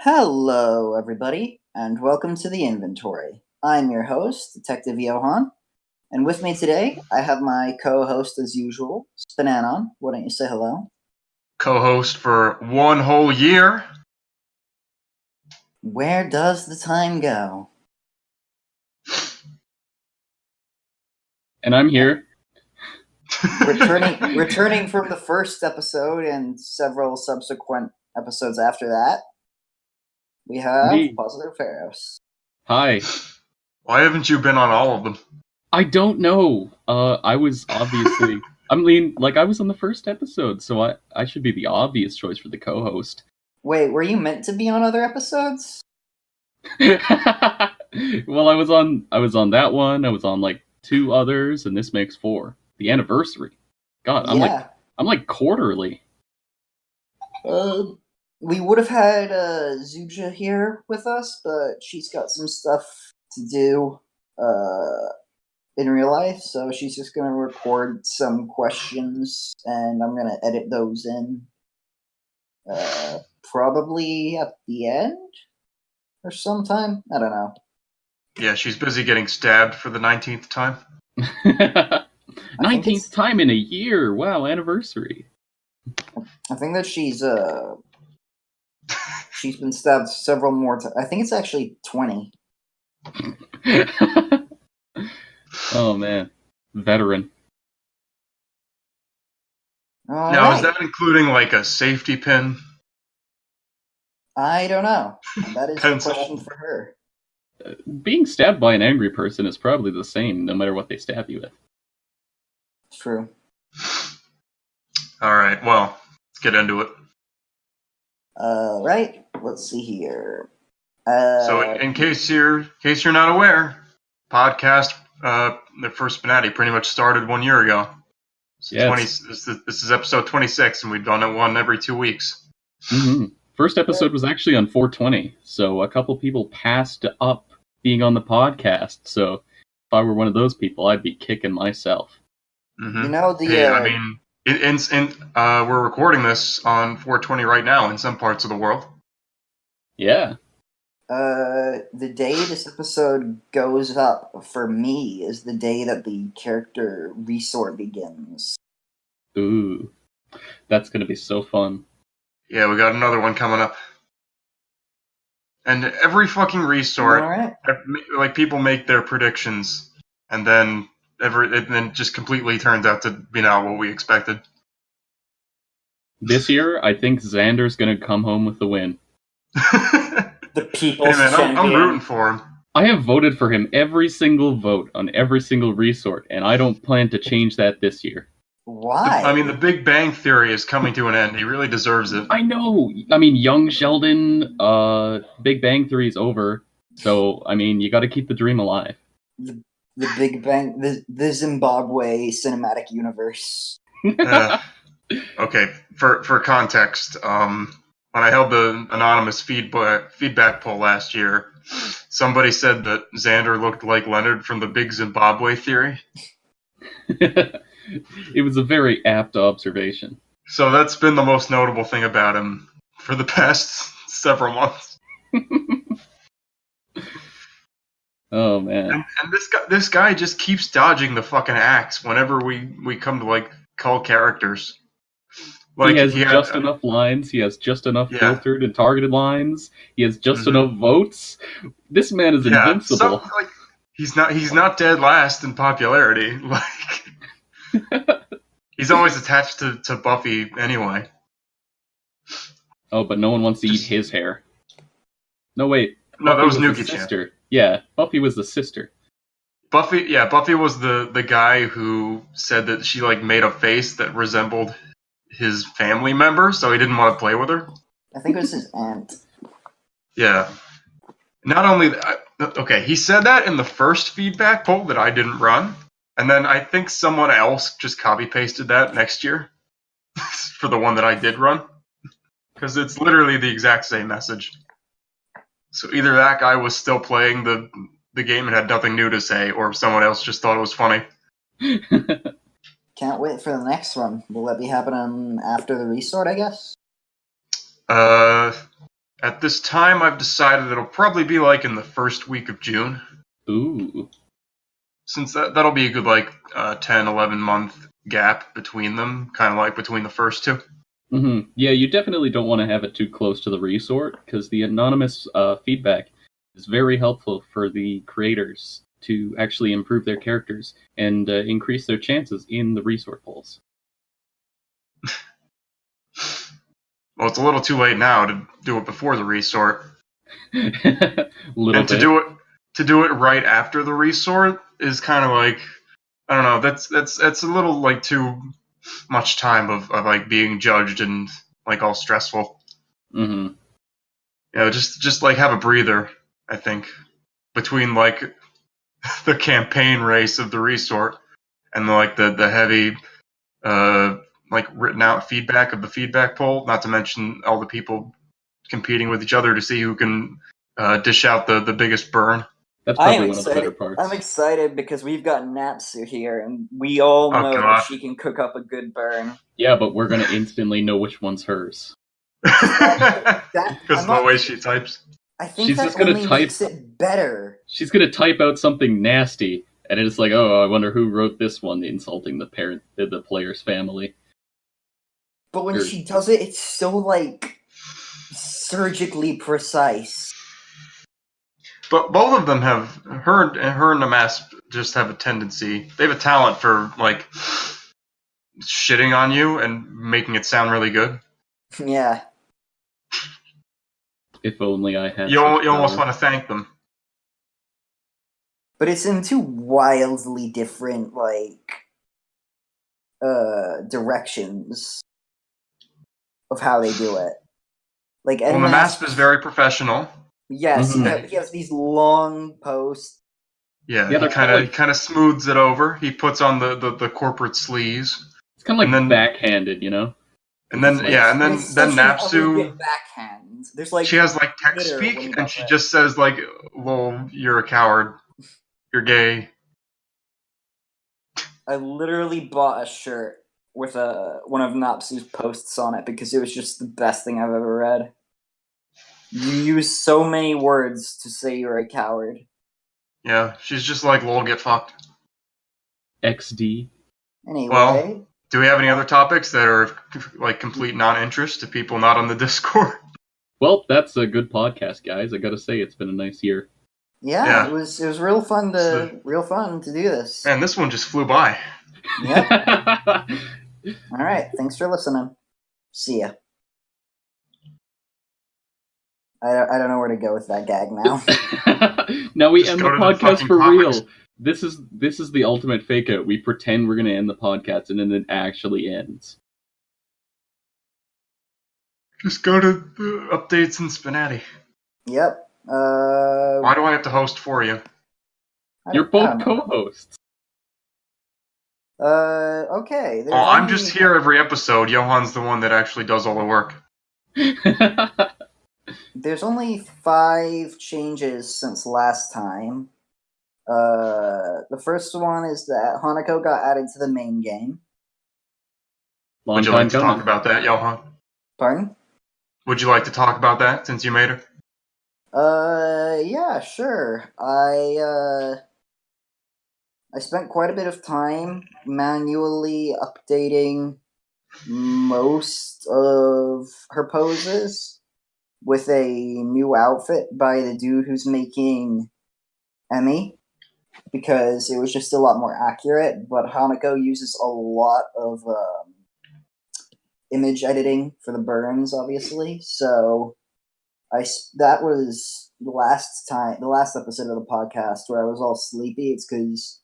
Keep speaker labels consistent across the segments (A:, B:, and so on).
A: Hello, everybody, and welcome to the inventory. I'm your host, Detective Johan, and with me today, I have my co-host as usual, SPNatI. Why don't you say hello?
B: Co-host for one whole year.
A: Where does the time go?
C: And I'm here.
A: Returning from the first episode and several subsequent episodes after that, we have
C: Me.
A: Positive Pharaohs.
C: Hi.
B: Why haven't you been on all of them?
C: I don't know. I was obviously... I was on the first episode, so I should be the obvious choice for the co-host.
A: Wait, were you meant to be on other episodes?
C: Well, I was on that one, I was on like two others, and this makes four. The anniversary. God,
A: Yeah.
C: I'm like quarterly.
A: We would have had Zuja here with us, but she's got some stuff to do in real life, so she's just going to record some questions, and I'm going to edit those in probably at the end or sometime. I don't know.
B: Yeah, she's busy getting stabbed for the 19th time.
C: 19th time in a year. Wow, anniversary.
A: I think that she's been stabbed several more times. I think it's actually 20.
C: Oh man, veteran.
B: Is that including like a safety pin?
A: I don't know. That is a question for her.
C: Being stabbed by an angry person is probably the same, no matter what they stab you with.
A: True.
B: All right, well, let's get into it.
A: Right. Let's see here.
B: So, in case you're not aware, podcast the first SPNatI pretty much started 1 year ago. So
C: yeah,
B: this is episode 26, and we've done it one every 2 weeks.
C: Mm-hmm. First episode was actually on 420, so a couple people passed up being on the podcast. So if I were one of those people, I'd be kicking myself.
B: Mm-hmm.
A: You know
B: we're recording this on 420 right now in some parts of the world.
C: Yeah.
A: The day this episode goes up for me is the day that the character resort begins.
C: Ooh, that's gonna be so fun.
B: Yeah, we got another one coming up. And every fucking resort, like people make their predictions, and then it just completely turns out to be not what we expected.
C: This year, I think Xander's gonna come home with the win.
A: The people's champion.
B: I'm rooting for him.
C: I have voted for him every single vote on every single resort, and I don't plan to change that this year.
A: Why?
B: The Big Bang Theory is coming to an end. He really deserves it.
C: I know. Young Sheldon, Big Bang Theory is over. So, you gotta keep the dream alive.
A: The Big Bang, the Zimbabwe cinematic universe.
B: Okay, for context, when I held the anonymous feedback poll last year, somebody said that Xander looked like Leonard from the Big Zimbabwe Theory.
C: It was a very apt observation.
B: So that's been the most notable thing about him for the past several months.
C: Oh man!
B: And this guy just keeps dodging the fucking axe whenever we come to like call characters.
C: Like, he has just enough lines. He has just enough filtered and targeted lines. He has just enough votes. This man is invincible.
B: He's not dead last in popularity. He's always attached to Buffy anyway.
C: Oh, but no one wants to eat his hair. No, wait.
B: No, that was Nuki
C: sister. Yeah, Buffy was the sister.
B: Buffy was the guy who said that she made a face that resembled his family member, so he didn't want to play with her.
A: I think it was his aunt.
B: Yeah. Not only that, okay, he said that in the first feedback poll that I didn't run, and then I think someone else just copy-pasted that next year for the one that I did run, because it's literally the exact same message. So either that guy was still playing the game and had nothing new to say, or someone else just thought it was funny.
A: Can't wait for the next one. Will that be happening after the resort, I guess?
B: At this time, I've decided it'll probably be like in the first week of June.
C: Ooh.
B: Since that'll be a good 10, 11 month gap between them, kind of like between the first two.
C: Mm-hmm. Yeah, you definitely don't want to have it too close to the resort, because the anonymous feedback is very helpful for the creators to actually improve their characters and increase their chances in the resort polls.
B: Well, it's a little too late now to do it before the resort.
C: Little
B: And
C: bit.
B: to do it right after the resort is kind of like, I don't know, that's a little too much time of being judged and all stressful.
C: Mm-hmm.
B: Just have a breather, I think, between the campaign race of the resort and the heavy written out feedback of the feedback poll, not to mention all the people competing with each other to see who can dish out the biggest burn.
C: That's probably one of the better parts.
A: I'm excited because we've got Natsu here, and we all know that she can cook up a good burn.
C: Yeah, but we're gonna instantly know which one's hers.
B: Because of the way she types.
A: I think
C: She's
A: that
C: just gonna
A: only
C: type-
A: makes it better.
C: She's gonna type out something nasty, and it's like, oh, I wonder who wrote this one, insulting the player's family.
A: But when she does it, it's so surgically precise.
B: But both of them have her and the mask just have a tendency. They have a talent for shitting on you and making it sound really good.
A: Yeah.
C: If only I had.
B: You almost want to thank them.
A: But it's in two wildly different directions of how they do it.
B: The mask is very professional.
A: Yes,
C: Mm-hmm.
A: he has these long posts.
B: Yeah, he kind of smooths it over. He puts on the corporate sleeves.
C: It's kind of like backhanded, you know.
B: And then then Natsu
A: backhand. There's
B: she has text speak, and she just says "Lol, you're a coward. You're gay."
A: I literally bought a shirt with one of Natsu's posts on it because it was just the best thing I've ever read. You use so many words to say you're a coward.
B: Yeah, she's just like, "Lol, get fucked."
C: XD.
A: Anyway.
B: Well, do we have any other topics that are complete non-interest to people not on the Discord?
C: Well, that's a good podcast, guys. I gotta say, it's been a nice year.
A: Yeah. It was real fun to do this.
B: Man, this one just flew by.
A: Yep. All right. Thanks for listening. See ya. I don't know where to go with that gag now.
C: Now we
B: Just
C: end
B: go
C: the
B: to the
C: podcast
B: fucking
C: for
B: comics.
C: real. This is the ultimate fake out. We pretend we're gonna end the podcast and then it actually ends.
B: Just go to the updates in SPNatI.
A: Yep.
B: Why do I have to host for you?
C: You're both co-hosts.
A: Okay.
B: I'm just here every episode. Johan's the one that actually does all the work.
A: There's only 5 changes since last time. The first one is that Hanako got added to the main game.
B: Would you like to talk about that, Johan?
A: Pardon?
B: Would you like to talk about that since you made her?
A: Yeah, sure. I spent quite a bit of time manually updating most of her poses with a new outfit by the dude who's making Emmy, because it was just a lot more accurate, but Hanako uses a lot of image editing for the burns, obviously, so that was the last episode of the podcast where I was all sleepy. It's because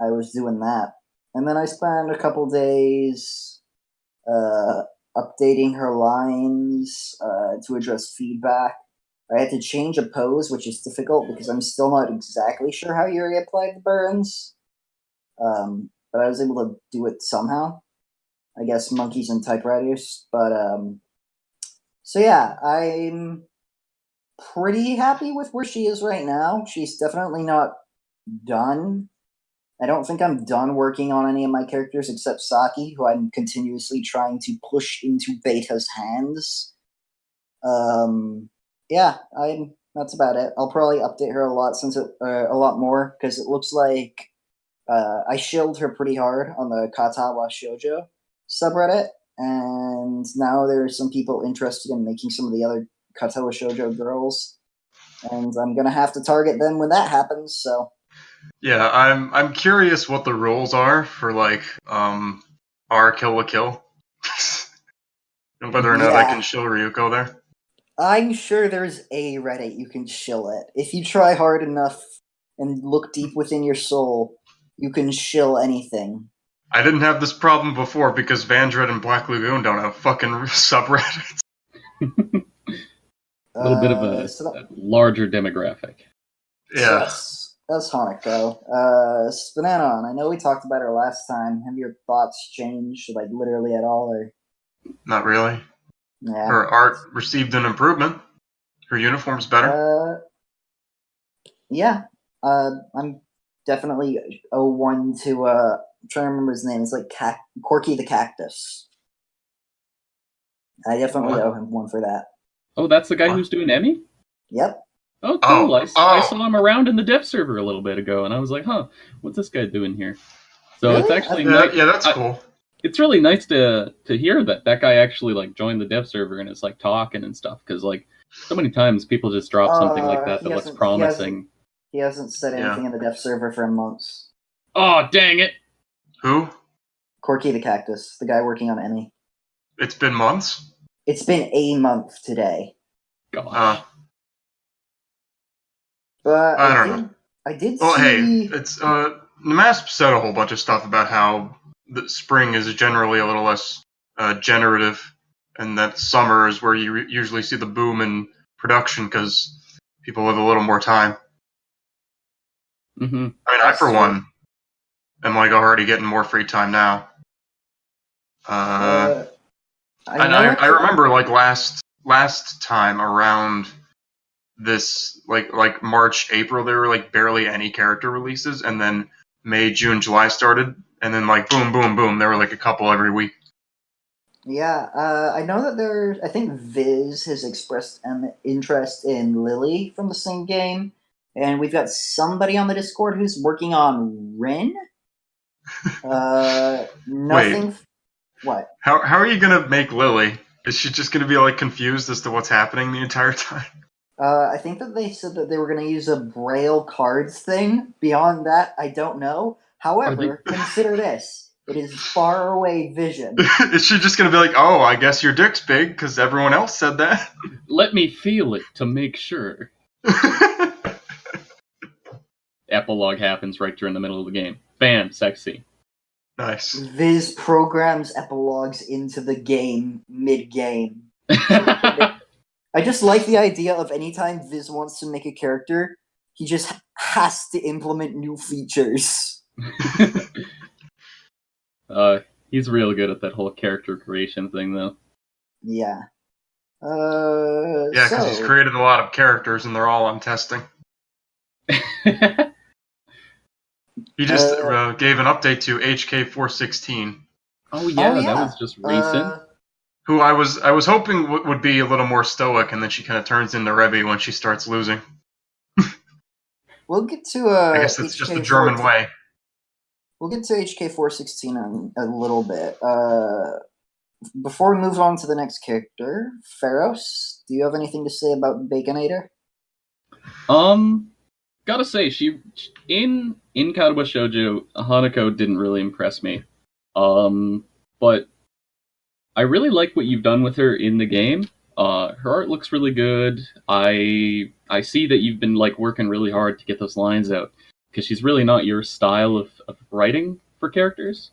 A: I was doing that. And then I spent a couple days updating her lines to address feedback. I had to change a pose, which is difficult because I'm still not exactly sure how Yuri applied the burns. But I was able to do it somehow. I guess monkeys and typewriters. But, so yeah, I'm pretty happy with where she is right now. She's definitely not done. I don't think I'm done working on any of my characters except Saki, who I'm continuously trying to push into Beta's hands. Yeah, that's about it. I'll probably update her a lot more because it looks like I shilled her pretty hard on the Katawa Shoujo subreddit, and now there's some people interested in making some of the other Katawa Shoujo girls, and I'm gonna have to target them when that happens. So
B: Yeah, I'm curious what the rules are for like our Kill la Kill, and whether or not I can
A: yeah,
B: shill Ryuko there.
A: I'm sure there's a Reddit you can shill it if you try hard enough and look deep within your soul. You can shill anything.
B: I didn't have this problem before because Vandred and Black Lagoon don't have fucking subreddits.
C: A little bit of a larger demographic.
A: So
B: Yeah,
A: that's Hanako. SPNatI, I know we talked about her last time. Have your thoughts changed, like literally at all, or
B: not really.
A: yeah?
B: Her art received an improvement. Her uniform's better.
A: Yeah. I'm definitely one to I'm trying to remember his name. It's like Corky the Cactus. I definitely owe him one for that.
C: Oh, that's the guy who's doing Emmy?
A: Yep.
C: Oh, cool. I saw him around in the dev server a little bit ago, and I was like, huh, what's this guy doing here? So
A: Really?
C: it's actually
B: yeah, that's cool.
C: It's really nice to hear that guy actually like joined the dev server and is like talking and stuff, because like so many times people just drop something like that looks promising.
A: He hasn't said anything in the dev server for months.
C: Oh, dang it!
B: Who?
A: Corky the Cactus, the guy working on Emmy.
B: It's been months?
A: It's been a month today.
C: Gosh.
A: But
B: I don't know.
A: I did
B: Well,
A: see...
B: hey, it's Namasp said a whole bunch of stuff about how the spring is generally a little less generative, and that summer is where you usually see the boom in production because people have a little more time.
C: Mm-hmm.
B: I mean, I for one am like already getting more free time now. I remember like last time around this like March, April, there were like barely any character releases, and then May, June, July started, and then like boom, boom, boom, there were like a couple every week.
A: Yeah, I know that I think Viz has expressed an interest in Lily from the same game, and we've got somebody on the Discord who's working on Rin. Nothing.
B: Wait,
A: What?
B: how are you gonna make Lily? Is she just gonna be like confused as to what's happening the entire time?
A: I think that they said that they were going to use a Braille cards thing. Beyond that, I don't know. However, consider this. It is far away vision.
B: Is she just gonna be like, oh, I guess your dick's big because everyone else said that?
C: Let me feel it to make sure. Epilogue happens right during the middle of the game. Bam, sexy.
B: Nice.
A: Viz programs epilogues into the game mid-game. I just like the idea of anytime Viz wants to make a character, he just has to implement new features.
C: He's real good at that whole character creation thing, though.
A: Yeah.
B: Yeah, because he's created a lot of characters, and they're all on testing. He just gave an update to HK416.
C: Oh yeah, that was just recent.
B: Who I was hoping would be a little more stoic, and then she kind of turns into Rebby when she starts losing.
A: We'll get to
B: I guess that's just the German way.
A: We'll get to HK416 in a little bit. Before we move on to the next character, Pharos, do you have anything to say about Baconator?
C: Gotta say, she in Katawa Shoujo, Hanako didn't really impress me. But I really like what you've done with her in the game. Her art looks really good. I see that you've been like working really hard to get those lines out, because she's really not your style of writing for characters.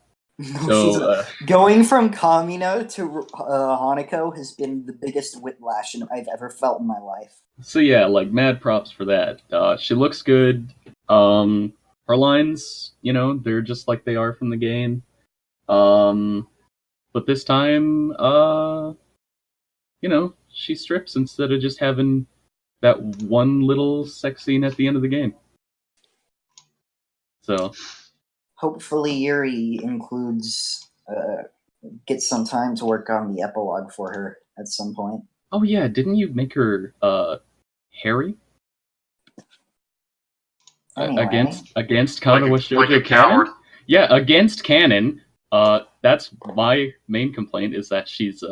C: So
A: going from Kamino to Hanako has been the biggest whiplash I've ever felt in my life.
C: So yeah, like mad props for that. She looks good. Her lines, they're just like they are from the game. But this time, she strips instead of just having that one little sex scene at the end of the game. So
A: hopefully Yuri gets some time to work on the epilogue for her at some point.
C: Oh yeah, didn't you make her hairy?
A: Anyway,
C: Against
B: like
C: Counter
B: a,
C: with
B: like a
C: Shoujo
B: coward.
C: canon? Yeah, against canon. That's my main complaint is that she's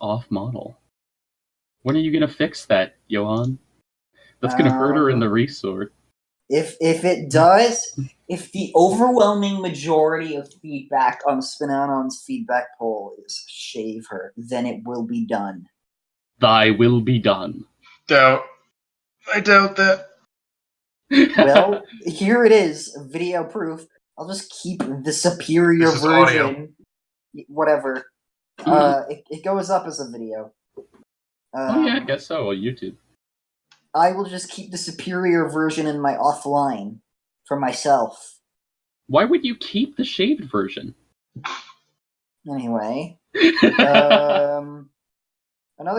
C: off model. When are you gonna fix that, Johan? That's gonna hurt her in the resort.
A: if it does, if the overwhelming majority of feedback on SPNatI's feedback poll is shave her, then it will be done.
C: Thy will be done.
B: I doubt that.
A: Well, here it is, video proof. I'll just keep the superior
B: This is
A: version.
B: audio.
A: Whatever. It goes up as a video.
C: Oh yeah, I guess so. On YouTube.
A: I will just keep the superior version in my offline for myself.
C: Why would you keep the shaved version?
A: Anyway, another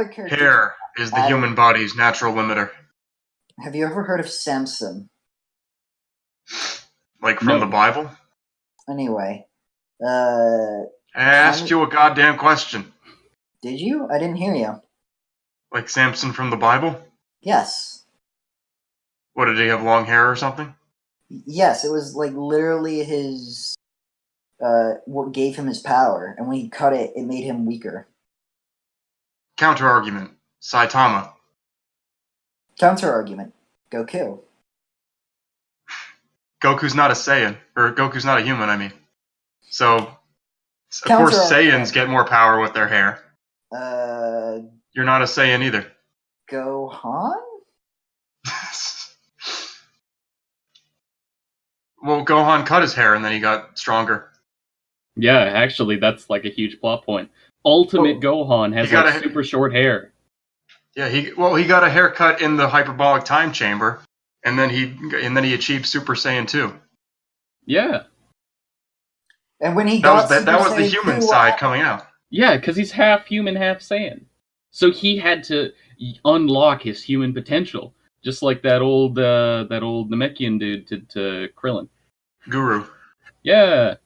A: character.
B: Hair is the human body's natural limiter.
A: Have you ever heard of Samson?
B: Like from the Bible?
A: Anyway,
B: I asked you a goddamn question.
A: Did you? I didn't hear you.
B: Like Samson from the Bible?
A: Yes.
B: What, did he have long hair or something?
A: Yes, it was like literally his what gave him his power, and when he cut it, it made him weaker.
B: Counter argument. Saitama.
A: Counter argument. Goku.
B: Goku's not a Saiyan. Or Goku's not a human, I mean. So, of course,
A: Counter-argument.
B: Saiyans get more power with their hair. You're not a Saiyan either.
A: Gohan?
B: Well, Gohan cut his hair and then he got stronger.
C: Yeah, actually, that's like a huge plot point. Ultimate Gohan has like super short hair.
B: Yeah, he got a haircut in the hyperbolic time chamber, and then he achieved Super Saiyan 2.
C: Yeah.
A: And when he
B: that was the human side coming out.
C: Yeah, because he's half human, half Saiyan. So he had to unlock his human potential, just like that old Namekian dude did to Krillin.
B: Guru.
C: Yeah.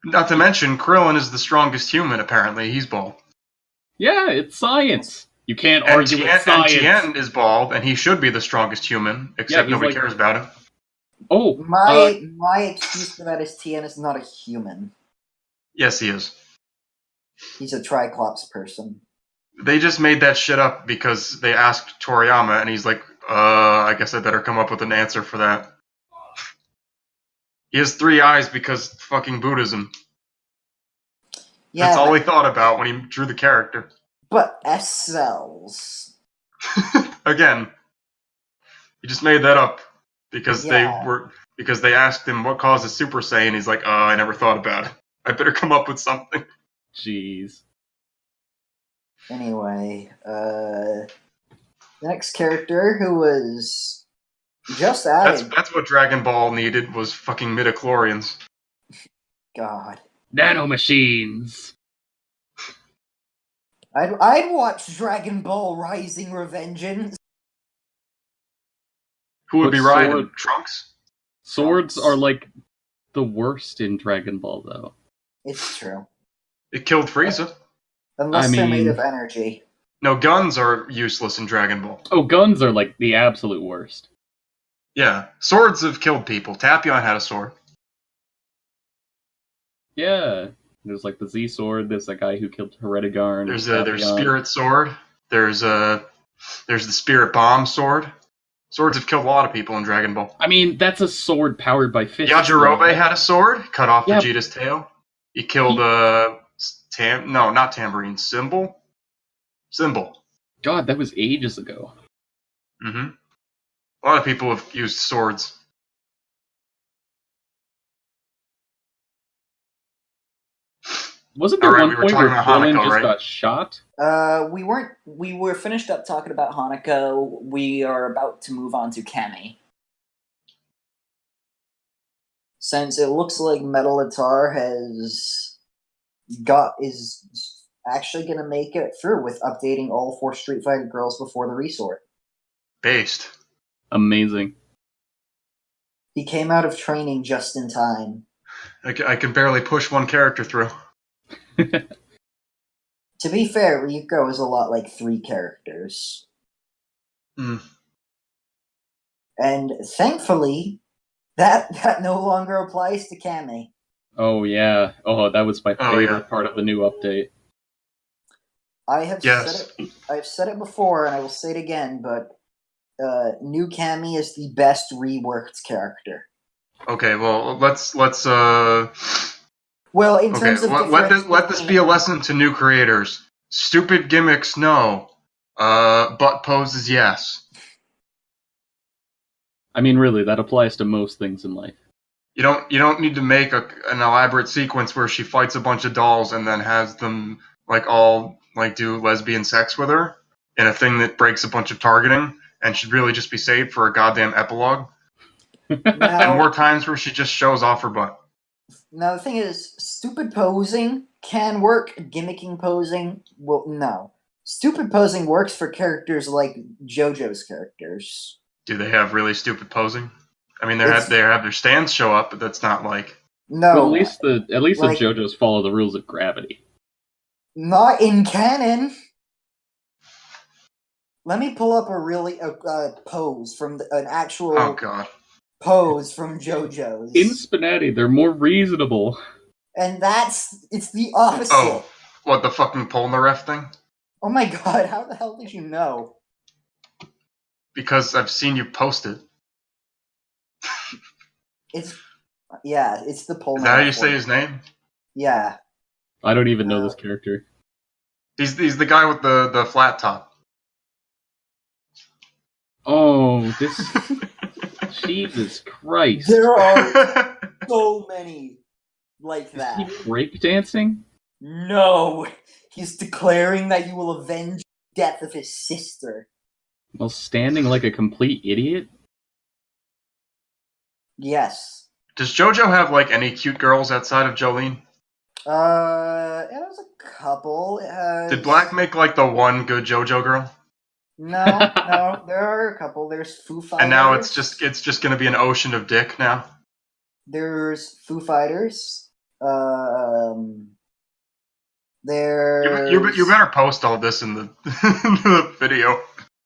B: Not to mention, Krillin is the strongest human, apparently. He's bald.
C: Yeah, it's science. You can't argue with science.
B: And Tien is bald, and he should be the strongest human, except nobody cares about him.
C: Oh,
A: my excuse for that is Tien is not a human.
B: Yes, he is.
A: He's a Triclops person.
B: They just made that shit up because they asked Toriyama, and he's like, I guess I better come up with an answer for that. He has 3 eyes because fucking Buddhism. Yeah, that's all he thought about when he drew the character.
A: But S cells.
B: Again, he just made that up because they asked him what causes Super Saiyan. He's like, I never thought about it. I better come up with something.
C: Jeez.
A: Anyway, the next character who was just added.
B: That's what Dragon Ball needed was fucking midichlorians.
A: God.
C: Nanomachines.
A: I'd watch Dragon Ball Rising Revengeance.
B: Who would be riding? Trunks?
C: Swords are like the worst in Dragon Ball, though.
A: It's true.
B: It killed Frieza.
A: Unless they're made of energy.
B: No, guns are useless in Dragon Ball.
C: Oh, guns are like the absolute worst.
B: Yeah, swords have killed people. Tapion had a sword.
C: Yeah, there's like the Z sword. There's a guy who killed Heredigarn.
B: There's Spirit sword. There's the Spirit bomb sword. Swords have killed a lot of people in Dragon Ball.
C: I mean, that's a sword powered by fists.
B: Yajirobe had a sword, cut off Vegeta's tail. He killed not Tambourine, Symbol.
C: God, that was ages ago.
B: Mm-hmm. A lot of people have used swords.
C: Wasn't there one point where Krillin just got shot?
A: We weren't. We were finished up talking about Hanako. We are about to move on to Kami. Since it looks like Metal Atar is actually going to make it through with updating all 4 Street Fighter girls before the resort.
B: Based.
C: Amazing.
A: He came out of training just in time.
B: I can barely push one character through.
A: To be fair, Ryuko is a lot like 3 characters.
B: Mm.
A: And thankfully, that no longer applies to Cammy.
C: Oh yeah. Oh, that was my
B: Oh,
C: favorite
B: yeah.
C: part of the new update.
A: I've
B: Yes.
A: said it before, and I will say it again, but new Cammy is the best reworked character.
B: Okay, well, let's
A: Well, in
B: okay,
A: terms of
B: let this be a lesson to new creators. Stupid gimmicks, no. Butt poses, yes.
C: I mean, really, that applies to most things in life.
B: You don't need to make an elaborate sequence where she fights a bunch of dolls and then has them all do lesbian sex with her in a thing that breaks a bunch of targeting and should really just be saved for a goddamn epilogue. And more times where she just shows off her butt.
A: Now the thing is, stupid posing can work. Gimmicking posing, well, no. Stupid posing works for characters like JoJo's characters.
B: Do they have really stupid posing? I mean, they
A: It's-
B: have their stands show up, but that's not like.
A: No,
C: Well, at least
A: like-
C: the JoJo's follow the rules of gravity.
A: not in canon. Let me pull up a really pose from an actual
B: Oh god.
A: pose from JoJo's.
C: In SPNatI, they're more reasonable.
A: And it's the opposite.
B: Oh, what, the fucking Polnareff thing?
A: Oh my god, how the hell did you know?
B: Because I've seen you post it.
A: It's the Polnareff.
B: Is that how you say
A: one.
B: his name?
A: Yeah.
C: I don't even know this character.
B: He's the guy with the flat top.
C: Oh, this. Jesus Christ.
A: There are so many like
C: Is he
A: that.
C: breakdancing?
A: No. He's declaring that you will avenge the death of his sister.
C: While standing like a complete idiot?
A: Yes.
B: Does JoJo have any cute girls outside of Jolene?
A: It has a couple. It has...
B: Did Black make the one good JoJo girl?
A: No, there are a couple. There's Foo Fighters.
B: And now it's just gonna be an ocean of dick now.
A: There's Foo Fighters. There's...
B: You better post all this in the, the video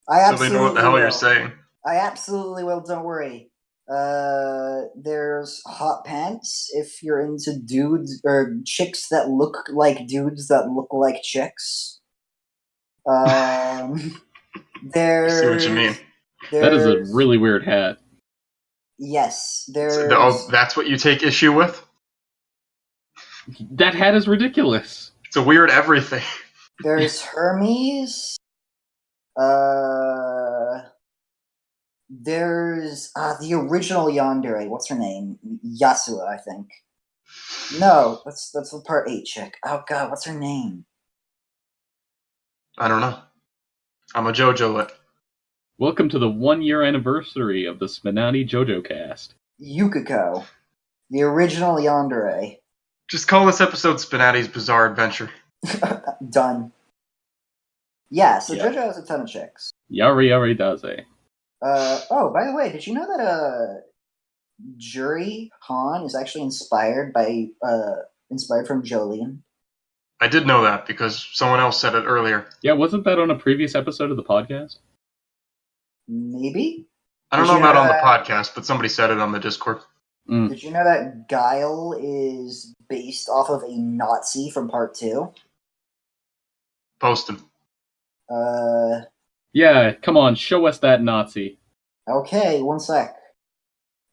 B: so they know what the hell you're saying.
A: I absolutely will. Don't worry. There's Hot Pants if you're into dudes or chicks that look like dudes that look like chicks. There's...
B: I see what you mean.
C: That is a really weird hat.
A: Yes, there's...
B: Oh, that's what you take issue with?
C: That hat is ridiculous.
B: It's a weird everything.
A: There's Hermes. There's the original Yandere. What's her name? Yasua, I think. No, that's the part 8 chick. Oh god, what's her name?
B: I don't know. I'm a JoJo lit.
C: Welcome to the 1-year anniversary of the SPNatI JoJo cast.
A: Yukiko. The original Yandere.
B: Just call this episode SPNatI's Bizarre Adventure.
A: Done. Yeah, so
C: Yeah.
A: JoJo has a ton of chicks.
C: Yari Yari Daze.
A: Oh, by the way, did you know that Juri Han is actually inspired from Jolene?
B: I did know that because someone else said it earlier.
C: Yeah, wasn't that on a previous episode of the podcast?
A: Maybe?
B: I don't
A: Did
B: know
A: you
B: about
A: know
B: on the
A: that-
B: podcast, but somebody said it on the Discord.
A: Did you know that Guile is based off of a Nazi from Part 2?
B: Post him.
C: Yeah, come on, show us that Nazi.
A: Okay, one sec.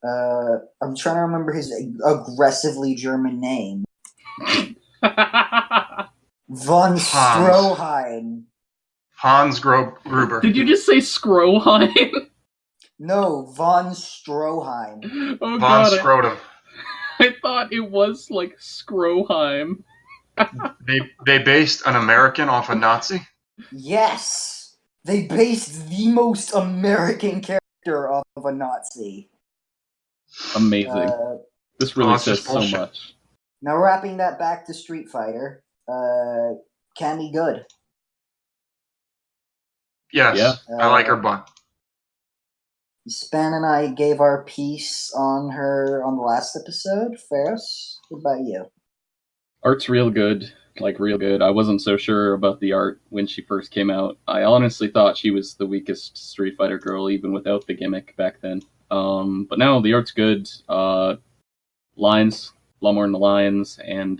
A: I'm trying to remember his aggressively German name. Von Stroheim.
B: Hans Gruber.
C: Did you just say Scroheim?
A: No, Von Stroheim.
C: Oh
B: Von
C: god,
B: Scrotum.
C: I thought it was like Scroheim.
B: They based an American off a Nazi?
A: Yes! They based the most American character off of a Nazi.
C: Amazing. This really
B: that's
C: says
B: just
C: so
B: bullshit.
C: much.
A: Now wrapping that back to Street Fighter, Cammy good.
B: Yes.
C: Yeah.
B: I like her butt.
A: Span and I gave our piece on her on the last episode. Ferris, what about you?
C: Art's real good. like real good. I wasn't so sure about the art when she first came out. I honestly thought she was the weakest Street Fighter girl, even without the gimmick back then. But now the art's good. Lines, a lot more in the lines, and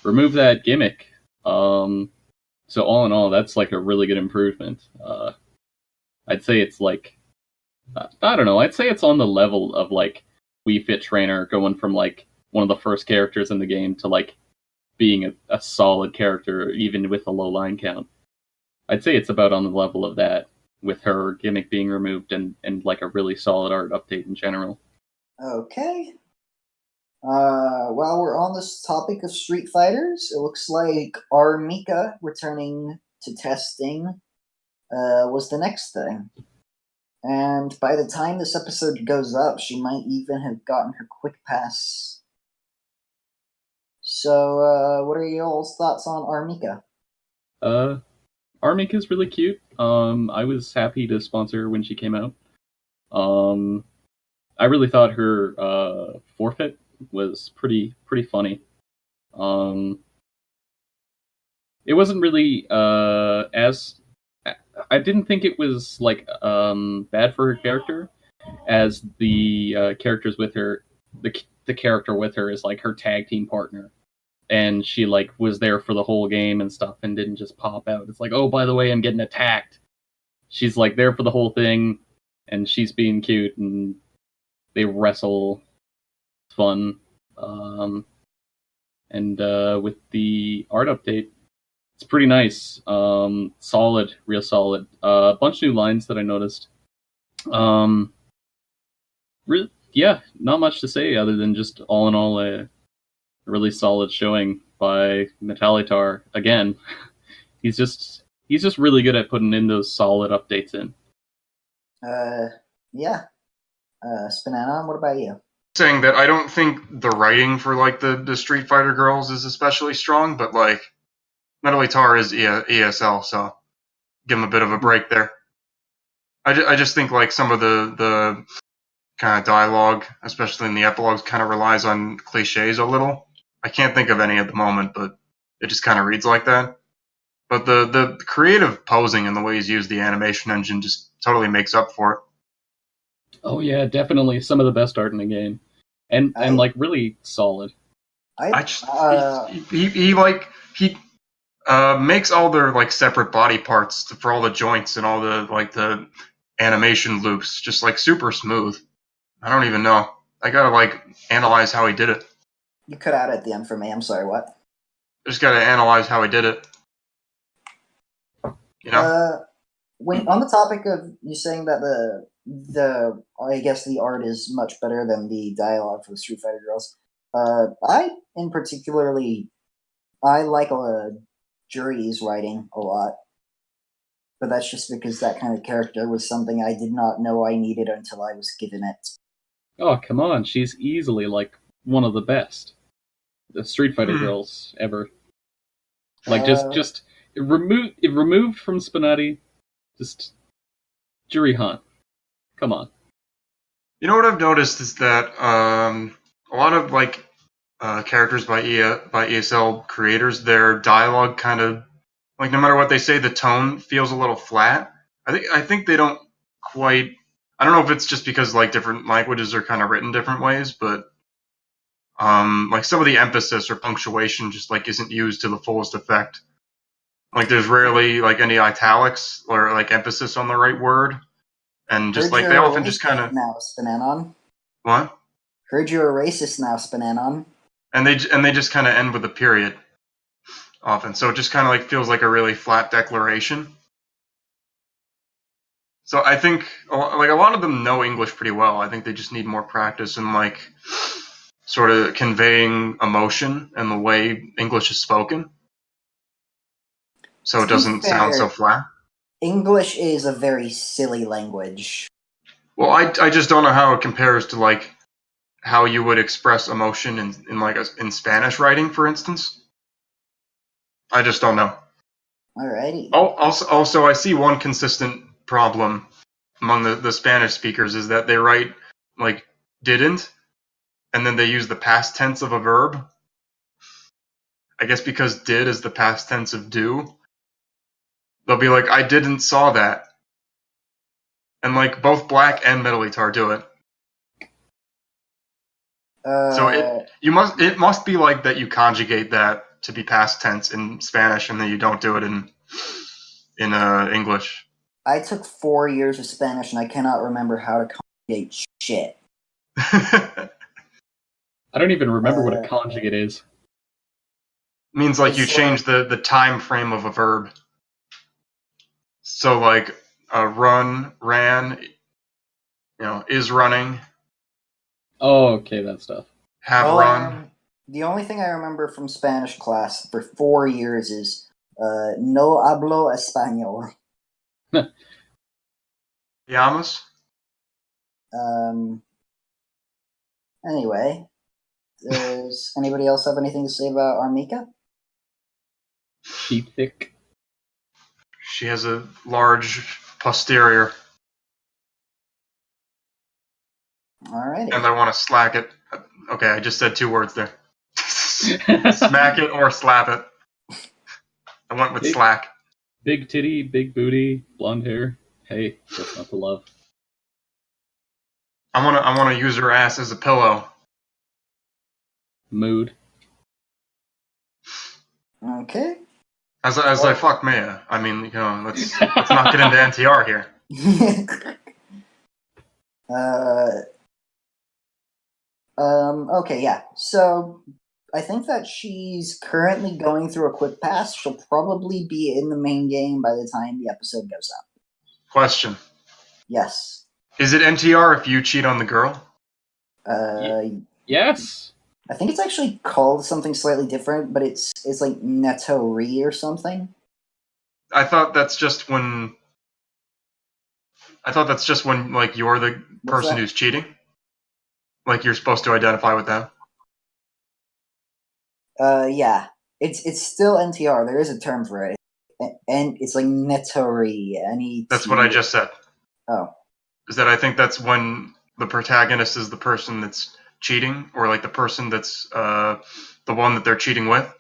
C: remove that gimmick. So all in all, that's like a really good improvement. I'd say it's like I don't know. I'd say it's on the level of like Wii Fit Trainer going from like one of the first characters in the game to like being a solid character, even with a low line count. I'd say it's about on the level of that, with her gimmick being removed and like a really solid art update in general.
A: Okay. While we're on this topic of Street Fighters, it looks like Armika returning to testing was the next thing. And by the time this episode goes up, she might even have gotten her quick pass. So, what are y'all's thoughts on Armika?
C: Armika's really cute. I was happy to sponsor her when she came out. I really thought her forfeit was pretty funny. It wasn't really as I didn't think it was like bad for her character, as the characters with her, the character with her is like her tag team partner, and she like was there for the whole game and stuff and didn't just pop out. It's like, oh, by the way, I'm getting attacked. She's like there for the whole thing, and she's being cute, and they wrestle. It's fun. And with the art update, it's pretty nice. Solid, real solid. A bunch of new lines that I noticed. Yeah, not much to say other than just all in all a really solid showing by Metallitar again. he's just really good at putting in those solid updates in.
A: Yeah. SPNatI, what about you?
B: Saying that I don't think the writing for like the Street Fighter girls is especially strong, but like Metallitar is ESL, so give him a bit of a break there. I just think like some of the kind of dialogue, especially in the epilogues, kind of relies on cliches a little. I can't think of any at the moment, but it just kind of reads like that. But the creative posing and the way he's used the animation engine just totally makes up for it.
C: Oh yeah, definitely some of the best art in the game, and like really solid.
B: He makes all their like separate body parts for all the joints and all the like the animation loops just like super smooth. I don't even know. I gotta like analyze how he did it.
A: You cut out at the end for me. I'm sorry, what?
B: Just gotta analyze how he did it. You know?
A: When on the topic of you saying that the I guess the art is much better than the dialogue for the Street Fighter girls. I in particularly I like Jury's writing a lot, but that's just because that kind of character was something I did not know I needed until I was given it.
C: Oh come on, she's easily like one of the best the Street Fighter girls ever. Like just removed from SPNatI, just Jury Hunt. Come on.
B: You know what I've noticed is that a lot of like characters by ESL creators, their dialogue kind of like no matter what they say, the tone feels a little flat. I think they don't quite. I don't know if it's just because like different languages are kind of written different ways, but like some of the emphasis or punctuation just like isn't used to the fullest effect. Like there's rarely like any italics or like emphasis on the right word, and just like they often just kind of
A: now SPNatI.
B: What?
A: Heard you're a racist now, SPNatI.
B: And they just kind of end with a period often, so it just kind of like feels like a really flat declaration. So I think like a lot of them know English pretty well. I think they just need more practice in like sort of conveying emotion and the way English is spoken, so it doesn't sound so flat.
A: English is a very silly language.
B: Well, I just don't know how it compares to like how you would express emotion in like in Spanish writing, for instance. I just don't know.
A: Alrighty.
B: Also, I see one consistent problem among the Spanish speakers is that they write like didn't, and then they use the past tense of a verb. I guess because did is the past tense of do, they'll be like, I didn't saw that. And like both Black and Metal Guitar do it. So it must be like that you conjugate that to be past tense in Spanish and then you don't do it in English.
A: I took 4 years of Spanish and I cannot remember how to conjugate shit.
C: I don't even remember what a conjugate is.
B: Means like you change the time frame of a verb. So like run, ran, is running.
C: Oh, okay, that stuff.
B: Have run.
A: The only thing I remember from Spanish class for 4 years is no hablo español.
B: Llamas?
A: Anyway, does anybody else have anything to say about Armika?
C: She's thick.
B: She has a large posterior.
A: Alrighty.
B: And I want to slack it. Okay, I just said 2 words there. Smack it or slap it. I went with slack.
C: Big titty, big booty, blonde hair. Hey, what's not to love?
B: I wanna use her ass as a pillow.
C: Mood.
A: Okay.
B: As I fuck Maya. I mean, let's not get into NTR here.
A: Okay, yeah. So I think that she's currently going through a quick pass. She'll probably be in the main game by the time the episode goes up.
B: Question.
A: Yes.
B: Is it NTR if you cheat on the girl?
C: Yes.
A: I think it's actually called something slightly different, but it's like Netori or something.
B: I thought that's just when like you're the person who's cheating. Like you're supposed to identify with them.
A: Yeah. It's still NTR. There is a term for it. And it's like Netori.
B: That's what I just said.
A: Oh.
B: Is that I think that's when the protagonist is the person that's cheating, or like the person that's the one that they're cheating with.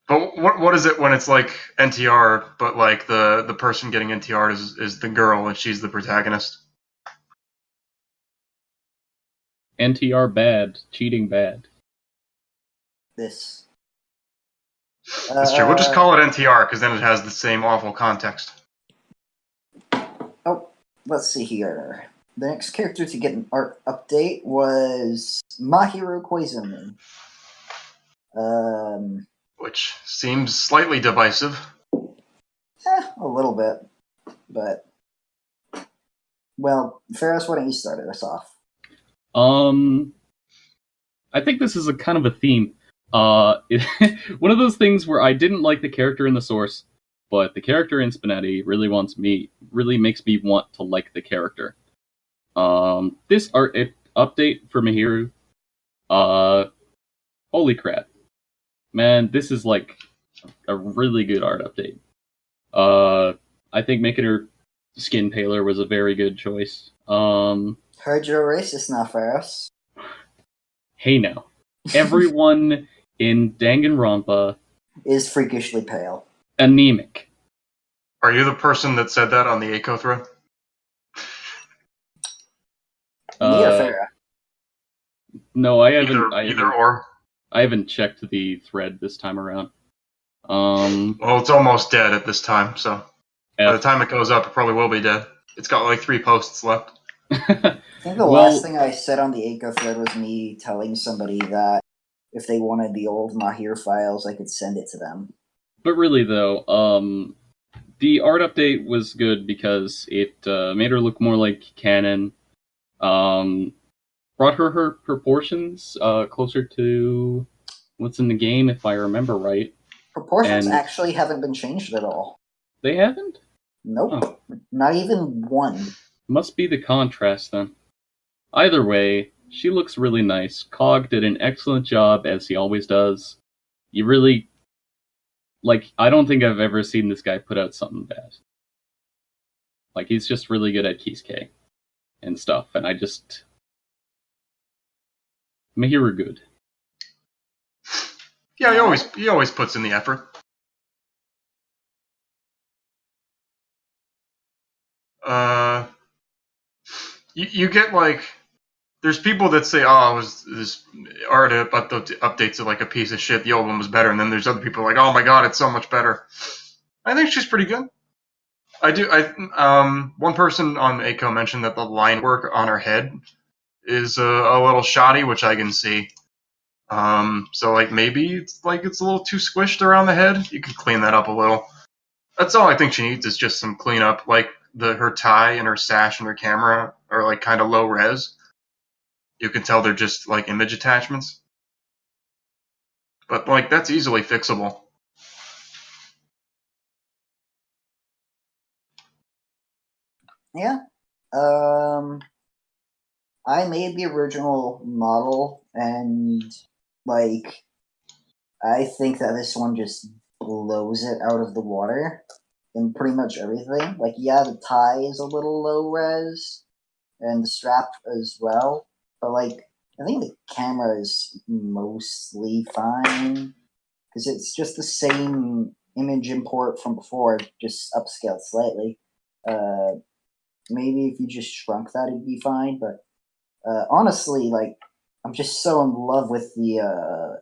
B: But what is it when it's like NTR, but like the person getting NTR is the girl and she's the protagonist?
C: NTR bad, cheating bad.
A: This.
B: That's true. We'll just call it NTR because then it has the same awful context.
A: Oh, let's see here. The next character to get an art update was Mahiru Koizumi.
B: Which seems slightly divisive.
A: A little bit. But, well, Ferris, why don't you start us off?
C: I think this is a kind of a theme. One of those things where I didn't like the character in the source, but the character in SPNatI really makes me want to like the character. This art update for Mahiru, holy crap. Man, this is like a really good art update. I think making her skin paler was a very good choice.
A: Heard you're racist now, Ferris.
C: Hey now. Everyone in Danganronpa
A: is freakishly pale.
C: Anemic.
B: Are you the person that said that on the Echo thread?
A: Me or Farah?
C: No, I haven't.
B: Either or.
C: I haven't checked the thread this time around.
B: Well, it's almost dead at this time, so by the time it goes up, it probably will be dead. It's got like 3 posts left.
A: I think the last thing I said on the Echo thread was me telling somebody that if they wanted the old Mahir files, I could send it to them.
C: But really, though, the art update was good because it made her look more like canon. Brought her proportions closer to what's in the game, if I remember right.
A: Proportions actually haven't been changed at all.
C: They haven't?
A: Nope. Oh. Not even one.
C: Must be the contrast, then. Either way, she looks really nice. Cog did an excellent job, as he always does. You really... I don't think I've ever seen this guy put out something bad. He's just really good at Kisuke and stuff, and I just... Mahiru good.
B: Yeah, he always puts in the effort. You get like, there's people that say, "Oh, it was this art updates it like a piece of shit. The old one was better," and then there's other people like, "Oh my god, it's so much better." I think she's pretty good. One person on ACO mentioned that the line work on her head is a little shoddy, which I can see. So like maybe it's a little too squished around the head. You can clean that up a little. That's all I think she needs is just some cleanup. Like her tie and her sash and her camera are like kind of low res. You can tell they're just like image attachments. But like that's easily fixable.
A: Yeah. I made the original model, and like I think that this one just blows it out of the water in pretty much everything. Like, yeah, the tie is a little low res, and the strap as well. But like, I think the camera is mostly fine because it's just the same image import from before, just upscaled slightly. Maybe if you just shrunk that, it'd be fine. But honestly, like, I'm just so in love with the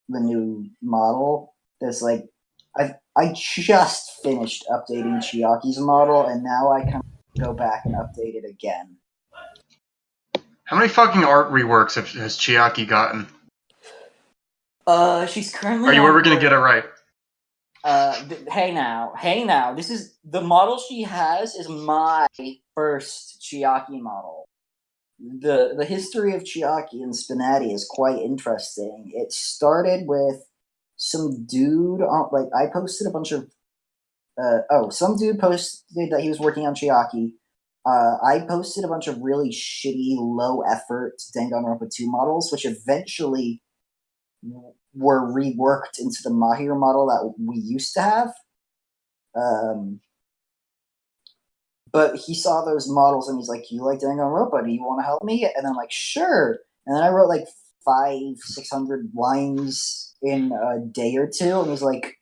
A: new model. That's like, I just finished updating Chiaki's model, and now I kind of go back and update it again.
B: How many fucking art reworks has Chiaki gotten?
A: She's currently.
B: Are you ever gonna get it right?
A: Hey now. This is the model she has is my first Chiaki model. The history of Chiaki and SPNatI is quite interesting. It started with some dude on, like, I posted a bunch of some dude posted that he was working on Chiaki. I posted a bunch of really shitty, low effort Danganronpa 2 models, which eventually were reworked into the Mahir model that we used to have. But he saw those models and he's like, "You like Danganronpa? Do you want to help me?" And I'm like, "Sure." And then I wrote like 500-600 lines in a day or two, and he's like,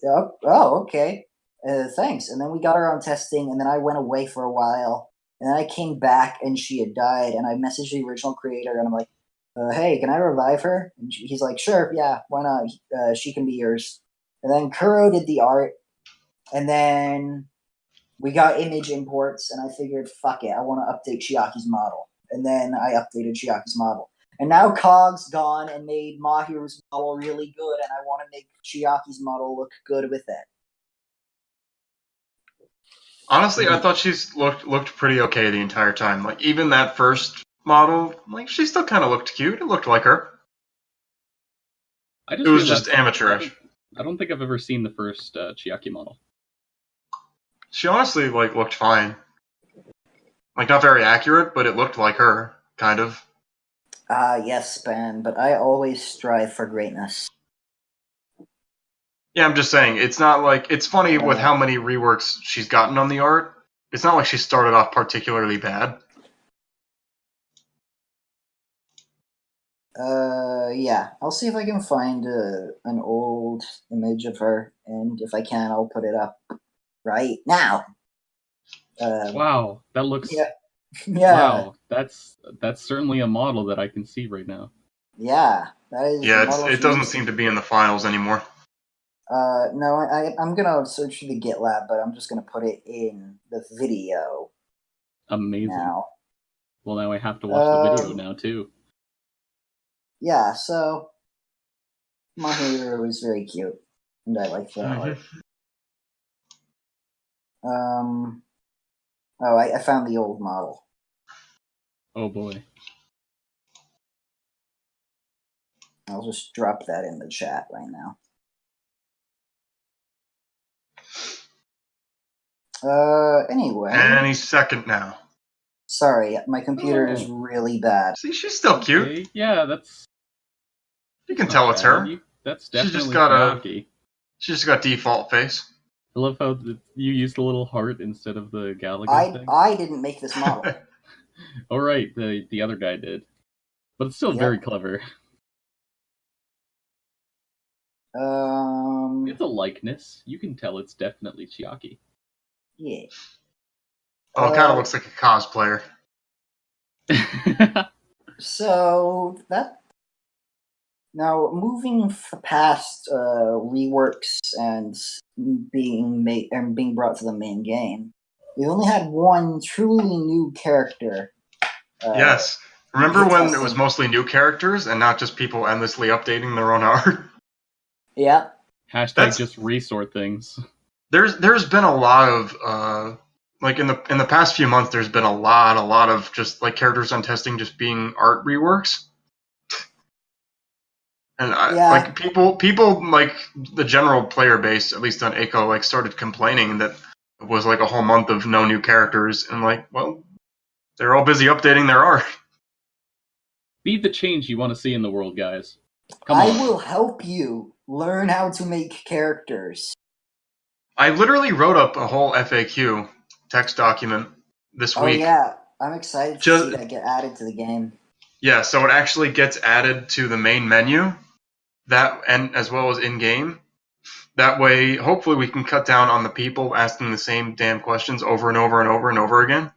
A: "Oh, okay, thanks." And then we got her on testing, and then I went away for a while, and then I came back, and she had died, and I messaged the original creator, and I'm like, "Hey, can I revive her?" And he's like, "Sure, yeah, why not? She can be yours." And then Kuro did the art, and then we got image imports, and I figured, fuck it, I want to update Chiaki's model. And then I updated Chiaki's model. And now Cog's gone and made Mahir's model really good, and I want to make Chiaki's model look good with it.
B: Honestly, I thought she's looked pretty okay the entire time. Like even that first model, like she still kind of looked cute. It looked like her. It was just amateurish.
C: I don't think I've ever seen the first Chiaki model.
B: She honestly like looked fine. Like not very accurate, but it looked like her, kind of.
A: Yes, Ben, but I always strive for greatness.
B: Yeah, I'm just saying, it's not like it's funny with how many reworks she's gotten on the art. It's not like she started off particularly bad.
A: Yeah, I'll see if I can find an old image of her, and if I can, I'll put it up right now.
C: Wow, that looks.
A: Yeah.
C: Wow, that's certainly a model that I can see right now.
A: Yeah, that is.
B: Yeah, it doesn't seem to be in the files anymore.
A: No, I'm gonna search the GitLab, but I'm just gonna put it in the video.
C: Amazing.
A: Now.
C: Well, now I have to watch the video now too.
A: Yeah, so my hero is very cute, and I like that art. Oh, I found the old model.
C: Oh boy.
A: I'll just drop that in the chat right now. Anyway.
B: Any second now.
A: Sorry, my computer is really bad.
B: See, she's still cute.
C: Okay, yeah, that's.
B: You can tell it's her.
C: That's definitely
B: She just got default face.
C: I love how you used the little heart instead of the Galaga thing.
A: I didn't make this model.
C: Oh right, the other guy did. But it's still very clever. It's a likeness. You can tell it's definitely Chiaki.
A: Yeah.
B: Oh, it kind of looks like a cosplayer.
A: So that now moving past reworks and being brought to the main game, we only had one truly new character.
B: Yes. Remember
A: hit
B: when it
A: testing.
B: was mostly new characters and not just people endlessly updating their own art?
A: Yeah.
C: Hashtag just resort things.
B: There's been a lot of like in the past few months, there's been a lot of just like characters on testing just being art reworks. And like people like the general player base, at least on Echo, like started complaining that it was like a whole month of no new characters, and like, well, they're all busy updating their art.
C: Be the change you want to see in the world, guys.
A: I will help you learn how to make characters.
B: I literally wrote up a whole FAQ text document this week.
A: Oh yeah, I'm excited to see that get added to the game.
B: Yeah, so it actually gets added to the main menu, that and as well as in game. That way, hopefully, we can cut down on the people asking the same damn questions over and over and over and over again.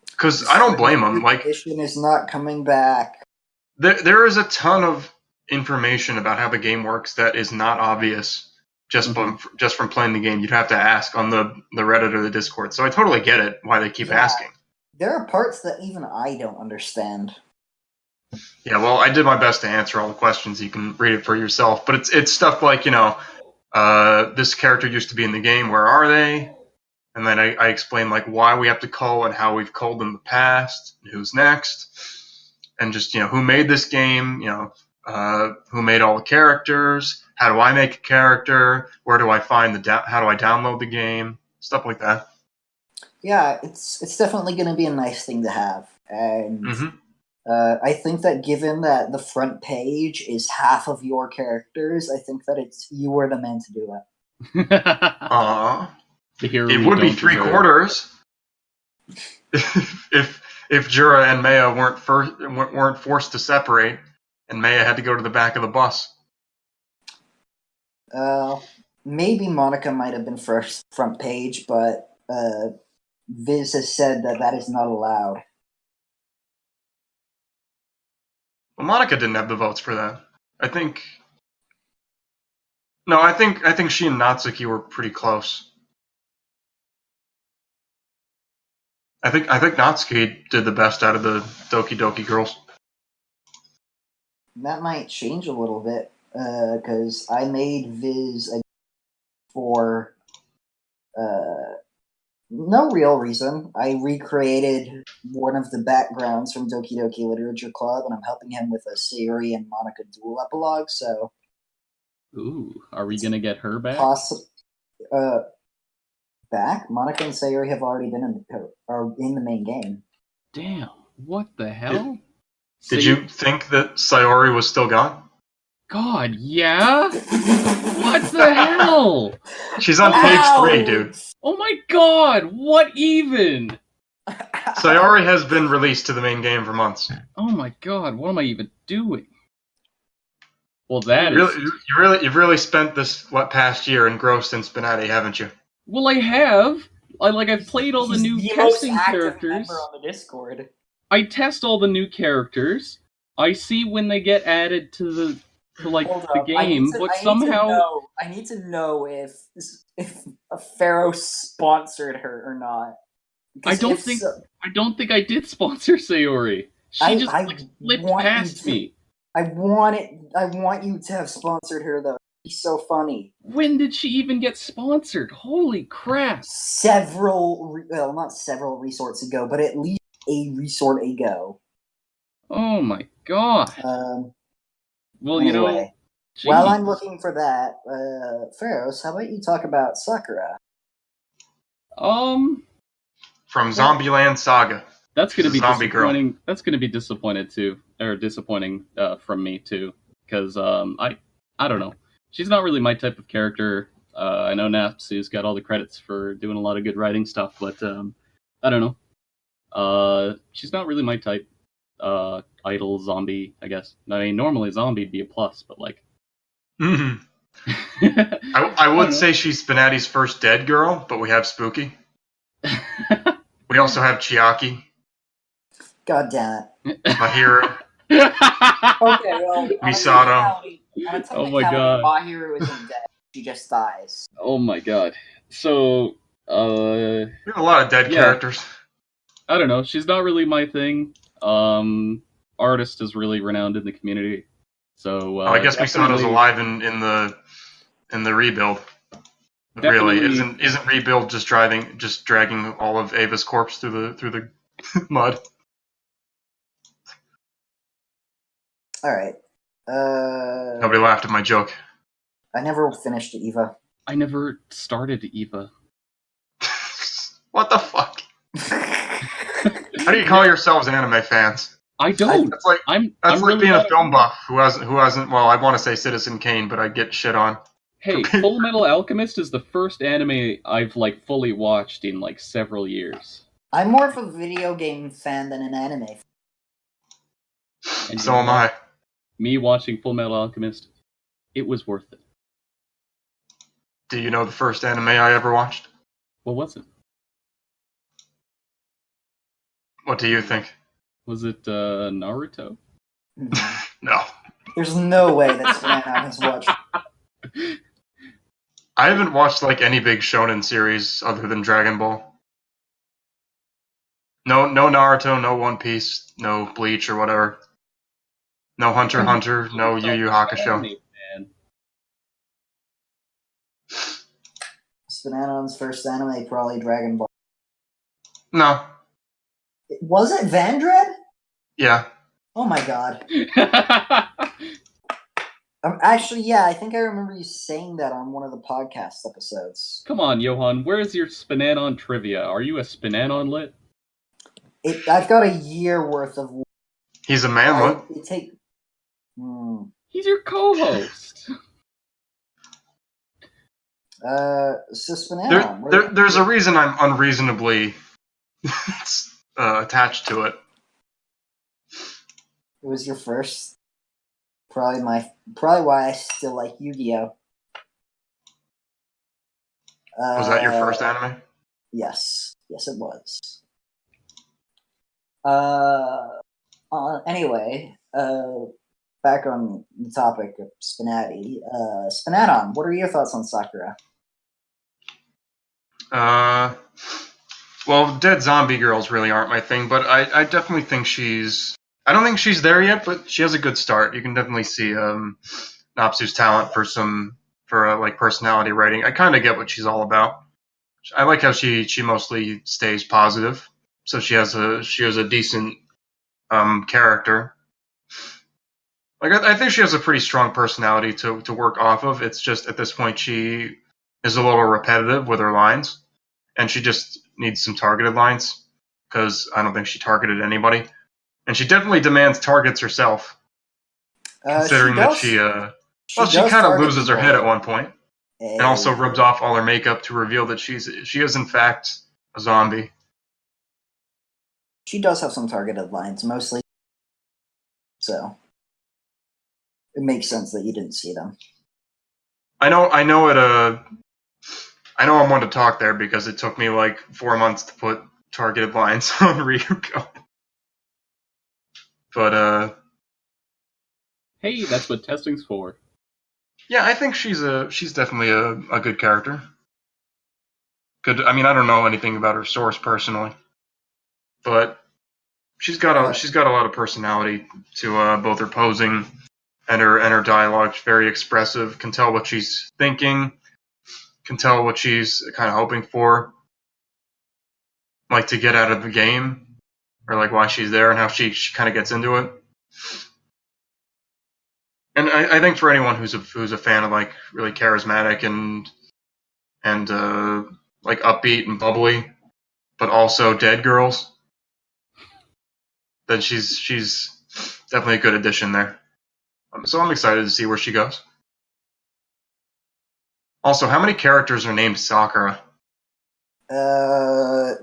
B: Because I don't blame them. Like,
A: edition is not coming back.
B: There is a ton of information about how the game works that is not obvious just from playing the game. You'd have to ask on the Reddit or the Discord. So I totally get it why they keep asking.
A: There are parts that even I don't understand.
B: Yeah, well, I did my best to answer all the questions. You can read it for yourself. But it's stuff like, this character used to be in the game. Where are they? And then I explain like why we have to cull and how we've culled in the past, and who's next, and just who made this game, who made all the characters, how do I make a character, where do I find how do I download the game, stuff like that.
A: Yeah, it's definitely going to be a nice thing to have, and I think that given that the front page is half of your characters, I think that you are the man to do it.
B: Aww. It would be 3/4 if Jura and Maya weren't forced to separate, and Maya had to go to the back of the bus.
A: Maybe Monica might have been first front page, but Viz has said that is not allowed.
B: Well, Monica didn't have the votes for that. I think she and Natsuki were pretty close. I think Natsuki did the best out of the Doki Doki girls.
A: That might change a little bit, because I made Viz for no real reason. I recreated one of the backgrounds from Doki Doki Literature Club, and I'm helping him with a Sayori and Monica duel epilogue, so...
C: Ooh, are we gonna get her back?
A: Back? Monica and Sayori have already been in the main game.
C: Damn, what the hell?
B: Did you think that Sayori was still gone?
C: God, yeah? What the hell?
B: She's on page 3, dude.
C: Oh my god, what even?
B: Sayori has been released to the main game for months.
C: Oh my god, what am I even doing? Well,
B: you've really spent this past year engrossed in SPNatI, haven't you?
C: Well, I have. I've played all the new testing characters.
A: Member on the Discord.
C: I test all the new characters. I see when they get added to the game, but somehow
A: I need to know if Pharaoh sponsored her or not.
C: I don't think I did sponsor Sayori. She just slipped past me.
A: I want you to have sponsored her though. She's so funny.
C: When did she even get sponsored? Holy crap!
A: Not several resorts ago, but at least a resort ago.
C: Oh my god. Well,
A: anyway, while I'm looking for that, Pharaohs, how about you talk about Sakura?
B: From Zombieland Saga.
C: That's gonna be disappointing. Girl. That's gonna be disappointing from me too, because I don't know. She's not really my type of character. I know Natsu's got all the credits for doing a lot of good writing stuff, but I don't know. She's not really my type. Idle zombie, I guess. I mean, normally zombie'd be a plus, but like,
B: I would say she's SPNatI's first dead girl, but we have Spooky. We also have Chiaki,
A: God damn it.
B: Mahira,
A: Okay, well,
B: Misato.
A: on a
C: Oh my
A: technicality,
C: God.
A: Mahiru isn't dead. She just dies.
C: Oh my god. So,
B: We have a lot of dead
C: Yeah.
B: characters.
C: I don't know. She's not really my thing. Artist is really renowned in the community. So,
B: I guess Misato's
C: definitely-
B: alive in the rebuild. But really,
C: Definitely-
B: isn't rebuild just dragging all of Ava's corpse through the mud?
A: All right.
B: Nobody laughed at my joke.
A: I never finished Eva.
C: I never started Eva.
B: What the fuck? How do you call yourselves anime fans?
C: I don't.
B: That's like
C: I'm
B: like
C: really
B: being a
C: not
B: film buff who hasn't. Well, I want to say Citizen Kane, but I get shit on.
C: Hey, Full Metal Alchemist is the first anime I've like fully watched in like several years.
A: I'm more of a video game fan than an anime fan.
C: And
B: So am I.
C: Me watching Full Metal Alchemist, it was worth it.
B: Do you know the first anime I ever watched?
C: What was it?
B: What do you think?
C: Was it Naruto?
B: No.
A: There's no way that SPNatI has watched.
B: I haven't watched like any big shonen series other than Dragon Ball. No Naruto, no One Piece, no Bleach or whatever. No Hunter x Hunter, no Yu Yu Hakusho.
C: Anime fan.
A: SPNatI's first anime, probably Dragon Ball.
B: No.
A: Was it Vandred?
B: Yeah.
A: Oh my god. Actually, yeah, I think I remember you saying that on one of the podcast episodes.
C: Come on, Johan, where's your SPNanon trivia? Are you a SPNanon lit?
A: I've got a year worth of.
B: He's a manlet.
A: It take.
C: He's your co-host.
A: So SPNanon.
B: There's a reason I'm unreasonably attached to it.
A: It was your first. Probably why I still like Yu-Gi-Oh.
B: Was that your first anime?
A: Yes, it was. Anyway, back on the topic of SPNatI. SPNanon, what are your thoughts on Sakura?
B: Well, dead zombie girls really aren't my thing, but I definitely think I don't think she's there yet, but she has a good start. You can definitely see Napsu's talent for like personality writing. I kind of get what she's all about. I like how she mostly stays positive, so she has a decent character. Like I think she has a pretty strong personality to work off of. It's just at this point she is a little repetitive with her lines, and she just needs some targeted lines because I don't think she targeted anybody. And she definitely demands targets herself, considering that she kind of loses her head at one point, and also rubs off all her makeup to reveal that she is in fact a zombie.
A: She does have some targeted lines, mostly. So it makes sense that you didn't see them.
B: I know I'm one to talk there because it took me like 4 months to put targeted lines on Ryuko. But
C: Hey, that's what testing's for.
B: yeah, I think she's definitely a good character. Good. I mean, I don't know anything about her source personally, but she's got a lot of personality to both her posing and her dialogue. She's very expressive. Can tell what she's thinking. Can tell what she's kind of hoping for, like to get out of the game, or like why she's there and how she kind of gets into it. And I think for anyone who's a fan of like really charismatic and like upbeat and bubbly, but also dead girls, then she's definitely a good addition there. So I'm excited to see where she goes. Also, how many characters are named Sakura?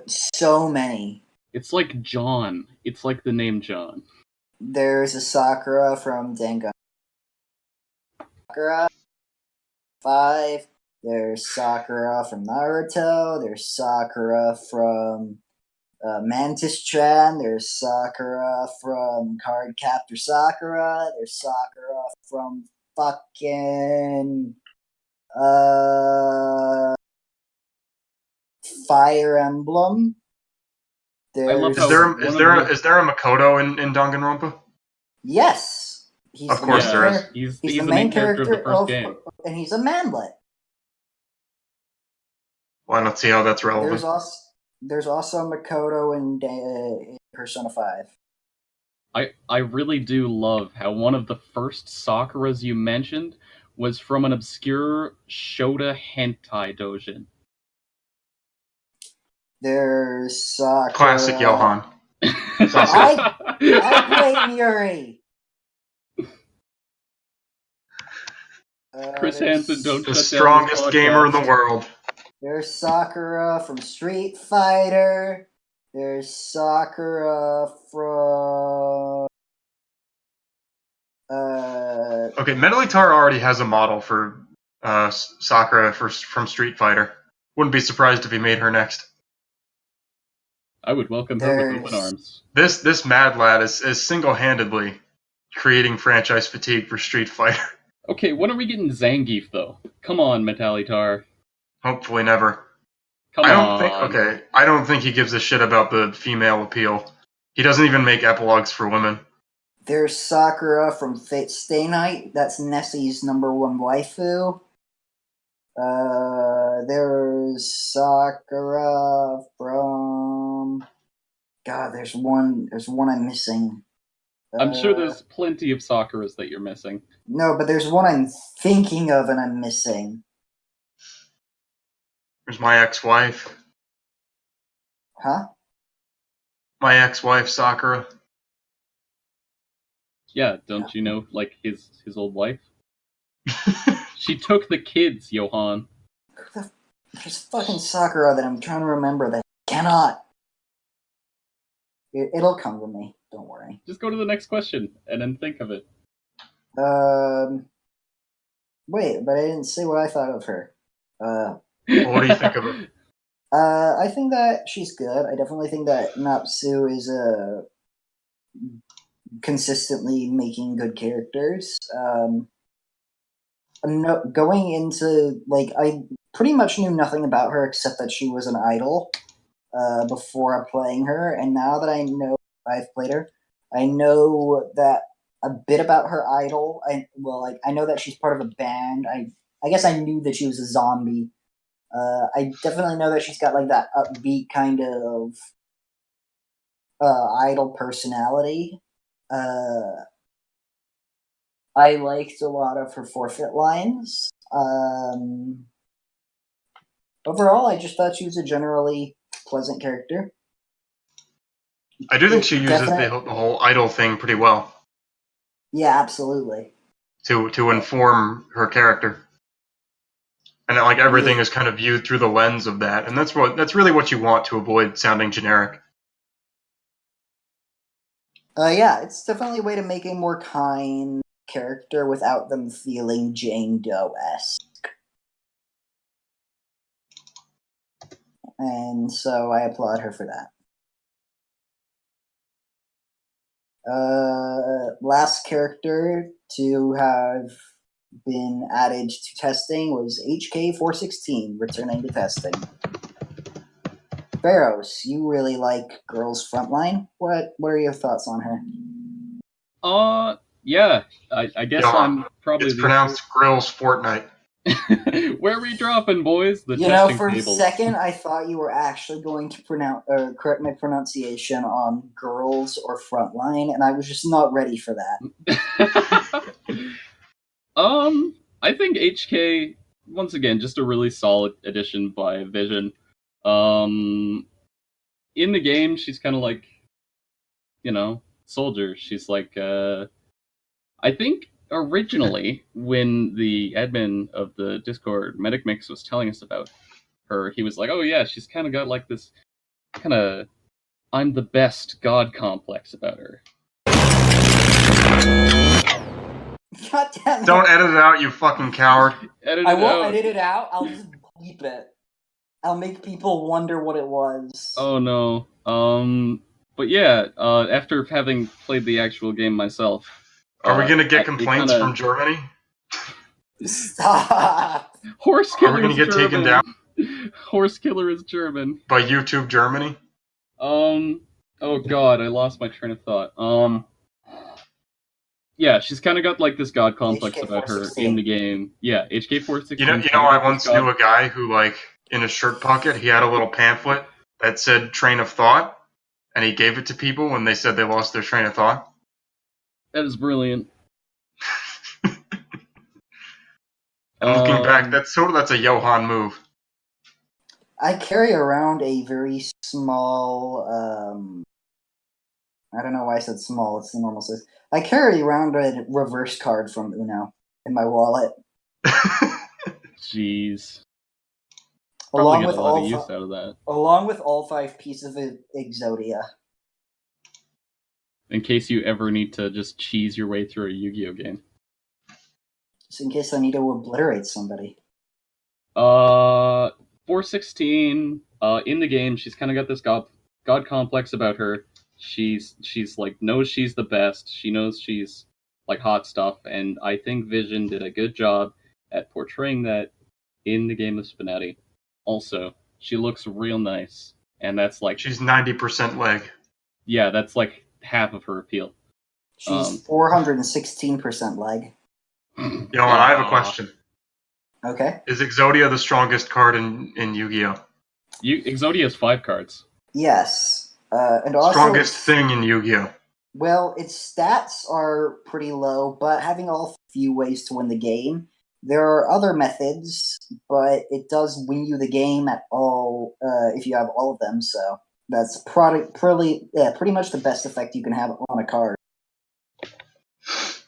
A: So many.
C: It's like John. It's like the name John.
A: There's a Sakura from Dangan. Sakura. 5. There's Sakura from Naruto. There's Sakura from Mantis Chan. There's Sakura from Cardcaptor Sakura. There's Sakura from fucking Fire Emblem.
C: I love
A: There's
C: how
B: Is there a Makoto in Danganronpa?
A: yes. He's
B: Of
A: the
B: course
A: main
B: there is.
A: char-
C: He's
A: He's
C: the main character of the first game.
A: and he's a manlet.
B: Well, I don't see how that's relevant.
A: There's also Makoto in Persona 5.
C: I really do love how one of the first Sakuras you mentioned was from an obscure Shota hentai doujin.
A: There's Sakura.
B: Classic Johan.
A: I play Yuri.
C: Chris Hansen, don't
B: The
C: shut
B: strongest
C: down this
B: gamer in the
C: podcast.
B: world.
A: There's Sakura from Street Fighter. There's Sakura from.
B: Okay, Metalitar already has a model for Sakura from Street Fighter. Wouldn't be surprised if he made her next.
C: I would welcome her with open arms.
B: This mad lad is single-handedly creating franchise fatigue for Street Fighter.
C: Okay, when are we getting Zangief, though? Come on, Metalitar.
B: Hopefully never.
C: Come on.
B: I don't think he gives a shit about the female appeal. He doesn't even make epilogues for women.
A: There's Sakura from Stay Night. That's Nessie's #1 waifu. There's Sakura from. God, there's one I'm missing.
C: I'm sure there's plenty of Sakuras that you're missing.
A: No, but there's one I'm thinking of and I'm missing.
B: There's my ex-wife.
A: Huh?
B: My ex-wife, Sakura.
C: Yeah, don't you know, like, his old wife? She took the kids, Johan.
A: There's fucking Sakura that I'm trying to remember that I cannot. It'll come to me. Don't worry.
C: Just go to the next question and then think of it.
A: Wait, but I didn't say what I thought of her.
B: What do you think of her?
A: I think that she's good. I definitely think that Napsu is consistently making good characters. Going into I pretty much knew nothing about her except that she was an idol before playing her, and now that I know I've played her, I know that a bit about her idol. I know that she's part of a band. I guess I knew that she was a zombie. I definitely know that she's got that upbeat kind of idol personality. I liked a lot of her forfeit lines. Overall, I just thought she was a generally pleasant character.
B: I do think she uses the whole idol thing pretty well.
A: Yeah, absolutely.
B: To inform her character. And that, everything is kind of viewed through the lens of that. And that's really what you want to avoid sounding generic.
A: Yeah, it's definitely a way to make a more kind character without them feeling Jane Doe-esque. And so I applaud her for that. Last character to have been added to testing was HK416, returning to testing. Barrows, you really like Girls Frontline? What are your thoughts on her?
C: Yeah, I guess I'm probably...
B: It's pronounced Grills Fortnite.
C: Where are we dropping, boys?
A: For a second, I thought you were actually going to correct my pronunciation on Girls or Frontline, and I was just not ready for that.
C: I think HK, once again, just a really solid addition by Vision. In the game, she's kind of like, soldier. She's like, I think originally when the admin of the Discord, Medic Mix, was telling us about her, he was like, oh yeah, she's kind of got this kind of I'm the best god complex about her.
A: God damn it.
B: Don't edit it out, you fucking coward.
C: Edit
A: I
C: it
A: won't
C: out.
A: edit it out. I'll just bleep it. I'll make people wonder what it was.
C: Oh no. But yeah, after having played the actual game myself,
B: Are we gonna get
C: it
B: complaints
C: kinda-
B: from Germany?
A: Stop.
C: Horse
B: Are
C: Killer
B: we gonna
C: is
B: get
C: German.
B: taken down
C: Horse Killer is German.
B: by YouTube Germany?
C: Oh god, I lost my train of thought. Yeah, she's kind of got like this god complex about her in the game. Yeah, HK416.
B: You know, I once knew a guy who, like, in his shirt pocket, he had a little pamphlet that said "train of thought," and he gave it to people when they said they lost their train of thought.
C: That is brilliant.
B: And looking back, that's a Johan move.
A: I carry around a very small, I don't know why I said small, it's the normal size. I carry around a reverse card from Uno in my wallet.
C: Jeez.
A: Along
C: Probably
A: with
C: get a lot of use out of that.
A: Along with all 5 pieces of Exodia.
C: In case you ever need to just cheese your way through a Yu-Gi-Oh game.
A: Just in case I need to obliterate somebody.
C: 416, in the game, she's kind of got this god complex about her. She's like, knows she's the best. She knows she's like hot stuff, and I think Vision did a good job at portraying that in the game of SPNatI. Also, she looks real nice, and that's like...
B: She's 90% leg.
C: Yeah, that's like half of her appeal.
A: She's 416% leg.
B: You know what? I have a question.
A: Okay.
B: Is Exodia the strongest card in Yu-Gi-Oh?
C: Exodia has 5 cards.
A: Yes. And also
B: Strongest thing in Yu-Gi-Oh.
A: Well, its stats are pretty low, but having all few ways to win the game. There are other methods, but it does win you the game at all if you have all of them. So that's pretty much the best effect you can have on a card.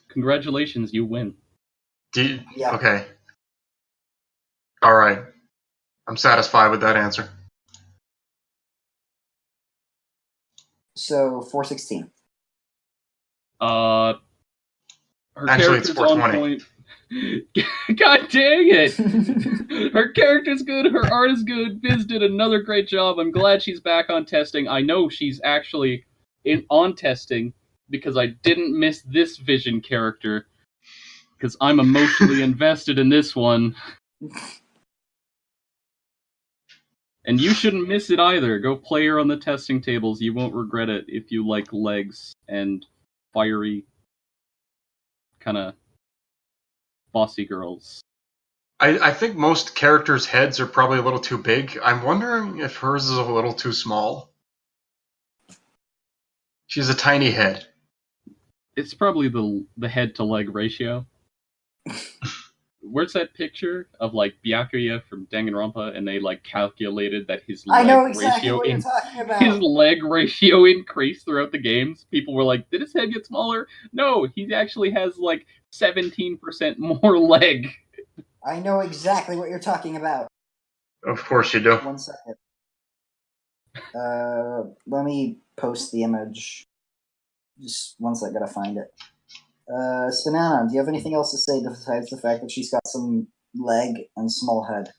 C: Congratulations, you win.
A: Yeah.
B: Okay. All right. I'm satisfied with that answer.
A: So 416.
C: Her
B: Actually, it's
C: character's on
B: 420.
C: point. God dang it! Her character's good, her art is good, Biz did another great job. I'm glad she's back on testing. I know she's actually on testing because I didn't miss this Vision character because I'm emotionally invested in this one. And you shouldn't miss it either. Go play her on the testing tables. You won't regret it if you like legs and fiery kind of bossy girls.
B: I think most characters' heads are probably a little too big. I'm wondering if hers is a little too small. She's a tiny head.
C: It's probably the head to leg ratio. Where's that picture of like Byakuya from Danganronpa, and they like calculated that his leg
A: I know exactly
C: ratio
A: what you're talking about.
C: his leg ratio increased throughout the games. People were like, "Did his head get smaller?" No, he actually has like 17% more leg.
A: I know exactly what you're talking about.
B: Of course you do.
A: 1 second. Let me post the image. Just once I gotta find it. SPNatI, do you have anything else to say besides the fact that she's got some leg and small head?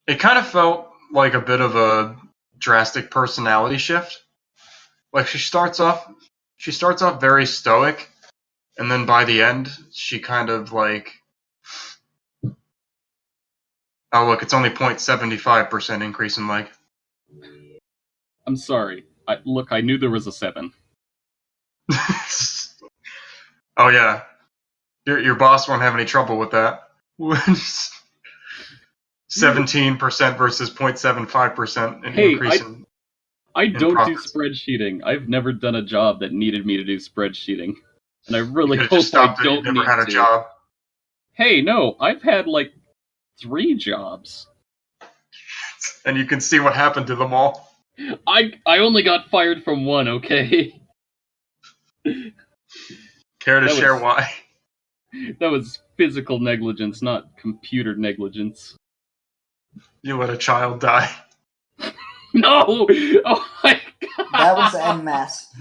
B: It kind of felt like a bit of a drastic personality shift. Like she starts off very stoic, and then by the end, she kind of like, oh look, it's only 0.75% increase in leg.
C: I'm sorry. I knew there was a 7.
B: Oh yeah, your boss won't have any trouble with that. 17% versus 0.75% increase in.
C: I don't
B: progress.
C: do spreadsheeting. I've never done a job that needed me to do spreadsheeting, and I really
B: You
C: hope
B: just stopped
C: I
B: it,
C: don't
B: you
C: need
B: never had a
C: to.
B: job.
C: Hey, no, I've had like 3 jobs.
B: And you can see what happened to them all.
C: I only got fired from one, okay?
B: Care to share why?
C: That was physical negligence, not computer negligence.
B: You let a child die.
C: No! Oh my god!
A: That was en masse.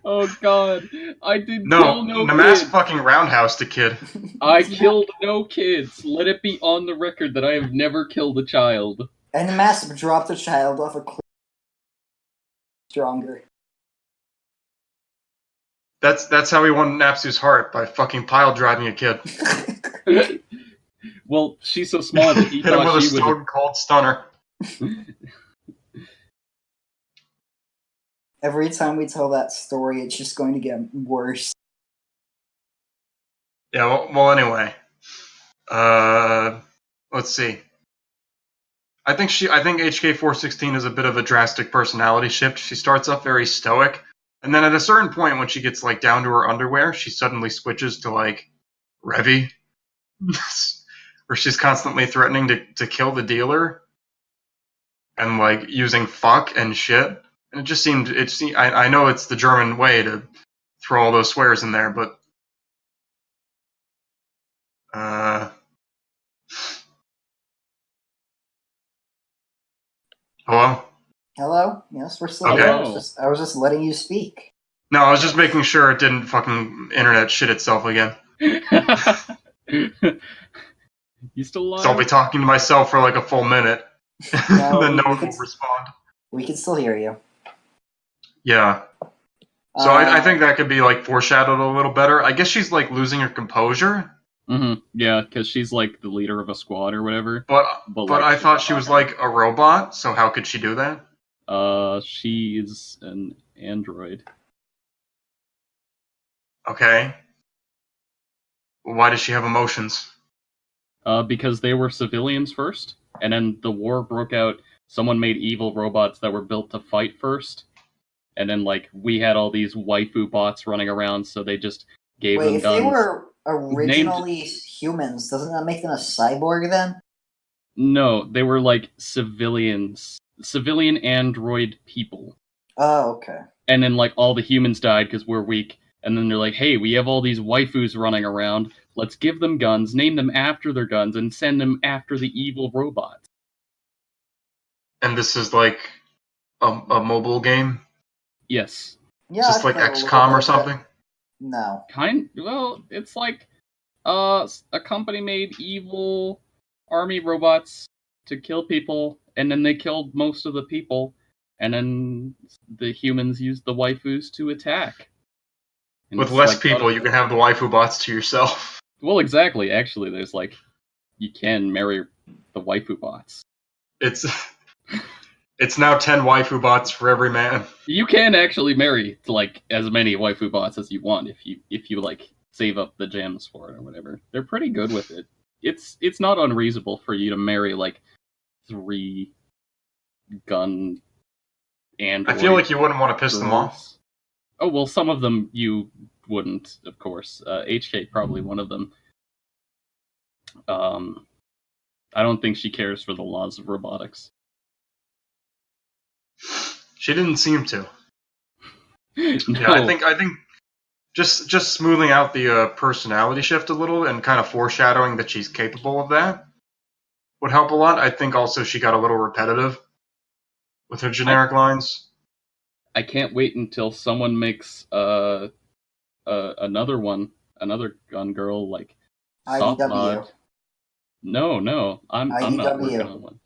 C: Oh god, I did
B: No,
C: kill no
B: Namas
C: kids.
B: fucking roundhoused a kid.
C: I killed no kids. Let it be on the record that I have never killed a child.
A: And the master dropped the child off a cliff. Stronger.
B: That's how he won Napsu's heart, by fucking pile driving a kid.
C: Well, she's so small that he
B: Hit him
C: thought
B: with a
C: she was.
B: stone cold stunner.
A: Every time we tell that story, it's just going to get worse.
B: Yeah, well anyway. Let's see. I think HK416 is a bit of a drastic personality shift. She starts off very stoic, and then at a certain point when she gets like down to her underwear, she suddenly switches to like Revy, where she's constantly threatening to kill the dealer and like using fuck and shit. And I know it's the German way to throw all those swears in there, but hello?
A: Hello? Yes, we're still
B: Okay.
A: here. I was just letting you speak.
B: No, I was just making sure it didn't fucking internet shit itself again.
C: You still alive?
B: So I'll be talking to myself for like a full minute,
A: No,
B: then no one will respond.
A: We can still hear you.
B: Yeah. So I think that could be like foreshadowed a little better. I guess she's like losing her composure.
C: Mm-hmm. Yeah, because she's like the leader of a squad or whatever.
B: But
C: like,
B: I thought she was like a robot, so how could she do that?
C: She is an android.
B: Okay. Why does she have emotions?
C: Because they were civilians first, and then the war broke out. Someone made evil robots that were built to fight first, and then like we had all these waifu bots running around, so they just gave them
A: if
C: guns.
A: They were originally humans, doesn't that make them a cyborg then?
C: No, they were like civilians, civilian android people.
A: Oh, okay.
C: And then like all the humans died because we're weak. And then they're like, hey, we have all these waifus running around. Let's give them guns, name them after their guns, and send them after the evil robots.
B: And this is like a mobile game?
C: Yes.
A: Yeah,
B: just like XCOM or something?
A: No.
C: Well, it's like a company made evil army robots to kill people, and then they killed most of the people, and then the humans used the waifus to attack. And
B: with less people, you can have the waifu bots to yourself.
C: Well, exactly. Actually, there's like, you can marry the waifu bots.
B: It's now 10 waifu bots for every man.
C: You can actually marry like as many waifu bots as you want if you like save up the gems for it or whatever. They're pretty good with it. It's not unreasonable for you to marry like 3 gun android.
B: I feel like you wouldn't want to piss them off.
C: Oh, well, some of them you wouldn't, of course. HK probably one of them. I don't think she cares for the laws of robotics.
B: She didn't seem to.
C: No.
B: Yeah, I think just smoothing out the personality shift a little and kind of foreshadowing that she's capable of that would help a lot. I think also she got a little repetitive with her generic lines.
C: I can't wait until someone makes another gun girl like
A: IDW.
C: No, I'm not working on one.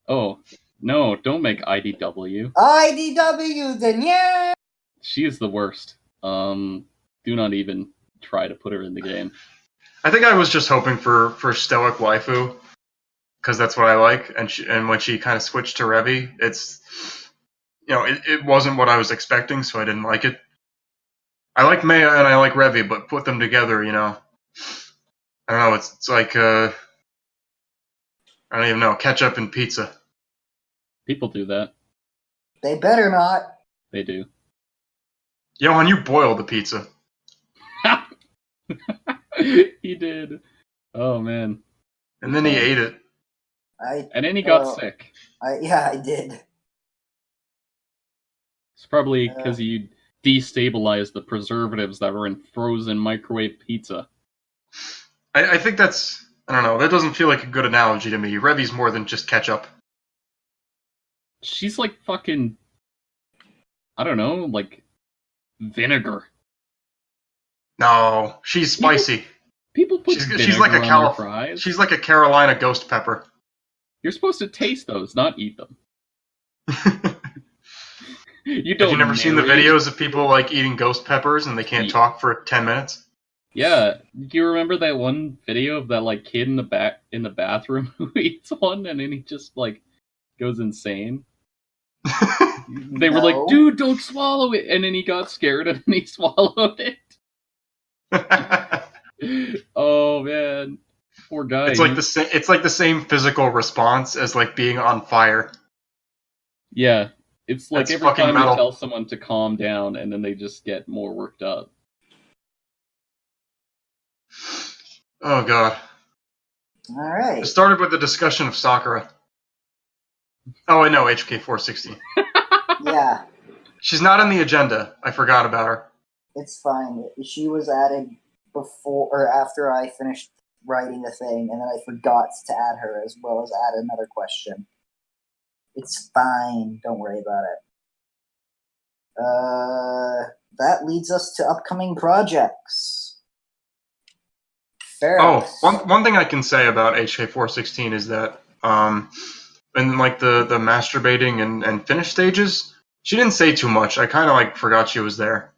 C: Oh no, don't make IDW.
A: IDW, then yeah.
C: She is the worst. Do not even try to put her in the game.
B: I think I was just hoping for stoic waifu, because that's what I like. And when she kind of switched to Revy, it wasn't what I was expecting, so I didn't like it. I like Maya and I like Revy, but put them together, I don't know. It's like I don't even know, ketchup and pizza.
C: People do that.
A: They better not.
C: They do.
B: Johan, you boiled the pizza.
C: He did. Oh man.
B: And then he ate it.
C: And then he got sick.
A: I did.
C: It's probably because you destabilized the preservatives that were in frozen microwave pizza.
B: I think that's, I don't know, that doesn't feel like a good analogy to me. Revy's more than just ketchup.
C: She's like fucking, I don't know, like Vinegar.
B: No, she's spicy.
C: People put vinegar
B: She's like a
C: on their fries.
B: She's like a Carolina ghost pepper.
C: You're supposed to taste those, not eat them. You
B: Have
C: don't.
B: you never seen the videos of people like eating ghost peppers and they can't talk for 10 minutes?
C: Yeah, do you remember that one video of that like kid in the bathroom who eats one and then he just like goes insane? They were like, "Dude, don't swallow it," and then he got scared and he swallowed it. Oh man, poor guy.
B: It's like the same physical response as like being on fire.
C: Yeah, it's like
B: That's
C: every time
B: metal.
C: you tell someone to calm down and then they just get more worked up.
B: Oh god.
A: All right.
B: It started with the discussion of Sakura. Oh, I know, HK416.
A: Yeah.
B: She's not in the agenda. I forgot about her.
A: It's fine. She was added before or after I finished writing the thing, and then I forgot to add her as well as add another question. It's fine. Don't worry about it. That leads us to upcoming projects. Ferris.
B: Oh, one thing I can say about HK416 is that in like the masturbating and finish stages, she didn't say too much. I kind of like forgot she was there.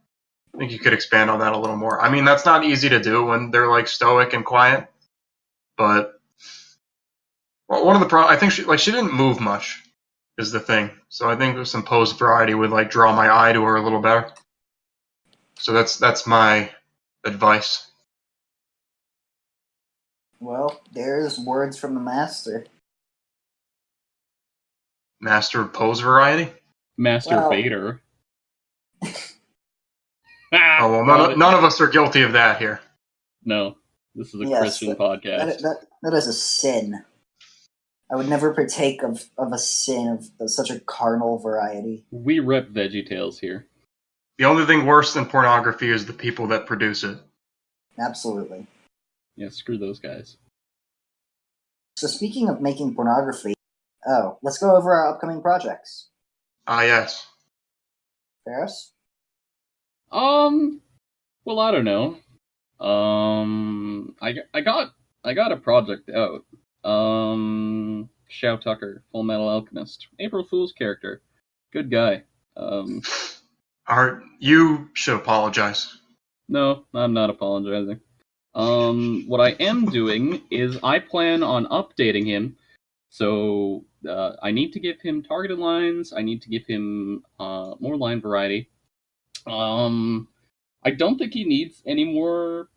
B: I think you could expand on that a little more. I mean, that's not easy to do when they're like stoic and quiet, but one of the I think she didn't move much is the thing. So I think some pose variety would like draw my eye to her a little better. So that's my advice.
A: Well, there's words from the master.
B: Master of pose variety?
C: Masturbator.
B: Oh, well, none of us are guilty of that here.
C: No, this is a Christian podcast.
A: That is a sin. I would never partake of a sin of such a carnal variety.
C: We rep VeggieTales here.
B: The only thing worse than pornography is the people that produce it.
A: Absolutely.
C: Yeah, screw those guys.
A: So speaking of making pornography, let's go over our upcoming projects.
B: Ah, yes.
A: Ferris?
C: Well, I don't know. I got a project out. Shao Tucker, Full Metal Alchemist, April Fool's character, good guy.
B: You should apologize.
C: No, I'm not apologizing. What I am doing is I plan on updating him. So I need to give him targeted lines. I need to give him more line variety. I don't think he needs any more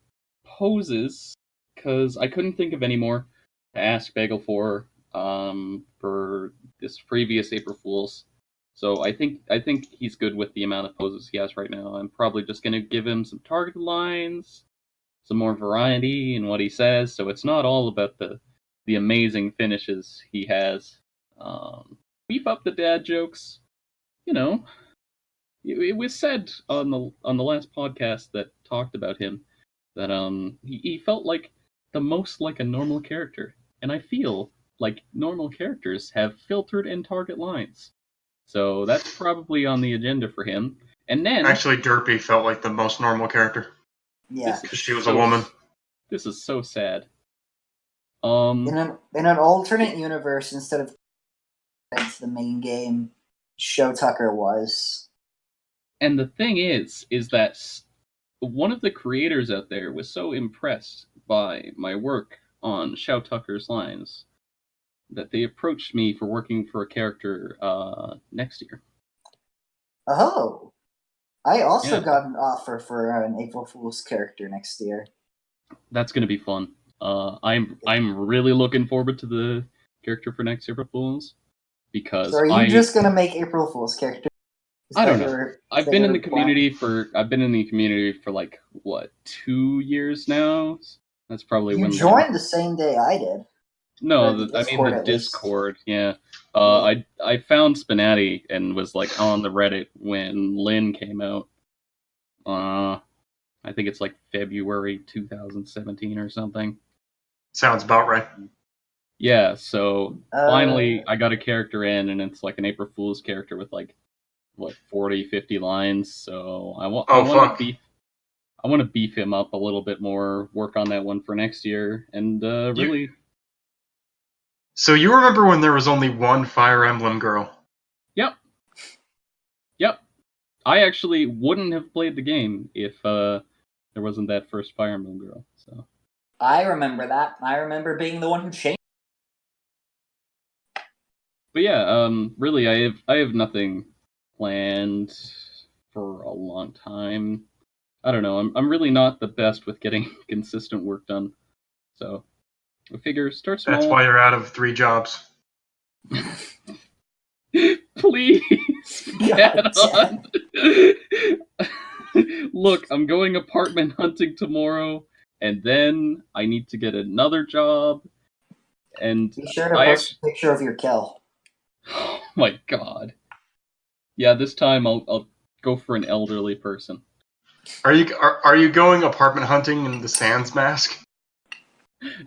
C: poses because I couldn't think of any more to ask Bagel for this previous April Fools. So I think he's good with the amount of poses he has right now. I'm probably just gonna give him some targeted lines, some more variety in what he says. So it's not all about the amazing finishes he has. Beef up the dad jokes. You know, it was said on the last podcast that talked about him that he felt like the most like a normal character, and I feel like normal characters have filtered and target lines, so that's probably on the agenda for him. And then
B: actually, Derpy felt like the most normal character.
A: Yeah,
B: because she was a woman.
C: This is so sad.
A: In an alternate universe, instead of the main game, Show Tucker was.
C: And the thing is that one of the creators out there was so impressed by my work on Shao Tucker's lines that they approached me for working for a character next year.
A: Oh, I also got an offer for an April Fool's character next year.
C: That's going to be fun. I'm really looking forward to the character for next April Fools because.
A: So are you just going to make April Fool's character?
C: I don't know. I've been in the community for like what 2 years now. That's probably when
A: you joined the same day I did.
C: No, the Discord. Yeah, I found SPNatI and was like on the Reddit when Lynn came out. I think it's like February 2017 or something.
B: Sounds about right.
C: Yeah, so finally I got a character in, and it's like an April Fool's character with like 40, 50 lines. So I want
B: fuck.
C: I want to beef him up a little bit more. Work on that one for next year, and really.
B: So you remember when there was only one Fire Emblem girl?
C: Yep. I actually wouldn't have played the game if there wasn't that first Fire Emblem girl. So
A: I remember that. I remember being the one who changed.
C: But yeah, really, I have nothing planned for a long time. I don't know. I'm really not the best with getting consistent work done. So I figure start small.
B: That's why you're out of 3 jobs.
C: Please get on. Look, I'm going apartment hunting tomorrow, and then I need to get another job. And
A: Be sure to post a picture of your kill.
C: Oh my god. Yeah, this time I'll go for an elderly person.
B: Are you going apartment hunting in the Sans mask?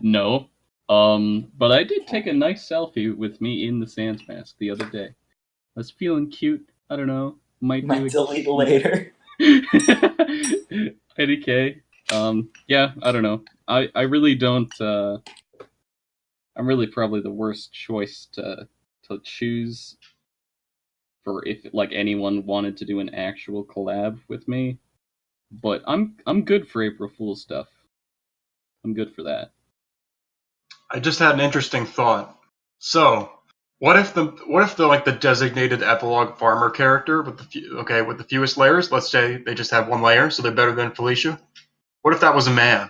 C: No. But I did take a nice selfie with me in the Sans mask the other day. I was feeling cute. I don't know. Might
A: delete later.
C: IDK. Yeah, I don't know. I really don't. I'm really probably the worst choice to choose for if like anyone wanted to do an actual collab with me. But I'm good for April Fool's stuff. I'm good for that.
B: I just had an interesting thought. So, what if the like the designated epilogue farmer character with the fewest layers? Let's say they just have 1 layer, so they're better than Felicia. What if that was a man?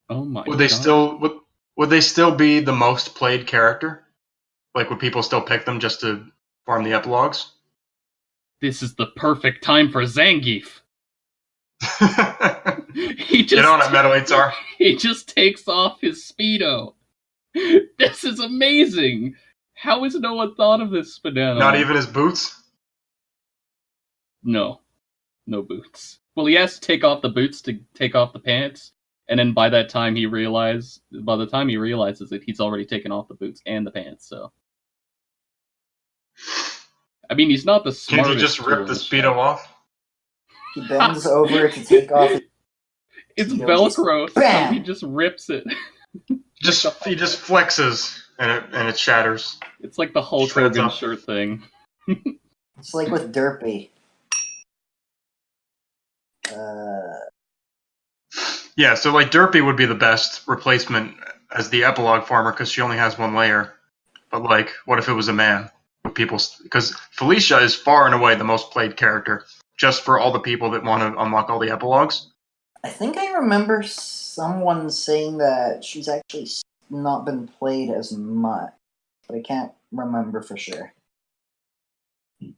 C: Oh my
B: Would they
C: god.
B: would they still be the most played character? Like, would people still pick them just to farm the epilogues?
C: This is the perfect time for Zangief.
B: Get on it, Metal Tsar.
C: He just takes off his Speedo. This is amazing. How has no one thought of this, SPNatI?
B: Not even his boots?
C: No boots. Well, he has to take off the boots to take off the pants, and then by the time he realizes it, he's already taken off the boots and the pants. So, I mean, he's not the smartest.
B: Can't he just rip the Speedo off?
A: He bends over to take off his
C: It's Velcro, so he just rips it.
B: He just flexes and it shatters.
C: It's like the Hulk Hogan shirt thing.
A: It's like with Derpy.
B: Yeah, so like Derpy would be the best replacement as the epilogue farmer because she only has 1 layer. But like, what if it was a man? Because Felicia is far and away the most played character, just for all the people that want to unlock all the epilogues.
A: I think I remember someone saying that she's actually not been played as much, but I can't remember for sure.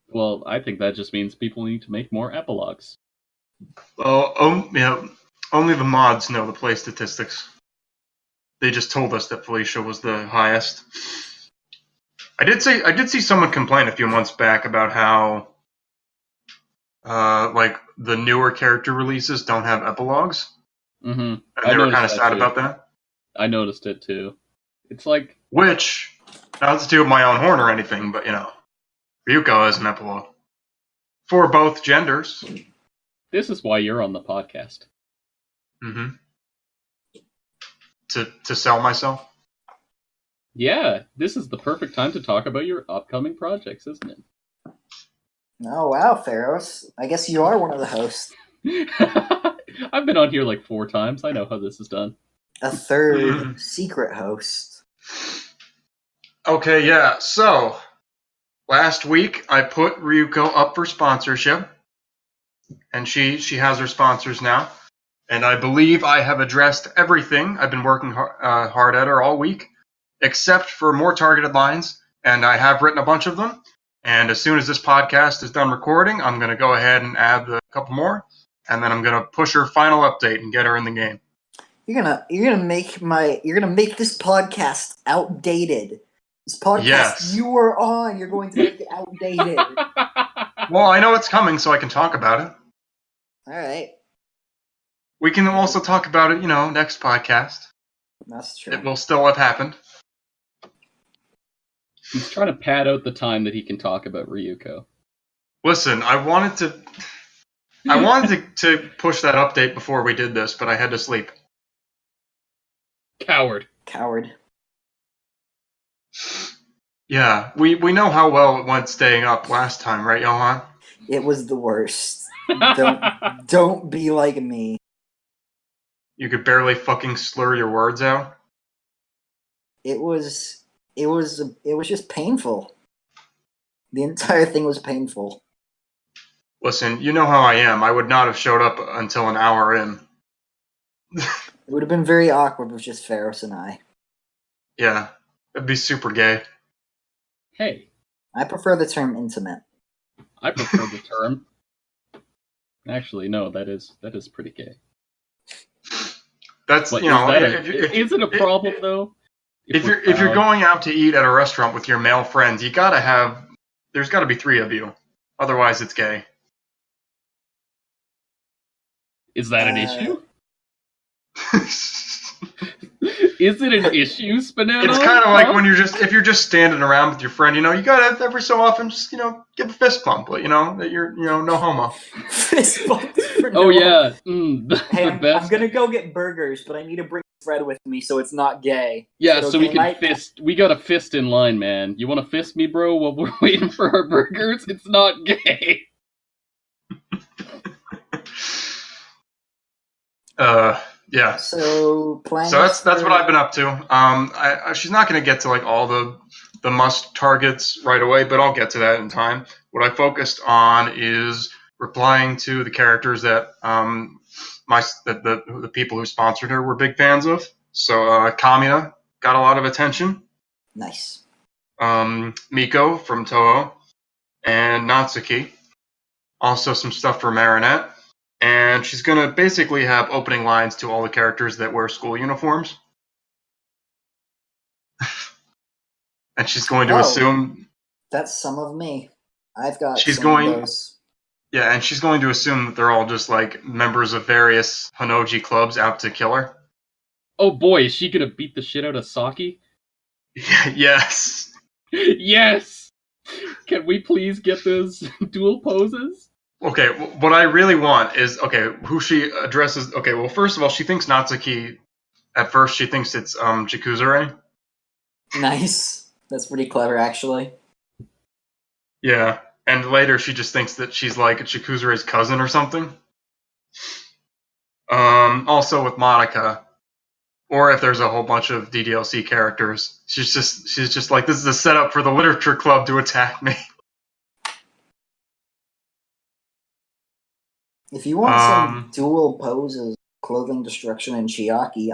C: Well, I think that just means people need to make more epilogues.
B: Well, only the mods know the play statistics. They just told us that Felicia was the highest. I did see someone complain a few months back about how like the newer character releases don't have epilogues.
C: Mm-hmm.
B: And they were kind of sad about that.
C: I noticed it too. It's like,
B: which, not to toot my own horn or anything, but Ryuko has an epilogue for both genders.
C: This is why you're on the podcast.
B: Mm-hmm. To sell myself.
C: Yeah, this is the perfect time to talk about your upcoming projects, isn't it?
A: Oh, wow, Pharos. I guess you are one of the hosts.
C: I've been on here like 4 times. I know how this is done.
A: A third secret host.
B: Okay, yeah. So, last week I put Ryuko up for sponsorship. And she has her sponsors now. And I believe I have addressed everything. I've been working hard at her all week, except for more targeted lines. And I have written a bunch of them. And as soon as this podcast is done recording, I'm going to go ahead and add a couple more. And then I'm going to push her final update and get her in the game.
A: You're gonna make this podcast outdated. This podcast you were on, you're going to make it outdated.
B: Well, I know it's coming, so I can talk about it.
A: All right.
B: We can also talk about it, next podcast.
A: That's true.
B: It will still have happened.
C: He's trying to pad out the time that he can talk about Ryuko.
B: Listen, I wanted to push that update before we did this, but I had to sleep.
C: Coward.
B: Yeah, we know how well it went staying up last time, right, Johan?
A: It was the worst. Don't be like me.
B: You could barely fucking slur your words out.
A: It was just painful. The entire thing was painful.
B: Listen, you know how I am. I would not have showed up until an hour in.
A: It would have been very awkward with just Ferris and I.
B: Yeah, it'd be super gay.
C: Hey,
A: I prefer the term intimate.
C: I prefer the term. Actually, no, that is pretty gay.
B: That's
C: But
B: is
C: it a problem though?
B: If you're going out to eat at a restaurant with your male friends, there's got to be 3 of you. Otherwise, it's gay.
C: Is that an issue? Is it an issue, SPNatI?
B: It's kind of like when if you're just standing around with your friend, you gotta every so often just give a fist bump, but that you're no homo.
A: Fist bump.
C: Oh yeah.
A: Hey, I'm gonna go get burgers, but I need to bring Fred with me so it's not gay.
C: Yeah,
A: so
C: we can fist. We got a fist in line, man. You want to fist me, bro? While we're waiting for our burgers, it's not gay.
B: Yeah.
A: So
B: that's what I've been up to. She's not going to get to like all the must targets right away, but I'll get to that in time. What I focused on is replying to the characters that the people who sponsored her were big fans of. So Kamina got a lot of attention.
A: Nice.
B: Miko from Toho and Natsuki. Also some stuff for Marinette. And she's going to basically have opening lines to all the characters that wear school uniforms. And she's going to assume...
A: That's some of me. I've got some of those.
B: Yeah, and she's going to assume that they're all just like members of various Hanoji clubs out to kill her.
C: Oh boy, is she going to beat the shit out of Saki?
B: Yes.
C: Yes! Can we please get those dual poses?
B: Okay, what I really want is, who she addresses... Okay, well, first of all, she thinks Natsuki... At first, she thinks it's Chikuzure.
A: Nice. That's pretty clever, actually.
B: Yeah, and later she just thinks that she's like Chikuzure's cousin or something. Also with Monica... Or if there's a whole bunch of DDLC characters, she's just like, this is a setup for the literature club to attack me.
A: If you want some dual poses, clothing destruction, and Chiaki,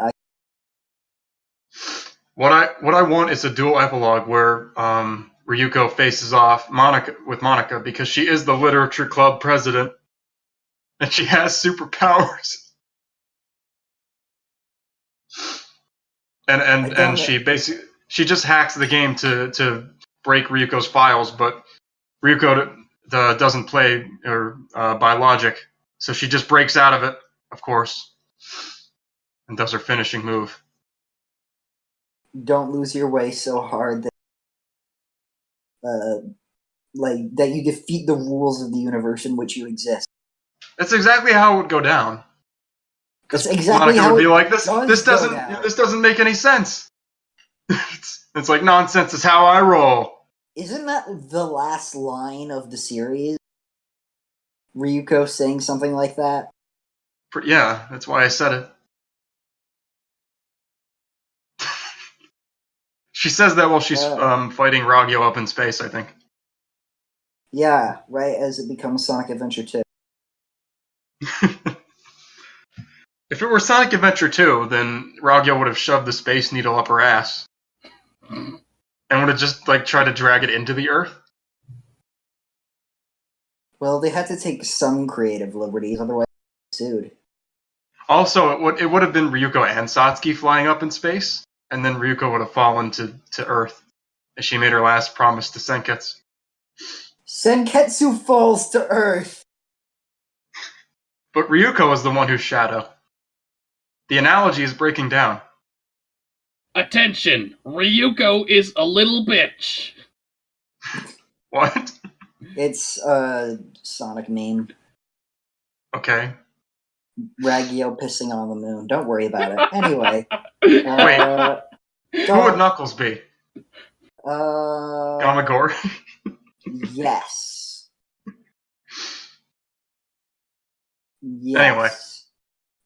B: What I want is a dual epilogue where Ryuko faces off with Monica because she is the literature club president and she has superpowers. And she just hacks the game to break Ryuko's files, but Ryuko doesn't play by logic, so she just breaks out of it, of course, and does her finishing move.
A: don't lose your way so hard that you defeat the rules of the universe in which you exist.
B: That's exactly how it would go down.
A: That's exactly
B: Monica
A: how
B: would be
A: it
B: like, this doesn't make any sense. It's like, nonsense is how I roll.
A: Isn't that the last line of the series? Ryuko saying something like that?
B: Yeah, that's why I said it. She says that while she's fighting Ragyo up in space, I think.
A: Yeah, right as it becomes Sonic Adventure 2.
B: If it were Sonic Adventure 2, then Ragyo would have shoved the Space Needle up her ass. And would have just, tried to drag it into the Earth.
A: Well, they had to take some creative liberties, otherwise sued.
B: Also, it would have been Ryuko and Satsuki flying up in space, and then Ryuko would have fallen to Earth as she made her last promise to Senketsu.
A: Senketsu falls to Earth!
B: But Ryuko is the one who's Shadow. The analogy is breaking down.
C: Attention! Ryuko is a little bitch!
B: What?
A: It's a Sonic meme.
B: Okay.
A: Raggio pissing on the moon. Don't worry about it. Anyway.
B: Who would
A: Dog,
B: Knuckles be? Gamagori?
A: Yes.
B: Anyway.
A: Yes.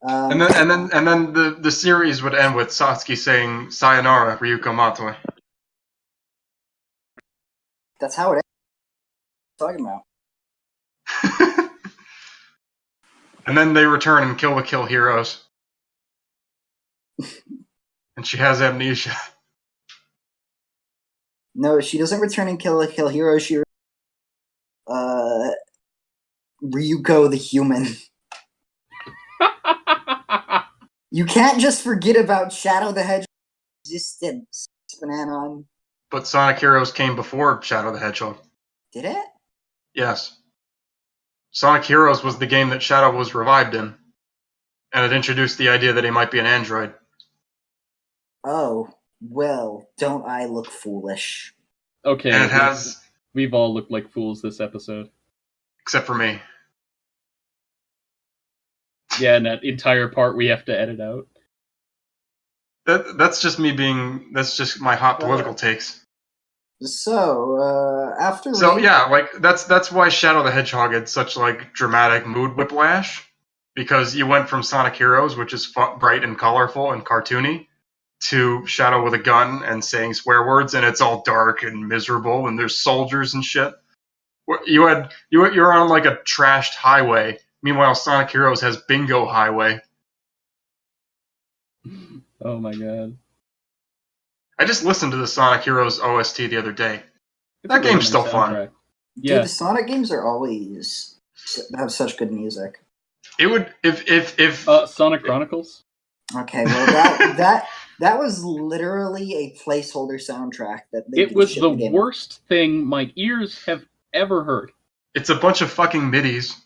B: And then the series would end with Satsuki saying "Sayonara, Ryuko Matoi."
A: That's how it is. What are you talking about?
B: And then they return and kill the Kill Heroes. And she has amnesia.
A: No, she doesn't return and kill Hero. She Ryuko the human. You can't just forget about Shadow the Hedgehog's existence, SPNatI.
B: But Sonic Heroes came before Shadow the Hedgehog.
A: Did it?
B: Yes. Sonic Heroes was the game that Shadow was revived in. And it introduced the idea that he might be an android.
A: Oh, well, don't I look foolish?
C: Okay,
B: And it has...
C: We've all looked like fools this episode.
B: Except for me.
C: Yeah, and that entire part we have to edit out.
B: That's just me being... That's just my hot political takes.
A: So, after...
B: So, yeah, like, that's why Shadow the Hedgehog had such, like, dramatic mood whiplash. Because you went from Sonic Heroes, which is bright and colorful and cartoony, to Shadow with a gun and saying swear words, and it's all dark and miserable, and there's soldiers and shit. You're on like a trashed highway. Meanwhile, Sonic Heroes has Bingo Highway.
C: Oh my god!
B: I just listened to the Sonic Heroes OST the other day.
C: It's
B: That game's still fun.
A: Dude,
C: Yeah,
A: the Sonic games are always have such good music.
B: It would if
C: Sonic Chronicles.
A: Okay, well that was literally a placeholder soundtrack that they
C: It was the
A: game.
C: worst thing my ears have ever heard.
B: It's a bunch of fucking midis.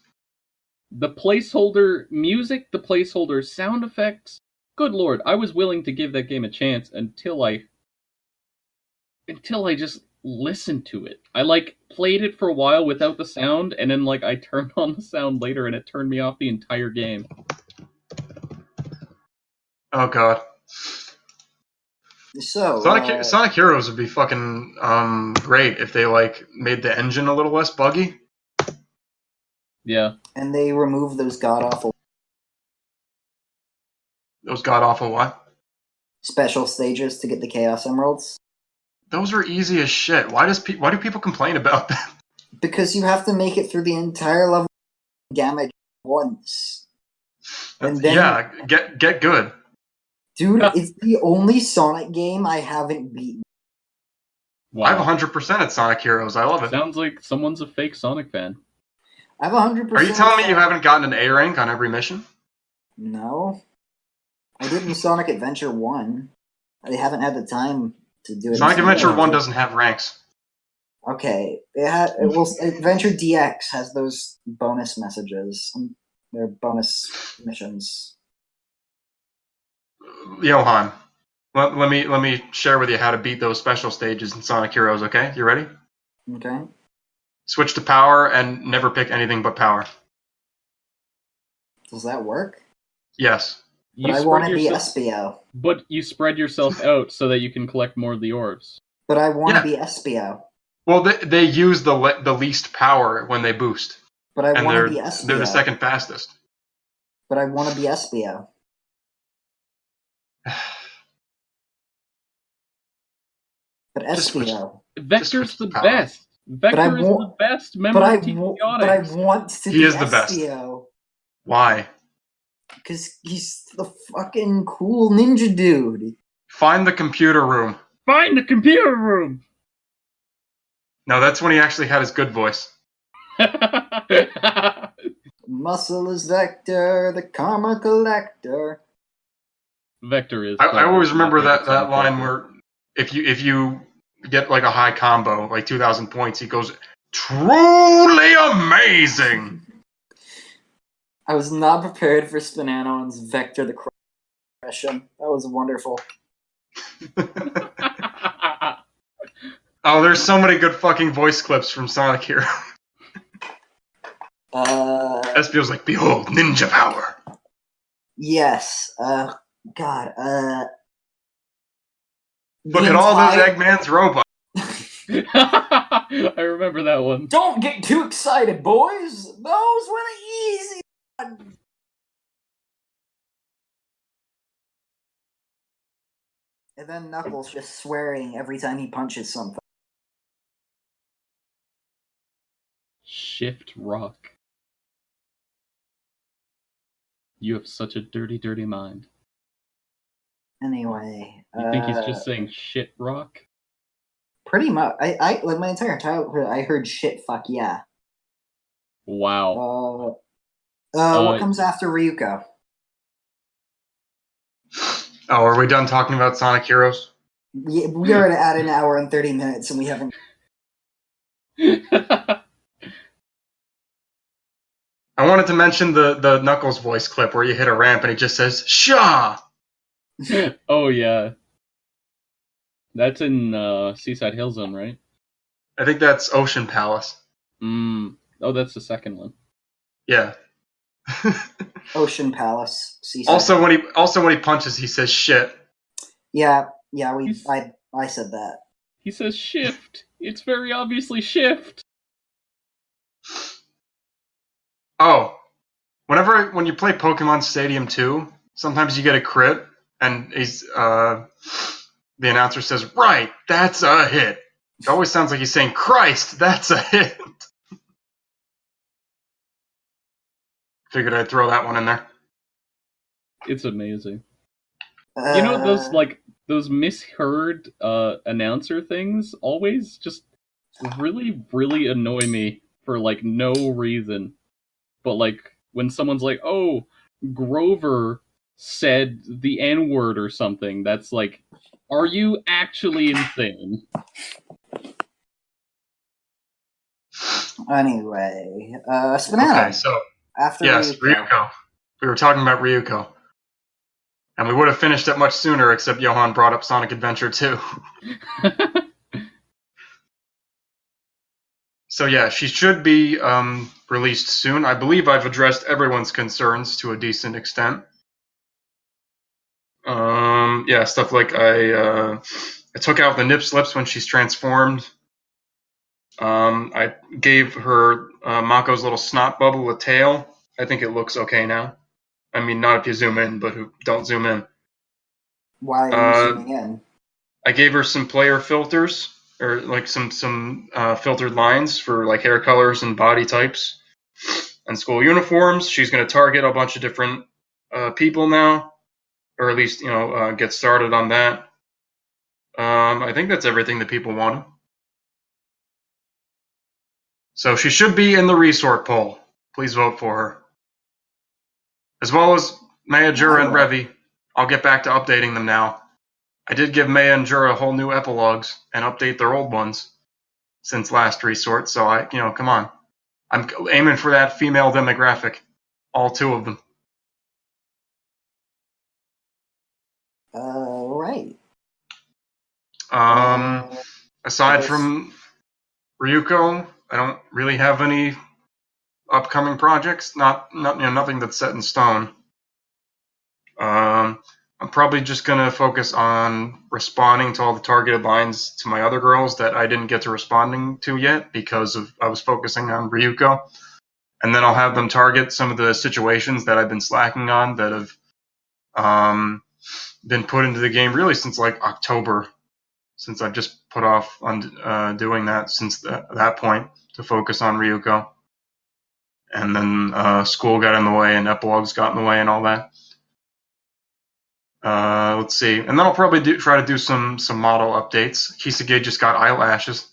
C: The placeholder music, the placeholder sound effects. Good lord, I was willing to give that game a chance until I just listened to it. I like played it for a while without the sound, and then like I turned on the sound later, and it turned me off the entire game.
B: Oh god.
A: So
B: Sonic Heroes would be fucking great if they like made the engine a little less buggy.
C: Yeah.
A: And they remove those god awful
B: what?
A: special stages to get the Chaos Emeralds.
B: Those are easy as shit. Why do people complain about them?
A: Because you have to make it through the entire level gamma once. And then
B: get good.
A: Dude, it's the only Sonic game I haven't beaten.
C: Wow.
B: I have 100% at Sonic Heroes. I love it.
C: Sounds like someone's a fake Sonic fan.
A: I have 100%.
B: Are you telling me you haven't gotten an A rank on every mission?
A: No. I did in Sonic Adventure 1. I haven't had the time to do it.
B: Sonic Adventure 1 doesn't have ranks.
A: Okay. Adventure DX has those bonus messages. They're bonus missions.
B: Johan, let me share with you how to beat those special stages in Sonic Heroes, okay? You ready?
A: Okay.
B: Switch to power and never pick anything but power.
A: Does that work?
B: Yes.
A: But I want to be SPO.
C: But you spread yourself out so that you can collect more of the orbs.
A: But I want to be SPO.
B: Well, they use the least power when they boost.
A: But I want to be SPO.
B: They're the second fastest.
A: But I want to be SPO. But SPO.
C: Vector's the best. Vector is the best member of Team Chaotix.
A: But I want to be SPO.
B: He is the best. Why?
A: Because he's the fucking cool ninja dude.
B: Find the computer room.
C: Find the computer room!
B: No, that's when he actually had his good voice.
A: Muscle is Vector, the karma collector.
C: Vector is.
B: I always remember that line where if you get like a high combo, like 2,000 points, he goes, "Truly amazing."
A: I was not prepared for SPNatI's Vector the impression. That was wonderful.
B: Oh, there's so many good fucking voice clips from Sonic Hero. SPO's like, behold, ninja power.
A: Yes. God.
B: Look at all those Eggman's robots.
C: I remember that one.
A: Don't get too excited, boys. Those were the easy ones. And then Knuckles just swearing every time he punches something.
C: Shift rock. You have such a dirty, dirty mind.
A: Anyway,
C: You think he's just saying shit rock?
A: pretty much. I like my entire childhood. I heard shit. Fuck yeah.
C: Wow.
A: What comes after Ryuko?
B: Oh, are we done talking about Sonic Heroes?
A: We are at an hour and 30 minutes, and we haven't.
B: I wanted to mention the Knuckles voice clip where you hit a ramp and he just says, Shaw!
C: Oh, yeah. That's in Seaside Hill Zone, right?
B: I think that's Ocean Palace.
C: Oh, that's the second one.
B: Yeah.
A: Ocean Palace. Seaside.
B: Also when he punches, he says shit.
A: Yeah, I said that.
C: He says shift. It's very obviously shift.
B: Oh, when you play Pokemon Stadium 2, sometimes you get a crit, and the announcer says, right, that's a hit. It always sounds like he's saying, Christ, that's a hit. Figured I'd throw that one in there.
C: It's amazing. You know, those misheard announcer things always just really, really annoy me for, like, no reason. But, like, when someone's like, oh, Grover said the N-word or something, that's like, are you actually insane?
A: Anyway, SPNatI.
B: Okay, so,
A: After
B: yes, Ryuko. We were talking about Ryuko. And we would have finished it much sooner, except Johan brought up Sonic Adventure 2. So yeah, she should be released soon. I believe I've addressed everyone's concerns to a decent extent. Yeah, stuff like I took out the nip slips when she's transformed. I gave her Mako's little snot bubble a tail. I think it looks okay now. I mean, not if you zoom in, but don't zoom in.
A: Why are you zooming in?
B: I gave her some player filters, or like some filtered lines for like hair colors and body types and school uniforms. She's going to target a bunch of different people now, or at least get started on that. I think that's everything that people want. So she should be in the resort poll. Please vote for her, as well as Maya, Jura, and Revy. I'll get back to updating them now. I did give Maya and Jura whole new epilogues and update their old ones since last resort, so come on. I'm aiming for that female demographic. All two of them.
A: Right.
B: Aside from Ryuko, I don't really have any upcoming projects. Nothing that's set in stone. I'm probably just gonna focus on responding to all the targeted lines to my other girls that I didn't get to responding to yet because I was focusing on Ryuko, and then I'll have them target some of the situations that I've been slacking on that have been put into the game really since like October, since I've just put off on doing that since that point to focus on Ryuko, and then school got in the way and epilogues got in the way and all that. Let's see. And then I'll probably try to do some model updates. Kisage just got eyelashes.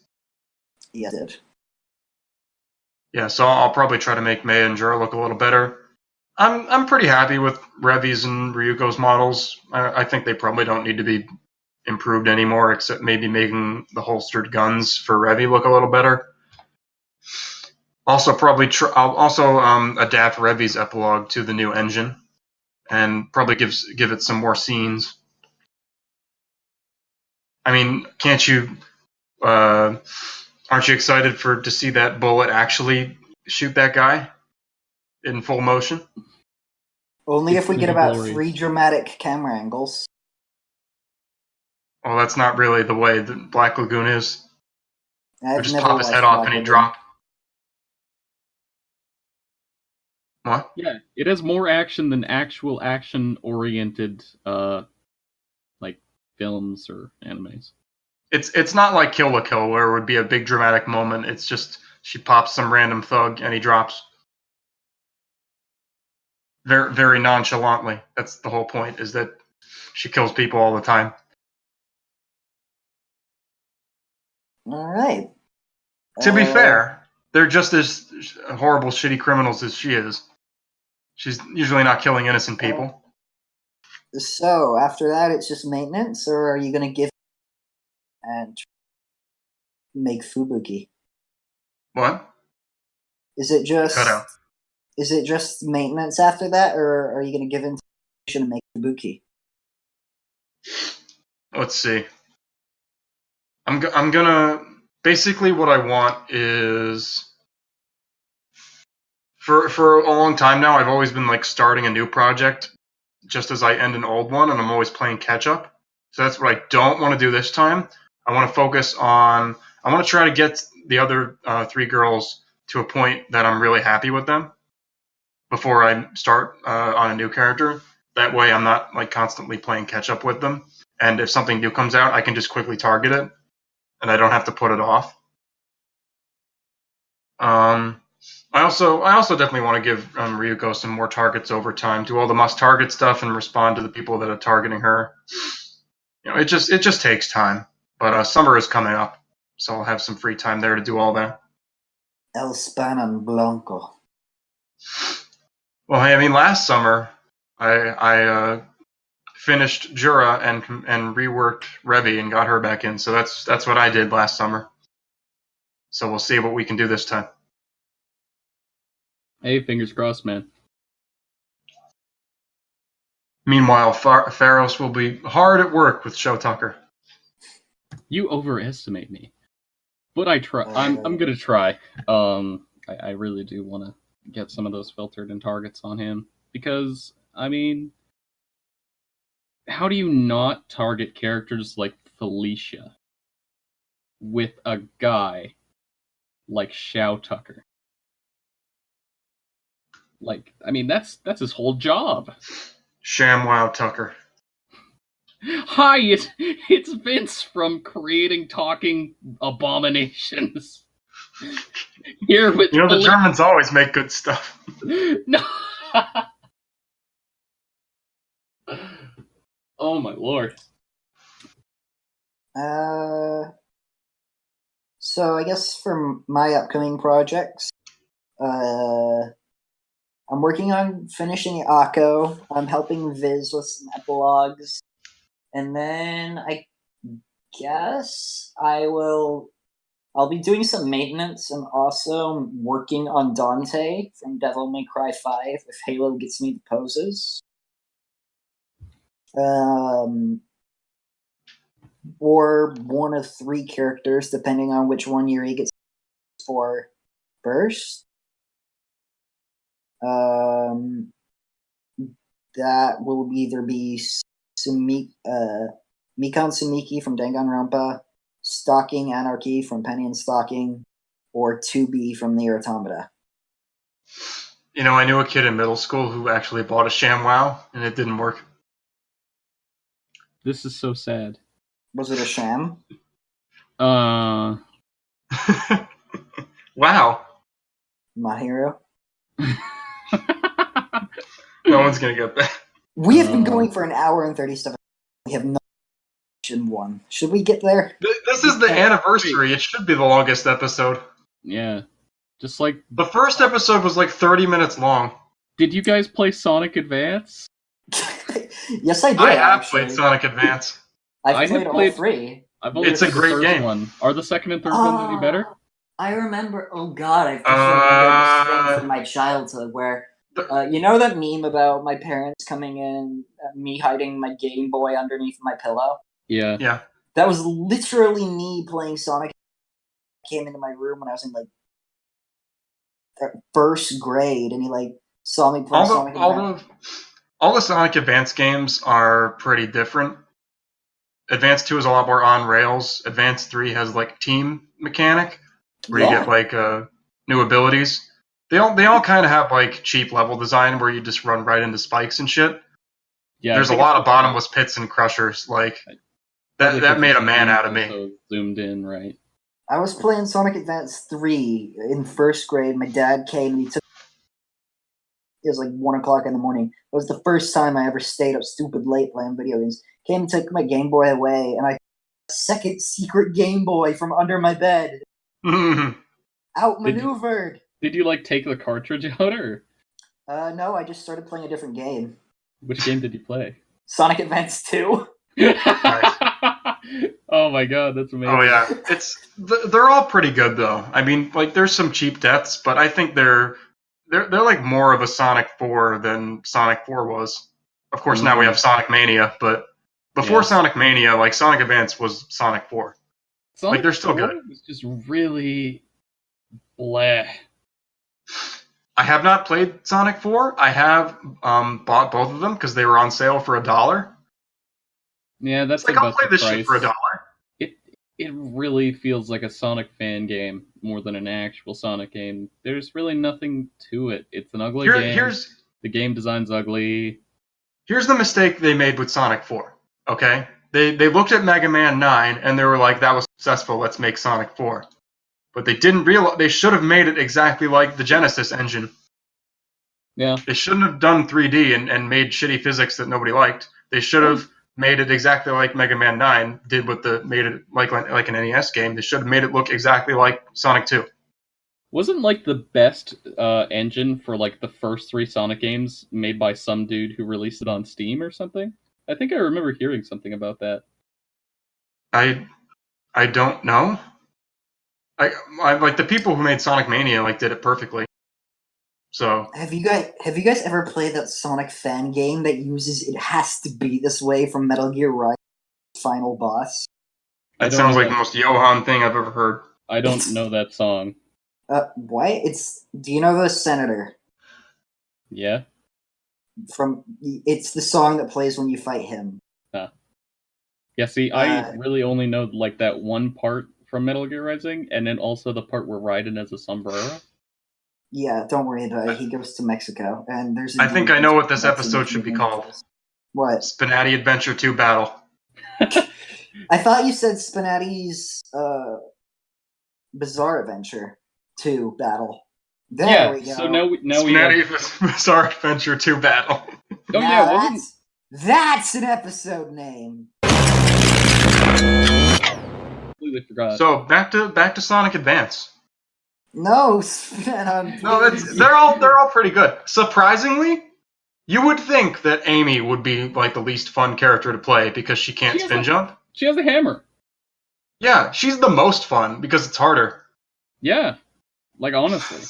A: Yeah, I did.
B: Yeah, so I'll probably try to make Mei and Jura look a little better. I'm pretty happy with Revi's and Ryuko's models. I think they probably don't need to be improved anymore, except maybe making the holstered guns for Revi look a little better. Also, I'll also adapt Revi's epilogue to the new engine, and probably give it some more scenes. I mean, can't you Aren't you excited to see that bullet actually shoot that guy in full motion?
A: Only
C: It's
A: if we
C: gonna
A: get
C: be
A: about
C: glorious.
A: 3 dramatic camera angles.
B: Well, that's not really the way the Black Lagoon is. They
A: I've
B: just
A: never
B: pop his
A: watched
B: head off
A: Black
B: and he
A: Lagoon.
B: drop. What?
C: Yeah, it has more action than actual action-oriented, like films or animes.
B: It's not like Kill la Kill where it would be a big dramatic moment. It's just she pops some random thug and he drops. Very, very nonchalantly. That's the whole point, is that she kills people all the time.
A: All right.
B: To be fair, they're just as horrible, shitty criminals as she is. She's usually not killing innocent people.
A: So after that, it's just maintenance, or are you going to give and make Fubuki?
B: What?
A: Is it just
B: Cut out.
A: Is it just maintenance after that, or are you going to give in and make Fubuki?
B: Let's see. I'm gonna basically what I want is for a long time now. I've always been like starting a new project just as I end an old one, and I'm always playing catch up. So that's what I don't want to do this time. I want to focus on. I want to try to get the other 3 girls to a point that I'm really happy with them before I start on a new character. That way, I'm not like constantly playing catch up with them. And if something new comes out, I can just quickly target it, and I don't have to put it off. I also definitely want to give Ryuko some more targets over time. Do all the must target stuff and respond to the people that are targeting her. It just takes time. But summer is coming up, so I'll have some free time there to do all that.
A: El Spanan Blanco.
B: Well, hey, I mean, last summer I finished Jura and reworked Revi and got her back in. So that's what I did last summer. So we'll see what we can do this time.
C: Hey, fingers crossed, man.
B: Meanwhile, Pharos will be hard at work with Show Tucker.
C: You overestimate me, but I try. I'm gonna try. I really do want to get some of those filtered and targets on him because I mean, how do you not target characters like Felicia with a guy like Shao Tucker? Like, I mean, that's his whole job.
B: ShamWow Tucker.
C: Hi, it's Vince from Creating Talking Abominations. Here with
B: the Germans always make good stuff.
C: No. Oh my lord.
A: So I guess for my upcoming projects, I'm working on finishing Akko. I'm helping Viz with some epilogues. And then I guess I'll be doing some maintenance and also working on Dante from Devil May Cry 5 if Halo gets me the poses. Or one of 3 characters, depending on which one Yuri gets for first. That will either be Mikan Sumiki from Danganronpa, Stalking Anarchy from Penny and Stalking, or 2B from the Automata.
B: I knew a kid in middle school who actually bought a ShamWow, and it didn't work.
C: This is so sad.
A: Was it a sham?
B: Wow.
A: My hero.
B: No one's gonna get that.
A: We have been going for an hour and 37. We have not mentioned one. Should we get there?
B: This is the anniversary. It should be the longest episode.
C: Yeah. Just like
B: the first episode was like 30 minutes long.
C: Did you guys play Sonic Advance?
A: Yes, I did.
B: I have played Sonic Advance.
A: I've played all 3.
C: It's
B: a great game.
C: One. Are the second and third ones any better?
A: I remember. Oh God, I just remember this thing from my childhood where. You know that meme about my parents coming in, me hiding my Game Boy underneath my pillow?
C: Yeah.
B: Yeah.
A: That was literally me playing Sonic. I came into my room when I was in like first grade, and he like saw me playing Sonic Advance.
B: All the Sonic Advance games are pretty different. Advance 2 is a lot more on rails. Advance 3 has like team mechanic where you get like new abilities. They all kind of have like cheap level design where you just run right into spikes and shit.
C: Yeah,
B: there's a lot of bottomless pits and crushers. Like that made a man out of me.
C: So zoomed in, right?
A: I was playing Sonic Advance 3 in first grade. My dad came and he took. It was like 1 o'clock in the morning. It was the first time I ever stayed up stupid late playing video games. Came and took my Game Boy away, and I second secret Game Boy from under my bed. Outmaneuvered.
C: Did you like take the cartridge out, or?
A: No, I just started playing a different game.
C: Which game did you play?
A: Sonic Advance 2.
B: Nice.
C: Oh my god, that's amazing.
B: Oh yeah, they're all pretty good though. I mean, like there's some cheap deaths, but I think they're like more of a Sonic 4 than Sonic 4 was. Of course, now we have Sonic Mania, but before Sonic Mania, like Sonic Advance was Sonic 4.
C: Sonic
B: like they're still
C: 4
B: good.
C: was just really bleh.
B: I have not played Sonic 4. I have bought both of them because they were on sale for $1.
C: Yeah, that's
B: like I'll play this shit for $1.
C: It really feels like a Sonic fan game more than an actual Sonic game. There's really nothing to it. It's an ugly game. The game design's ugly.
B: Here's the mistake they made with Sonic 4. Okay, they looked at Mega Man 9 and they were like, "That was successful. Let's make Sonic 4." But they didn't realize they should have made it exactly like the Genesis engine.
C: Yeah.
B: They shouldn't have done 3D and made shitty physics that nobody liked. They should have made it exactly like Mega Man 9 did made it like an NES game. They should have made it look exactly like Sonic 2.
C: Wasn't like the best engine for like the first 3 Sonic games made by some dude who released it on Steam or something? I think I remember hearing something about that.
B: I don't know. I like the people who made Sonic Mania like did it perfectly. So
A: have you guys ever played that Sonic fan game that uses "It Has to Be This Way" from Metal Gear Rising final boss?
B: That sounds like the most Johan thing I've ever heard.
C: I don't know that song.
A: What? Do you know the Senator?
C: Yeah.
A: It's the song that plays when you fight him.
C: Yeah, see, I really only know like that one part from Metal Gear Rising, and then also the part where Raiden has a sombrero.
A: Yeah, don't worry about it. He goes to Mexico, and there's.
B: I think I know what this episode should be called.
A: What?
B: SPNatI Adventure 2 Battle.
A: I thought you said SPNatI's Bizzare Adventure 2 Battle. There we go.
C: So now we
B: SPNatI Bizzare Adventure 2 Battle.
C: Oh yeah,
A: that's an episode name.
C: Completely forgot.
B: So back to Sonic Advance.
A: No,
B: they're all pretty good. Surprisingly, you would think that Amy would be like the least fun character to play because she can't spin jump.
C: She has a hammer.
B: Yeah, she's the most fun because it's harder.
C: Yeah, like honestly,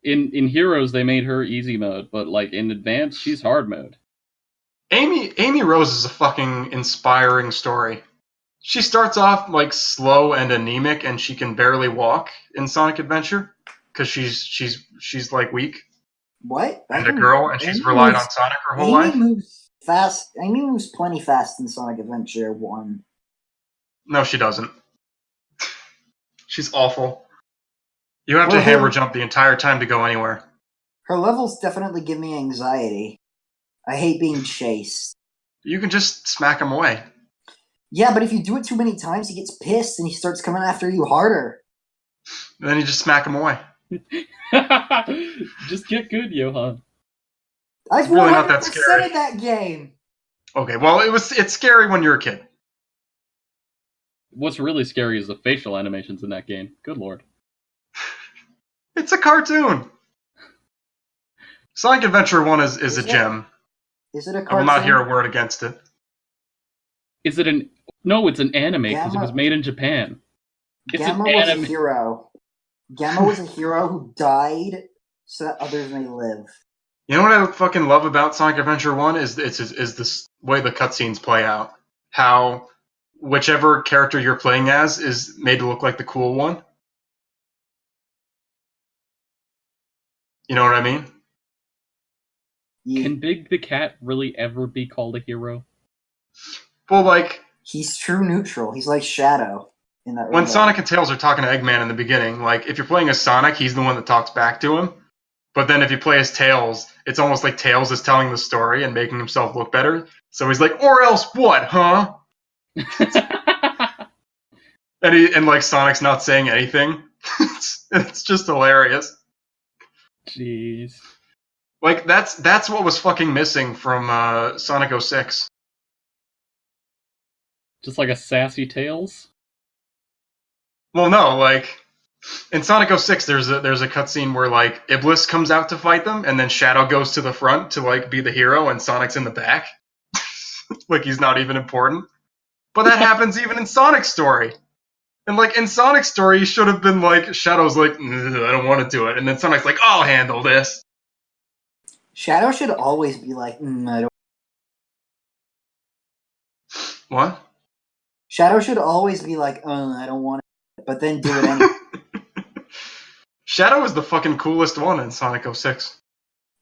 C: in Heroes they made her easy mode, but like in Advance she's hard mode.
B: Amy Rose is a fucking inspiring story. She starts off like slow and anemic, and she can barely walk in Sonic Adventure because she's like weak.
A: What?
B: And a girl, and she's relied on Sonic her whole life.
A: Amy moves fast. Amy moves plenty fast in Sonic Adventure 1.
B: No, she doesn't. She's awful. You have to hammer jump the entire time to go anywhere.
A: Her levels definitely give me anxiety. I hate being chased.
B: You can just smack him away.
A: Yeah, but if you do it too many times, he gets pissed and he starts coming after you harder.
B: And then you just smack him away.
C: Just get good, Johan.
A: I was really not that scary in that game.
B: Okay, well, it's scary when you're a kid.
C: What's really scary is the facial animations in that game. Good lord.
B: It's a cartoon. Sonic Adventure 1 is a gem.
A: Is it a cartoon?
B: I will not hear a word against it.
C: Is it an... No, it's an anime because it was made in Japan.
A: Gamma was a hero. Gamma was a hero who died so that others may live.
B: You know what I fucking love about Sonic Adventure 1 is this way the cutscenes play out. How whichever character you're playing as is made to look like the cool one. You know what I mean?
C: Can Big the Cat really ever be called a hero?
B: Well, like,
A: he's true neutral. He's like Shadow in that.
B: when
A: regard.
B: Sonic and Tails are talking to Eggman in the beginning, like, if you're playing as Sonic, he's the one that talks back to him. But then if you play as Tails, it's almost like Tails is telling the story and making himself look better. So he's like, or else what, huh? And like Sonic's not saying anything. It's just hilarious.
C: Jeez.
B: Like that's what was fucking missing from Sonic 06.
C: Just like a sassy Tails?
B: Well, no, like in Sonic 06 there's a cutscene where like Iblis comes out to fight them and then Shadow goes to the front to like be the hero and Sonic's in the back. Like he's not even important. But that happens even in Sonic's story. And like in Sonic's story, he should have been like Shadow's like, I don't want to do it, and then Sonic's like, I'll handle this.
A: Shadow should always be like, I don't.
B: What?
A: Shadow should always be like, I don't want it, but then do it anyway.
B: Shadow is the fucking coolest one in Sonic 06.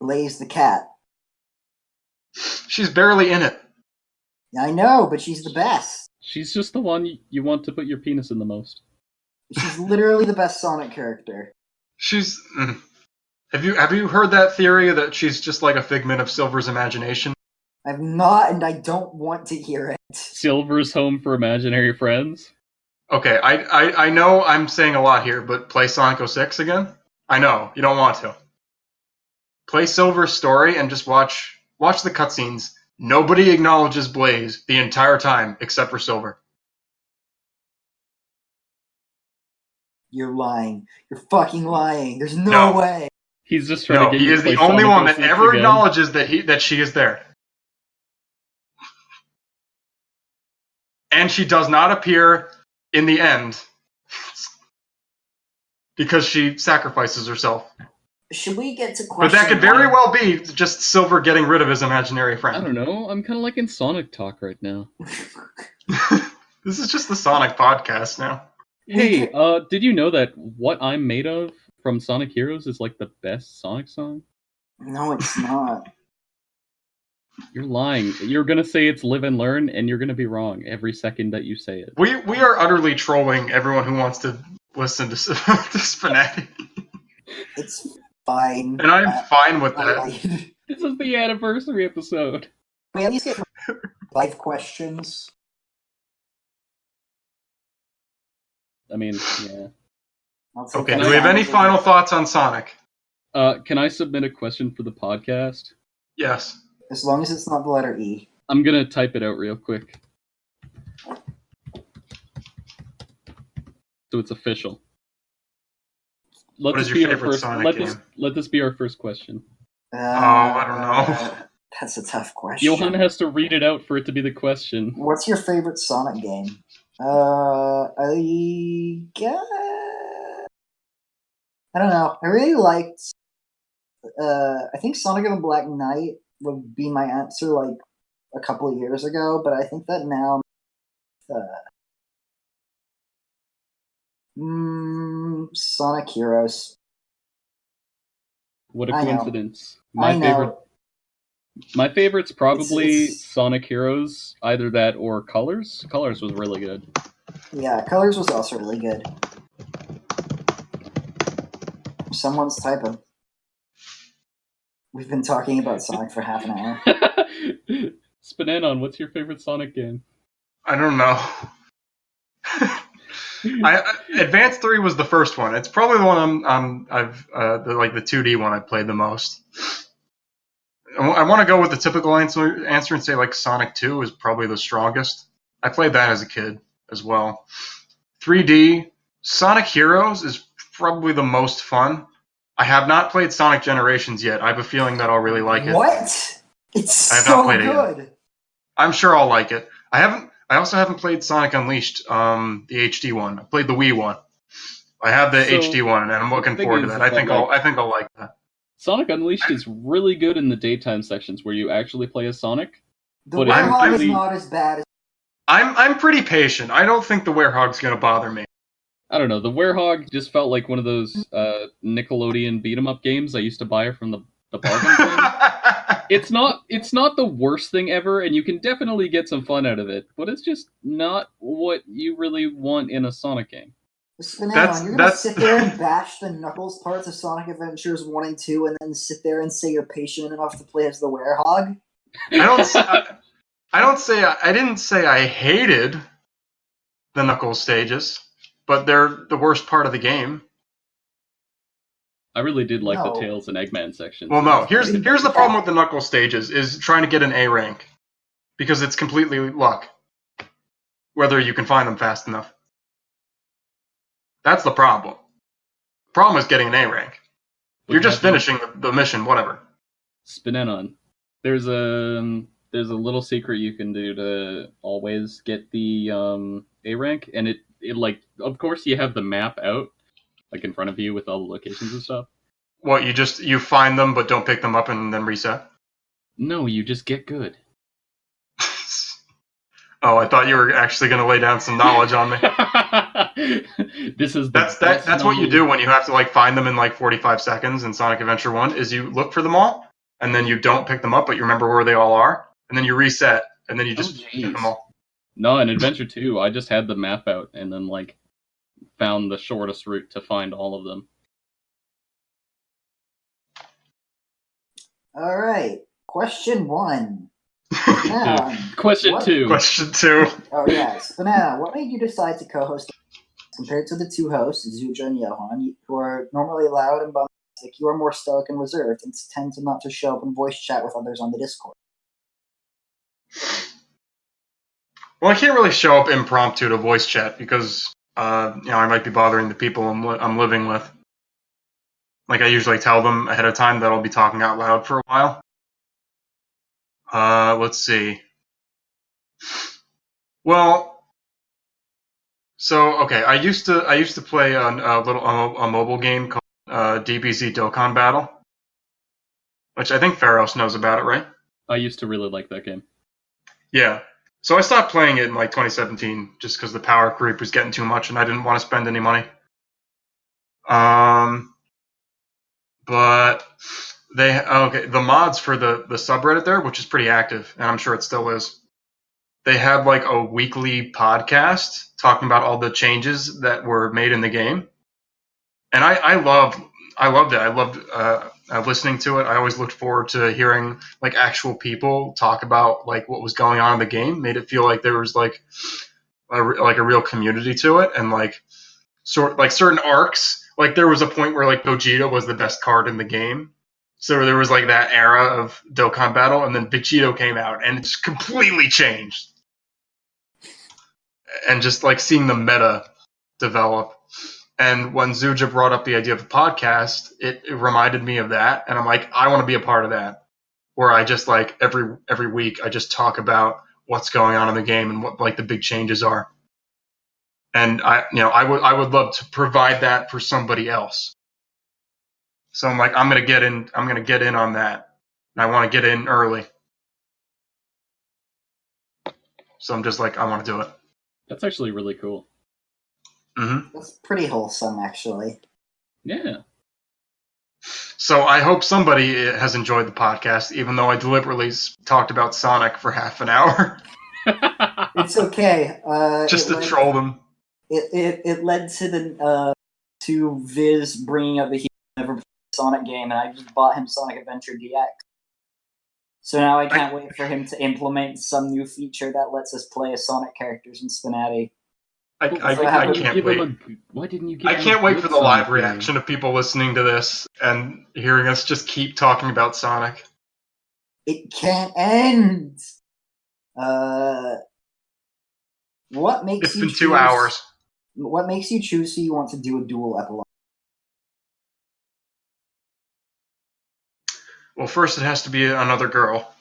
A: Blaze the cat.
B: She's barely in it.
A: I know, but she's the best.
C: She's just the one you want to put your penis in the most.
A: She's literally the best Sonic character.
B: She's. Have you heard that theory that she's just like a figment of Silver's imagination?
A: I've not, and I don't want to hear it.
C: Silver's home for imaginary friends?
B: Okay, I know I'm saying a lot here, but play Sonic 06 again? I know, you don't want to. Play Silver's story and just watch the cutscenes. Nobody acknowledges Blaze the entire time except for Silver.
A: You're lying. You're fucking lying. There's no way.
C: He's just trying to get
B: he
C: you
B: is
C: to play
B: the only
C: Sonic
B: one that
C: 06
B: ever
C: again.
B: acknowledges that she is there. And she does not appear in the end because she sacrifices herself.
A: Should we get to
B: But
A: question
B: that could very
A: one?
B: well be just Silver getting rid of his imaginary friend.
C: I don't know. I'm kind of liking Sonic talk right now.
B: This is just the Sonic podcast now.
C: Hey, did you know that What I'm Made Of from Sonic Heroes is like the best Sonic song?
A: No, it's not.
C: You're lying. You're gonna say it's Live and Learn, and you're gonna be wrong every second that you say it.
B: We are utterly trolling everyone who wants to listen to SPNatI.
A: It's fine.
B: And I'm fine with that.
C: This is the anniversary episode.
A: We at least get life questions.
C: I mean, yeah.
A: I'll take
B: Okay,
A: that
B: do we have any
A: as a-
B: final thoughts on Sonic?
C: Can I submit a question for the podcast?
B: Yes.
A: As long as it's not the letter E.
C: I'm gonna type it out real quick. So it's official. Let
B: What
C: this
B: is
C: be
B: your
C: our
B: favorite
C: first.
B: Sonic
C: Let
B: game?
C: this be our first question.
B: I don't know.
A: That's a tough question.
C: Johan has to read it out for it to be the question.
A: What's your favorite Sonic game? I guess... I don't know. I really liked... I think Sonic and the Black Knight would be my answer like a couple of years ago, but I think that now... Sonic Heroes.
C: What a
A: I know.
C: coincidence.
A: I know.
C: My favorite's probably
A: It's-
C: Sonic Heroes, either that or Colors. Colors was really good.
A: Yeah, Colors was also really good. Someone's typing. We've been talking about Sonic for half an hour.
C: SPNatI, what's your favorite Sonic game?
B: I don't know. Advance 3 was the first one. It's probably the one the 2D one I played the most. I want to go with the typical answer and say like Sonic 2 is probably the strongest. I played that as a kid as well. 3D, Sonic Heroes is probably the most fun. I have not played Sonic Generations yet. I have a feeling that I'll really like it.
A: What? It's
B: I have
A: so
B: not played it yet.
A: good.
B: I'm sure I'll like it. I also haven't played Sonic Unleashed, the HD one. I played the Wii one. I have the
C: So,
B: HD one, and I'm looking
C: the thing
B: forward to
C: is
B: that.
C: that,
B: I think I'll like that.
C: Sonic Unleashed is really good in the daytime sections where you actually play as Sonic.
A: The
C: But
A: Warhol is
C: really-
A: not as bad as
B: I'm pretty patient. I don't think the werehog's gonna bother me.
C: I don't know. The Werehog just felt like one of those Nickelodeon beat 'em up games I used to buy from the bargain bin. It's not the worst thing ever, and you can definitely get some fun out of it, but it's just not what you really want in a Sonic game.
A: SPNatI, you're gonna sit there and bash the Knuckles parts of Sonic Adventures 1 and 2 and then sit there and say you're patient enough to play as the werehog?
B: I didn't say I hated the Knuckles stages, but they're the worst part of the game.
C: I really did like
A: No.
C: the Tails and Eggman sections.
B: Well, no. Here's the problem with the Knuckles stages is trying to get an A rank, because it's completely luck, whether you can find them fast enough. That's the problem. The problem is getting an A rank. You're just finishing the mission, whatever.
C: SPNatI. There's a little secret you can do to always get the A rank, and it like, of course you have the map out like in front of you with all the locations and stuff.
B: What, you find them but don't pick them up and then reset?
C: No, you just get good.
B: Oh, I thought you were actually going to lay down some knowledge on me. That's what you do when you have to like find them in like 45 seconds in Sonic Adventure 1, is you look for them all, and then you don't pick them up, but you remember where they all are, and then you reset, and then you just pick them all.
C: No, in Adventure 2, I just had the map out and then like found the shortest route to find all of them.
A: All right, question 1.
C: Question 2.
B: Question 2.
A: Oh yes, SPNatI, what made you decide to co-host compared to the two hosts, Zuja and Johan, who are normally loud and bombastic? You are more stoic and reserved and tend to not to show up and voice chat with others on the Discord.
B: Well, I can't really show up impromptu to voice chat because I might be bothering the people I'm living with. Like, I usually tell them ahead of time that I'll be talking out loud for a while. Let's see. Well, so okay, I used to play a mobile game called DBZ Dokkan Battle, which I think Pharos knows about it, right?
C: I used to really like that game.
B: Yeah. So I stopped playing it in like 2017 just because the power creep was getting too much and I didn't want to spend any money. But the mods for the subreddit there, which is pretty active, and I'm sure it still is. They had like a weekly podcast talking about all the changes that were made in the game, and I loved it. I loved listening to it. I always looked forward to hearing like actual people talk about like what was going on in the game. Made it feel like there was like a real community to it, and like certain arcs. Like there was a point where like Gogeta was the best card in the game. So there was like that era of Dokkan Battle, and then Vegito came out, and it's completely changed. And just like seeing the meta develop. And when Zuja brought up the idea of a podcast, it reminded me of that, and I'm like, I want to be a part of that, where I just like every week I just talk about what's going on in the game and what like the big changes are. And I would love to provide that for somebody else. So I'm like, I'm gonna get in on that, and I want to get in early. So I'm just like, I want to do it.
C: That's actually really cool.
B: Mm-hmm.
A: That's pretty wholesome, actually.
C: Yeah.
B: So I hope somebody has enjoyed the podcast, even though I deliberately talked about Sonic for half an hour.
A: It's okay.
B: Just to troll them.
A: It led to to Viz bringing up the he never played a Sonic game, and I just bought him Sonic Adventure DX. So now I can't wait for him to implement some new feature that lets us play as Sonic characters in SPNatI.
B: I can't wait.
C: Why didn't you give
B: I can't wait for the live reaction of people listening to this and hearing us just keep talking about Sonic.
A: It can't end. What makes
B: it's
A: you
B: been 2 hours.
A: What makes you choose who you want to do a dual epilogue?
B: Well, first it has to be another girl.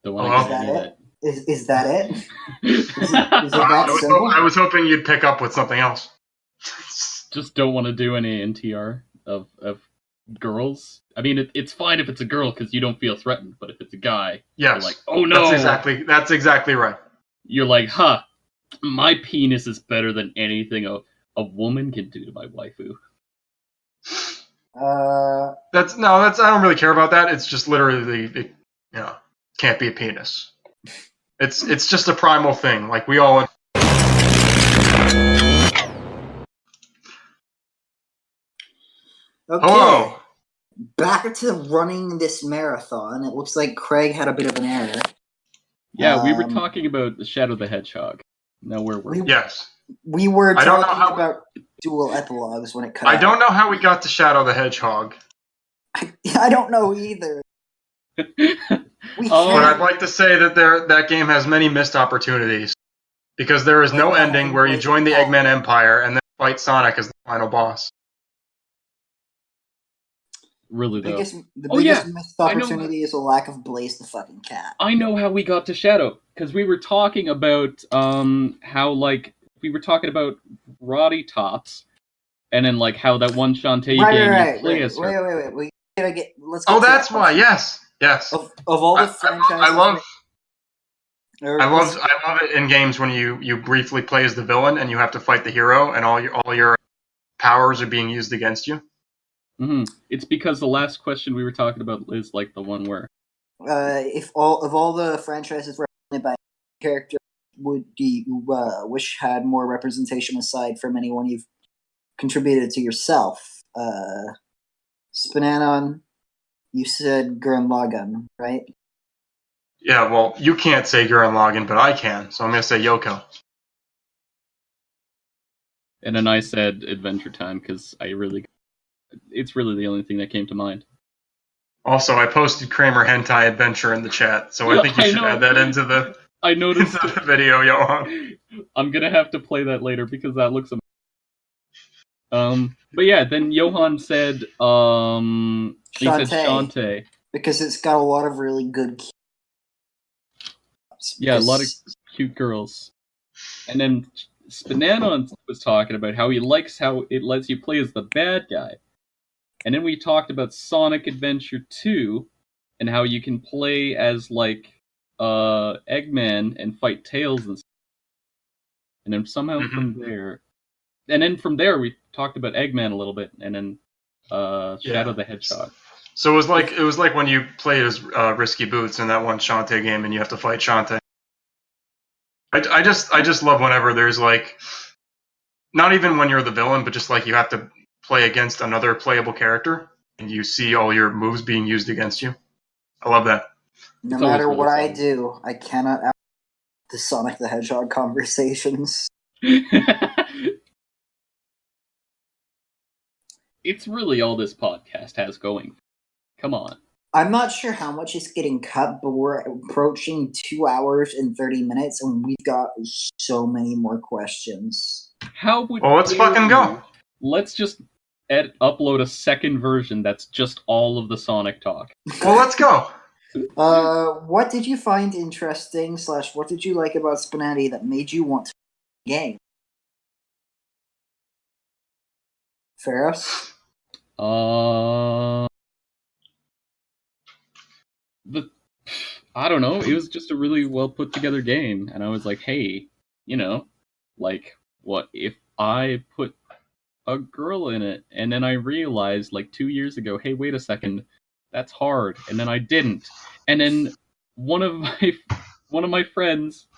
C: The one
A: Is that it? Is that it? Is it that simple?
B: I was hoping you'd pick up with something else.
C: Just don't want to do any NTR of girls. I mean, it's fine if it's a girl because you don't feel threatened, but if it's a guy,
B: yes,
C: you're like, oh no.
B: That's exactly right.
C: You're like, huh, my penis is better than anything a woman can do to my waifu.
B: That's I don't really care about that. It's just literally can't be a penis. It's just a primal thing. Like we all.
A: Okay.
B: Hello.
A: Back to running this marathon. It looks like Craig had a bit of an error.
C: Yeah, we were talking about the Shadow the Hedgehog. Now where were we?
B: Yes.
A: We were talking about dual epilogues when it cut out.
B: I don't know how we got to Shadow the Hedgehog.
A: I don't know either.
B: But I'd like to say that that game has many missed opportunities. Because there is no ending where you join the Eggman Empire and then fight Sonic as the final boss.
C: Really, though.
A: The biggest missed opportunity is a lack of Blaze the fucking cat.
C: I know how we got to Shadow, because we were talking about how, like, we were talking about Roddy Tops, and then, like, how that one Shantae game you play as her.
A: Wait. Let's get
B: oh, that's why, yes.
A: Of all the franchises...
B: I love it in games when you briefly play as the villain and you have to fight the hero and all your powers are being used against you.
C: Mm-hmm. It's because the last question we were talking about is like the one where
A: if all the franchises represented by character, would you wish had more representation aside from anyone you've contributed to yourself? SPNatI, you said Gurren Lagann, right?
B: Yeah, well, you can't say Gurren Lagann, but I can, so I'm going to say Yoko.
C: And then I said Adventure Time, because it's really the only thing that came to mind.
B: Also, I posted Kramer Hentai Adventure in the chat, so I think you should add that into the video, Johan.
C: I'm going to have to play that later, because that looks amazing. But yeah, then Johan said, he said Shantae.
A: Because it's got a lot of really good...
C: Yeah, a lot of cute girls. And then SPNatI was talking about how he likes how it lets you play as the bad guy. And then we talked about Sonic Adventure 2 and how you can play as like Eggman and fight Tails and stuff. And then somehow from there we talked about Eggman a little bit, and then Shadow the Hedgehog.
B: So it was like when you played as Risky Boots in that one Shantae game, and you have to fight Shantae. I just love whenever there's like, not even when you're the villain, but just like you have to play against another playable character, and you see all your moves being used against you. I love that.
A: No matter what I do, I cannot out the Sonic the Hedgehog conversations.
C: It's really all this podcast has going. Come on.
A: I'm not sure how much is getting cut, but we're approaching 2 hours and 30 minutes, and we've got so many more questions.
B: Let's fucking go.
C: Let's just upload a second version that's just all of the Sonic talk.
B: Well, let's go.
A: What did you find interesting / what did you like about SPNatI that made you want to play the game? Ferris?
C: I don't know. It was just a really well put together game, and I was like, hey, like, what if I put a girl in it? And then I realized, like 2 years ago, hey, wait a second, that's hard. And then I didn't. And then one of my friends,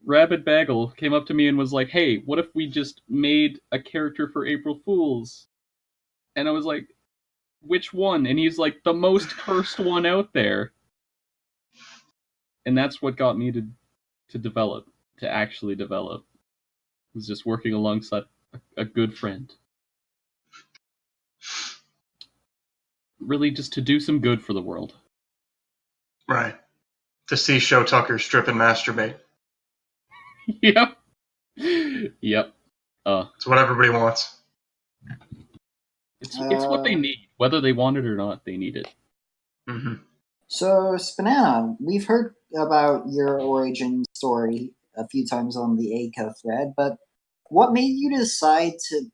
C: Rabid Bagel, came up to me and was like, hey, what if we just made a character for April Fools? And I was like, which one? And he's like, the most cursed one out there. And that's what got me to actually develop. It was just working alongside a good friend. Really just to do some good for the world.
B: Right. To see Show Tucker strip and masturbate.
C: Yep.
B: It's what everybody wants.
C: It's what they need. Whether they want it or not, they need it.
B: Mm-hmm.
A: So, SPNatI, we've heard about your origin story a few times on the ACA thread, but what made you decide to,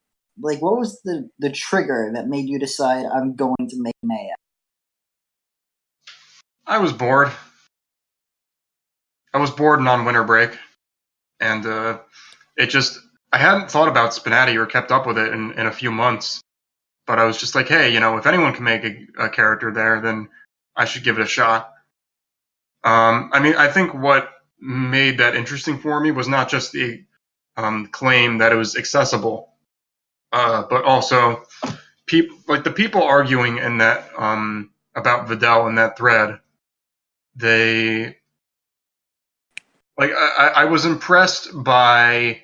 A: like, what was the trigger that made you decide I'm going to make Maya?
B: I was bored. I was bored and on winter break, and I hadn't thought about SPNatI or kept up with it in a few months, but I was just like, hey, if anyone can make a character there, then I should give it a shot. I think what made that interesting for me was not just the claim that it was accessible, but also the people arguing in that about Vidal in that thread. They I was impressed by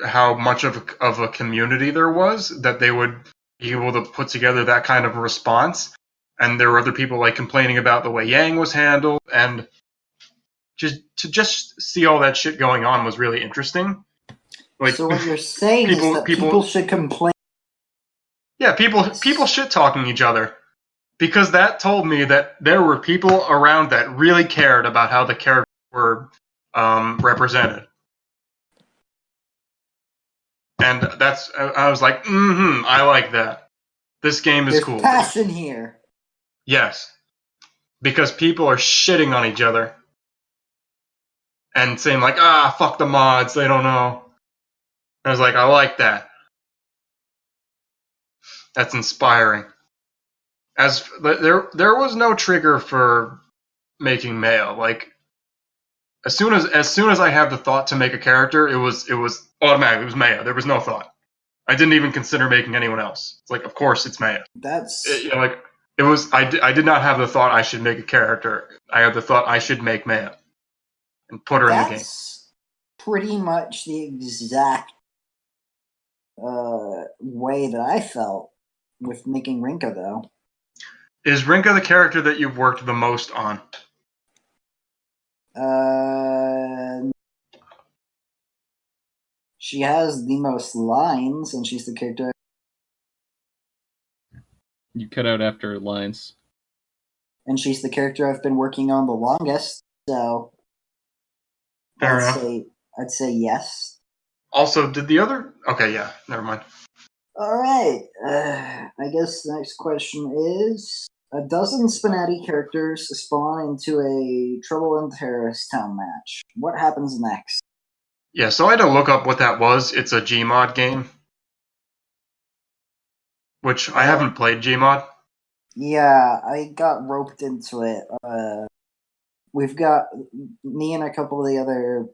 B: how much of a community there was that they would be able to put together that kind of response. And there were other people complaining about the way Yang was handled, and just see all that shit going on was really interesting.
A: So what you're saying is that people should complain.
B: Yeah, people shit talking each other, because that told me that there were people around that really cared about how the characters were represented. And I was like, I like that. This game is cool.
A: There's passion here.
B: Yes. Because people are shitting on each other. And saying fuck the mods, they don't know. I was like, I like that. That's inspiring. As there was no trigger for making Maya. As soon as I had the thought to make a character, it was automatic. It was Maya. There was no thought. I didn't even consider making anyone else. It's of course it's Maya. It was. I did not have the thought I should make a character. I had the thought I should make Maya and put her in the game.
A: That's pretty much the exact way that I felt with making Rinka, though.
B: Is Rinka the character that you've worked the most on?
A: She has the most lines, and she's the character.
C: You cut out after lines.
A: And she's the character I've been working on the longest, so
B: Fair enough.
A: I'd say yes.
B: Also, did the other... Okay, yeah, never mind.
A: Alright, I guess the next question is... A dozen SPNatI characters spawn into a Trouble in Terrorist Town match. What happens next?
B: Yeah, so I had to look up what that was. It's a Gmod game. Which I haven't played Gmod.
A: Yeah, I got roped into it. We've got me and a couple of the other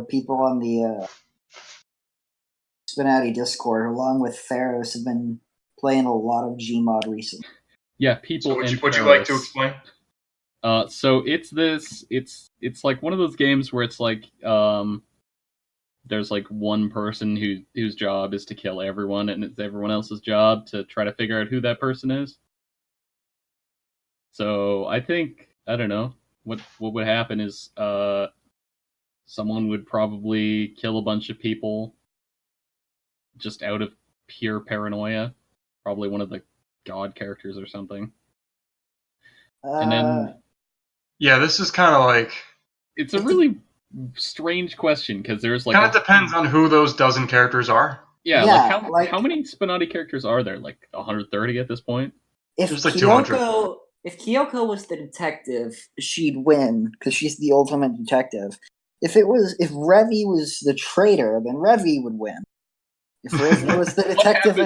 A: people on the SPNatI Discord, along with Theros, have been playing a lot of Gmod recently.
C: Yeah, people.
B: So would you like to explain?
C: So it's like one of those games where it's there's one person whose job is to kill everyone, and it's everyone else's job to try to figure out who that person is. So I think, I don't know, what would happen is someone would probably kill a bunch of people just out of pure paranoia. Probably one of the god characters or something. And then...
B: Yeah, this is kind of
C: It's a really strange question, because there's
B: kind of depends on who those dozen characters are.
C: Yeah, how many SPNatI characters are there? 130 at this point?
A: If
B: There's 200.
A: If Kyoko was the detective, she'd win, because she's the ultimate detective. If Revi was the traitor, then Revi would win. If Revi was the detective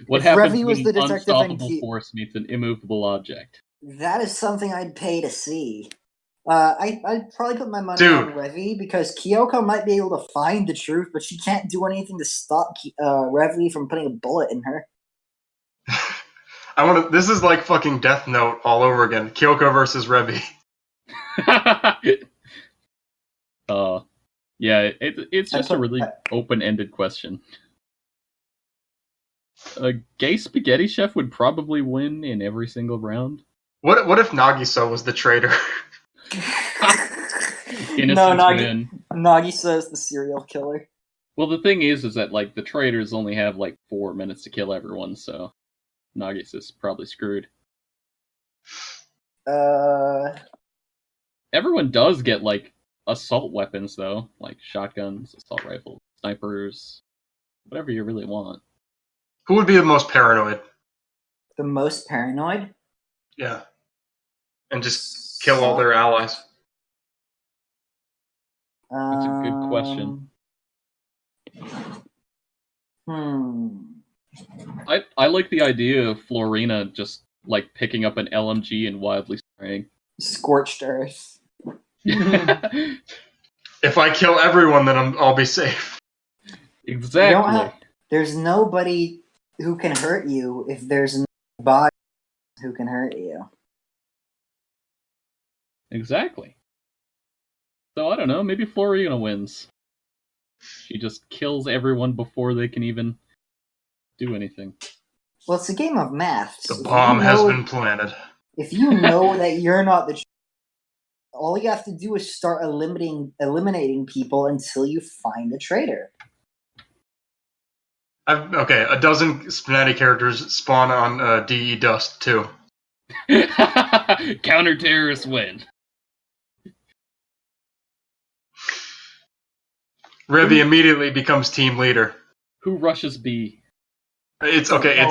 C: What happens when an unstoppable force meets an immovable object?
A: That is something I'd pay to see. I'd probably put my money on Revi, because Kyoko might be able to find the truth, but she can't do anything to stop Revi from putting a bullet in her.
B: This is like fucking Death Note all over again. Kyoko versus Revi.
C: Yeah, it's just a really open-ended question. A gay spaghetti chef would probably win in every single round.
B: What if Nagisa was the traitor?
A: Nagisa is the serial killer.
C: Well, the thing is that the traitors only have 4 minutes to kill everyone, so Nagisa's probably screwed. Everyone does get assault weapons though, like shotguns, assault rifles, snipers, whatever you really want.
B: Who would be the most paranoid?
A: The most paranoid?
B: Yeah. and just kill all their allies?
C: That's a good question. I like the idea of Florina just like picking up an LMG and wildly spraying.
A: Scorched earth.
B: If I kill everyone, then I'll be safe.
C: Exactly.
A: There's nobody who can hurt you if there's nobody who can hurt you.
C: Exactly. So I don't know, maybe Florina wins. She just kills everyone before they can even do anything.
A: Well, it's a game of math.
B: The bomb has been planted.
A: If you know that you're not the all you have to do is start eliminating people until you find a traitor.
B: Okay, a dozen SPNatI characters spawn on DE Dust too.
C: Counter-terrorists win.
B: Revy immediately becomes team leader.
C: Who rushes B?
B: It's okay.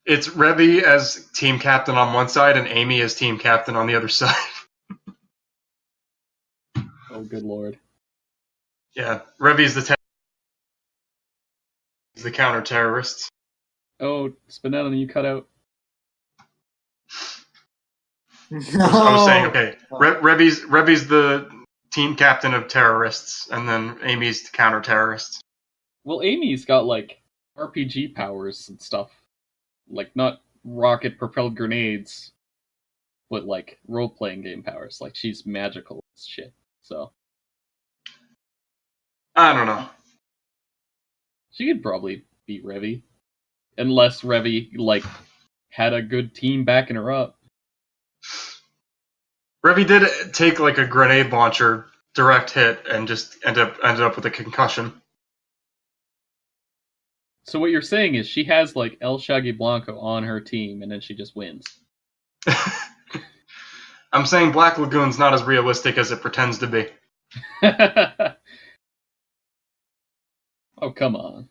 B: It's Revy as team captain on one side and Amy as team captain on the other side.
C: Oh, good lord.
B: Yeah, Revy's the counter-terrorist.
C: Oh, SPNatI, you cut out.
A: No.
B: I was saying, okay, Revy's the team captain of terrorists, and then Amy's the counter-terrorist.
C: Well, Amy's got, like, RPG powers and stuff. Like, not rocket-propelled grenades, but, like, role-playing game powers. Like, she's magical as shit, so.
B: I don't know.
C: She could probably beat Revy. Unless Revy, like, had a good team backing her up.
B: Revy did take, like, a grenade launcher direct hit and just ended up with a concussion.
C: So what you're saying is she has, like, El Shaggy Blanco on her team, and then she just wins.
B: I'm saying Black Lagoon's not as realistic as it pretends to be.
C: Oh, come on.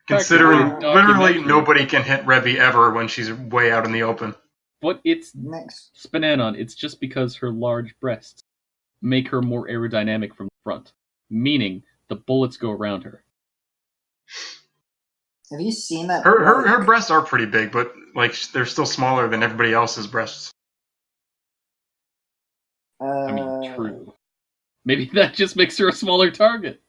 B: Considering literally nobody can hit Revy ever when she's way out in the open.
C: But it's
A: Next.
C: SPNatI, it's just because her large breasts make her more aerodynamic from the front, meaning the bullets go around her.
A: Have you seen that?
B: Her breasts are pretty big, but like they're still smaller than everybody else's breasts.
C: I mean, true. Maybe that just makes her a smaller target.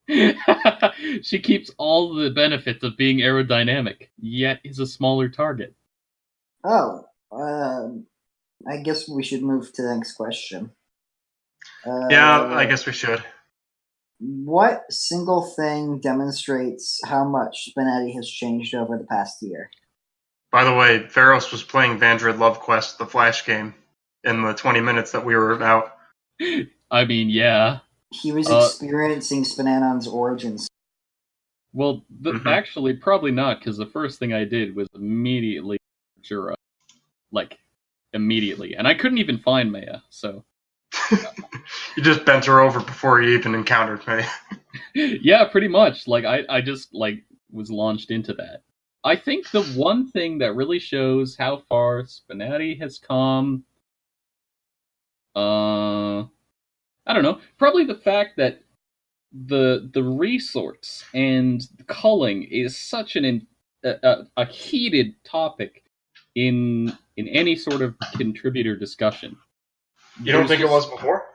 C: She keeps all the benefits of being aerodynamic, yet is a smaller target.
A: Oh, I guess we should move to the next question.
B: Yeah, I guess we should.
A: What single thing demonstrates how much SPNatI has changed over the past year?
B: By the way, Pharos was playing Vandred Love Quest, the Flash game, in the 20 minutes that we were out.
C: I mean, yeah.
A: He was experiencing SPNati's origins.
C: Well, actually, probably not, because the first thing I did was immediately Jura. Like, immediately. And I couldn't even find Maya, so...
B: You just bent her over before you even encountered me.
C: Yeah, pretty much. Like, I just, like, was launched into that. I think the one thing that really shows how far SPNatI has come... I don't know. Probably the fact that the resorts and the culling is such a heated topic in any sort of contributor discussion.
B: You don't think it was before?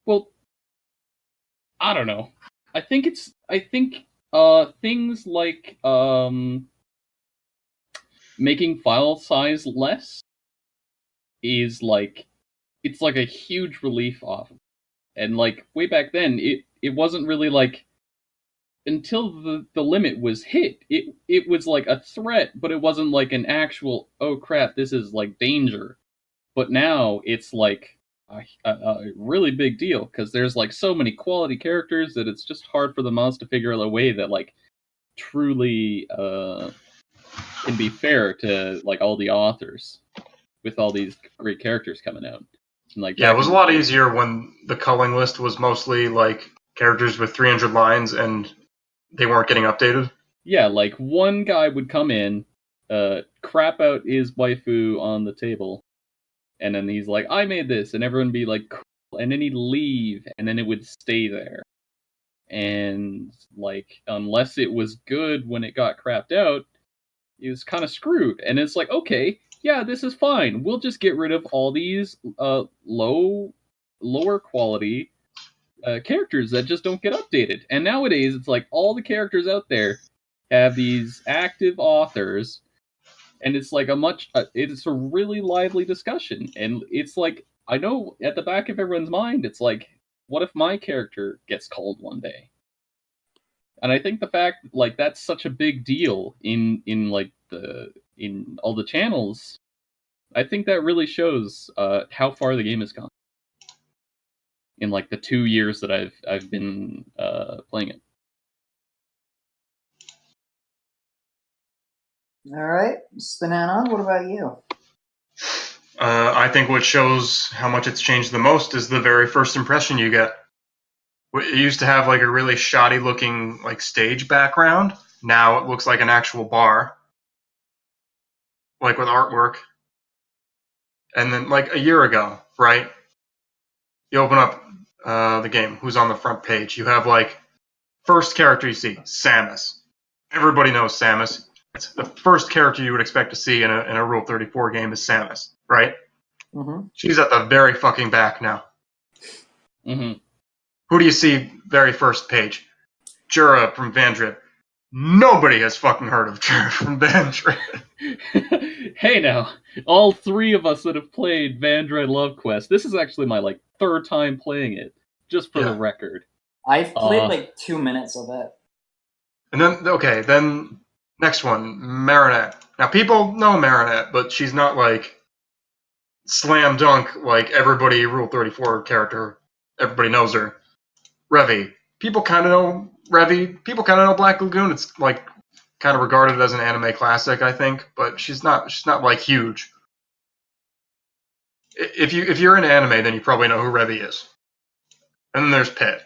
C: Well, I don't know. I think things like making file size less is like it's like a huge relief off. And like way back then it wasn't really like until the limit was hit, it was like a threat, but it wasn't like an actual, oh crap, this is like danger. But now it's like a really big deal because there's like so many quality characters that it's just hard for the mods to figure out a way that like truly can be fair to like all the authors with all these great characters coming out. And, like,
B: yeah, it was a lot easier when the culling list was mostly like characters with 300 lines and they weren't getting updated.
C: Yeah, like one guy would come in crap out his waifu on the table, and then he's like, "I made this," and everyone would be like, "Cool," and then he'd leave, and then it would stay there. And like, unless it was good when it got crapped out, it was kind of screwed. And it's like, okay, yeah, this is fine. We'll just get rid of all these lower quality characters that just don't get updated. And nowadays, it's like all the characters out there have these active authors, and it's like it's a really lively discussion. And it's like, I know at the back of everyone's mind, it's like, what if my character gets called one day? And I think the fact, like, that's such a big deal in all the channels. I think that really shows how far the game has gone in like the 2 years that I've been playing it.
A: All right, SPNatI, what about you?
B: I think what shows how much it's changed the most is the very first impression you get. It used to have like a really shoddy looking like stage background. Now it looks like an actual bar, like with artwork. And then like a year ago, right? You open up the game. Who's on the front page? You have like first character you see, Samus. Everybody knows Samus. It's the first character you would expect to see in a Rule 34 game is Samus, right?
A: Mm-hmm.
B: She's at the very fucking back now.
C: Mm-hmm.
B: Who do you see very first page? Jura from Vandred. Nobody has fucking heard of Jura from Vandred.
C: Hey now, all three of us that have played Vandred Love Quest, this is actually my like third time playing it, just for the record.
A: I've played like 2 minutes of it.
B: And then next one, Marinette. Now people know Marinette, but she's not like slam dunk like everybody Rule 34 character. Everybody knows her. Revy. People kind of know Revy. People kind of know Black Lagoon. It's like kind of regarded as an anime classic, I think, but she's not like huge. If you're in anime, then you probably know who Revy is. And then there's Pit.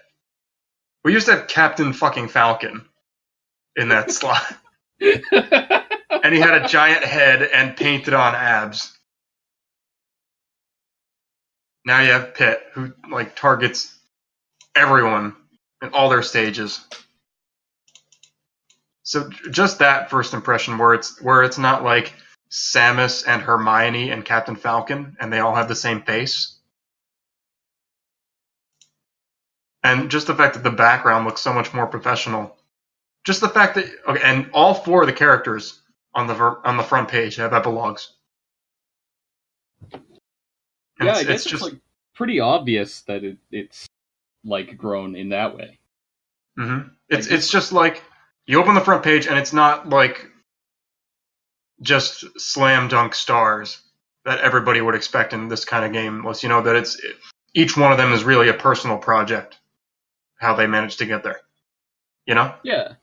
B: We used to have Captain fucking Falcon in that slot. And he had a giant head and painted on abs. Now you have Pit, who like targets everyone in all their stages. So just that first impression, where it's not like Samus and Hermione and Captain Falcon, and they all have the same face, and just the fact that the background looks so much more professional. Just the fact that and all four of the characters on the front page have epilogues. And
C: yeah, I guess it's like pretty obvious that it's like grown in that way.
B: Mm-hmm. It's just like you open the front page and it's not like just slam dunk stars that everybody would expect in this kind of game. Unless you know that each one of them is really a personal project. How they managed to get there, you know?
C: Yeah.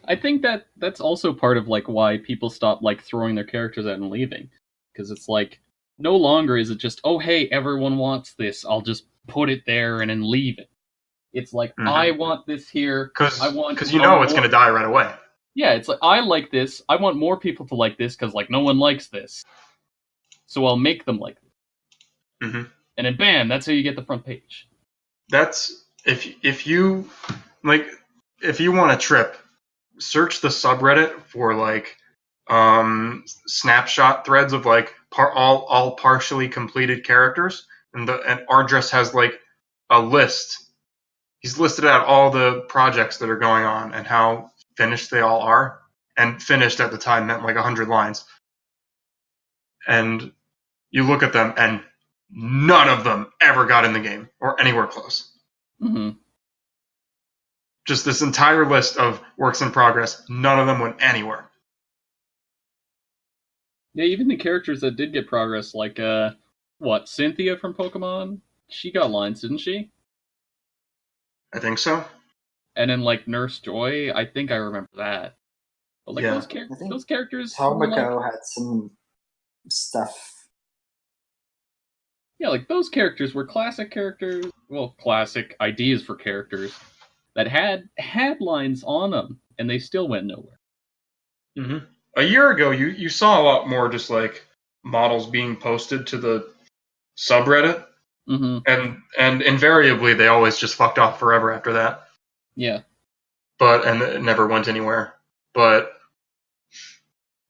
C: I think that's also part of like why people stop like throwing their characters out and leaving, because it's like no longer is it just, oh hey, everyone wants this, I'll just put it there and then leave it. It's like, I want this here.
B: Because you know it's going to die right away.
C: Yeah, it's like, I like this. I want more people to like this because like no one likes this. So I'll make them like it.
B: Mm-hmm.
C: And then bam, that's how you get the front page.
B: That's if you want a trip, search the subreddit for like snapshot threads of like all partially completed characters, and Ardress has like a list. He's listed out all the projects that are going on and how finished they all are. And finished at the time meant like 100 lines. And you look at them and none of them ever got in the game or anywhere close.
C: Mm-hmm.
B: Just this entire list of works in progress, none of them went anywhere.
C: Yeah, even the characters that did get progress, like, Cynthia from Pokemon? She got lines, didn't she?
B: I think so.
C: And then, like, Nurse Joy, I think I remember that. But, like, those characters...
A: Tomoko had some stuff.
C: Yeah, like, those characters were classic characters, well, classic ideas for characters that had lines on them, and they still went nowhere.
B: Mm-hmm. a year ago, you saw a lot more just like models being posted to the subreddit, and invariably they always just fucked off forever after that.
C: Yeah.
B: And it never went anywhere. But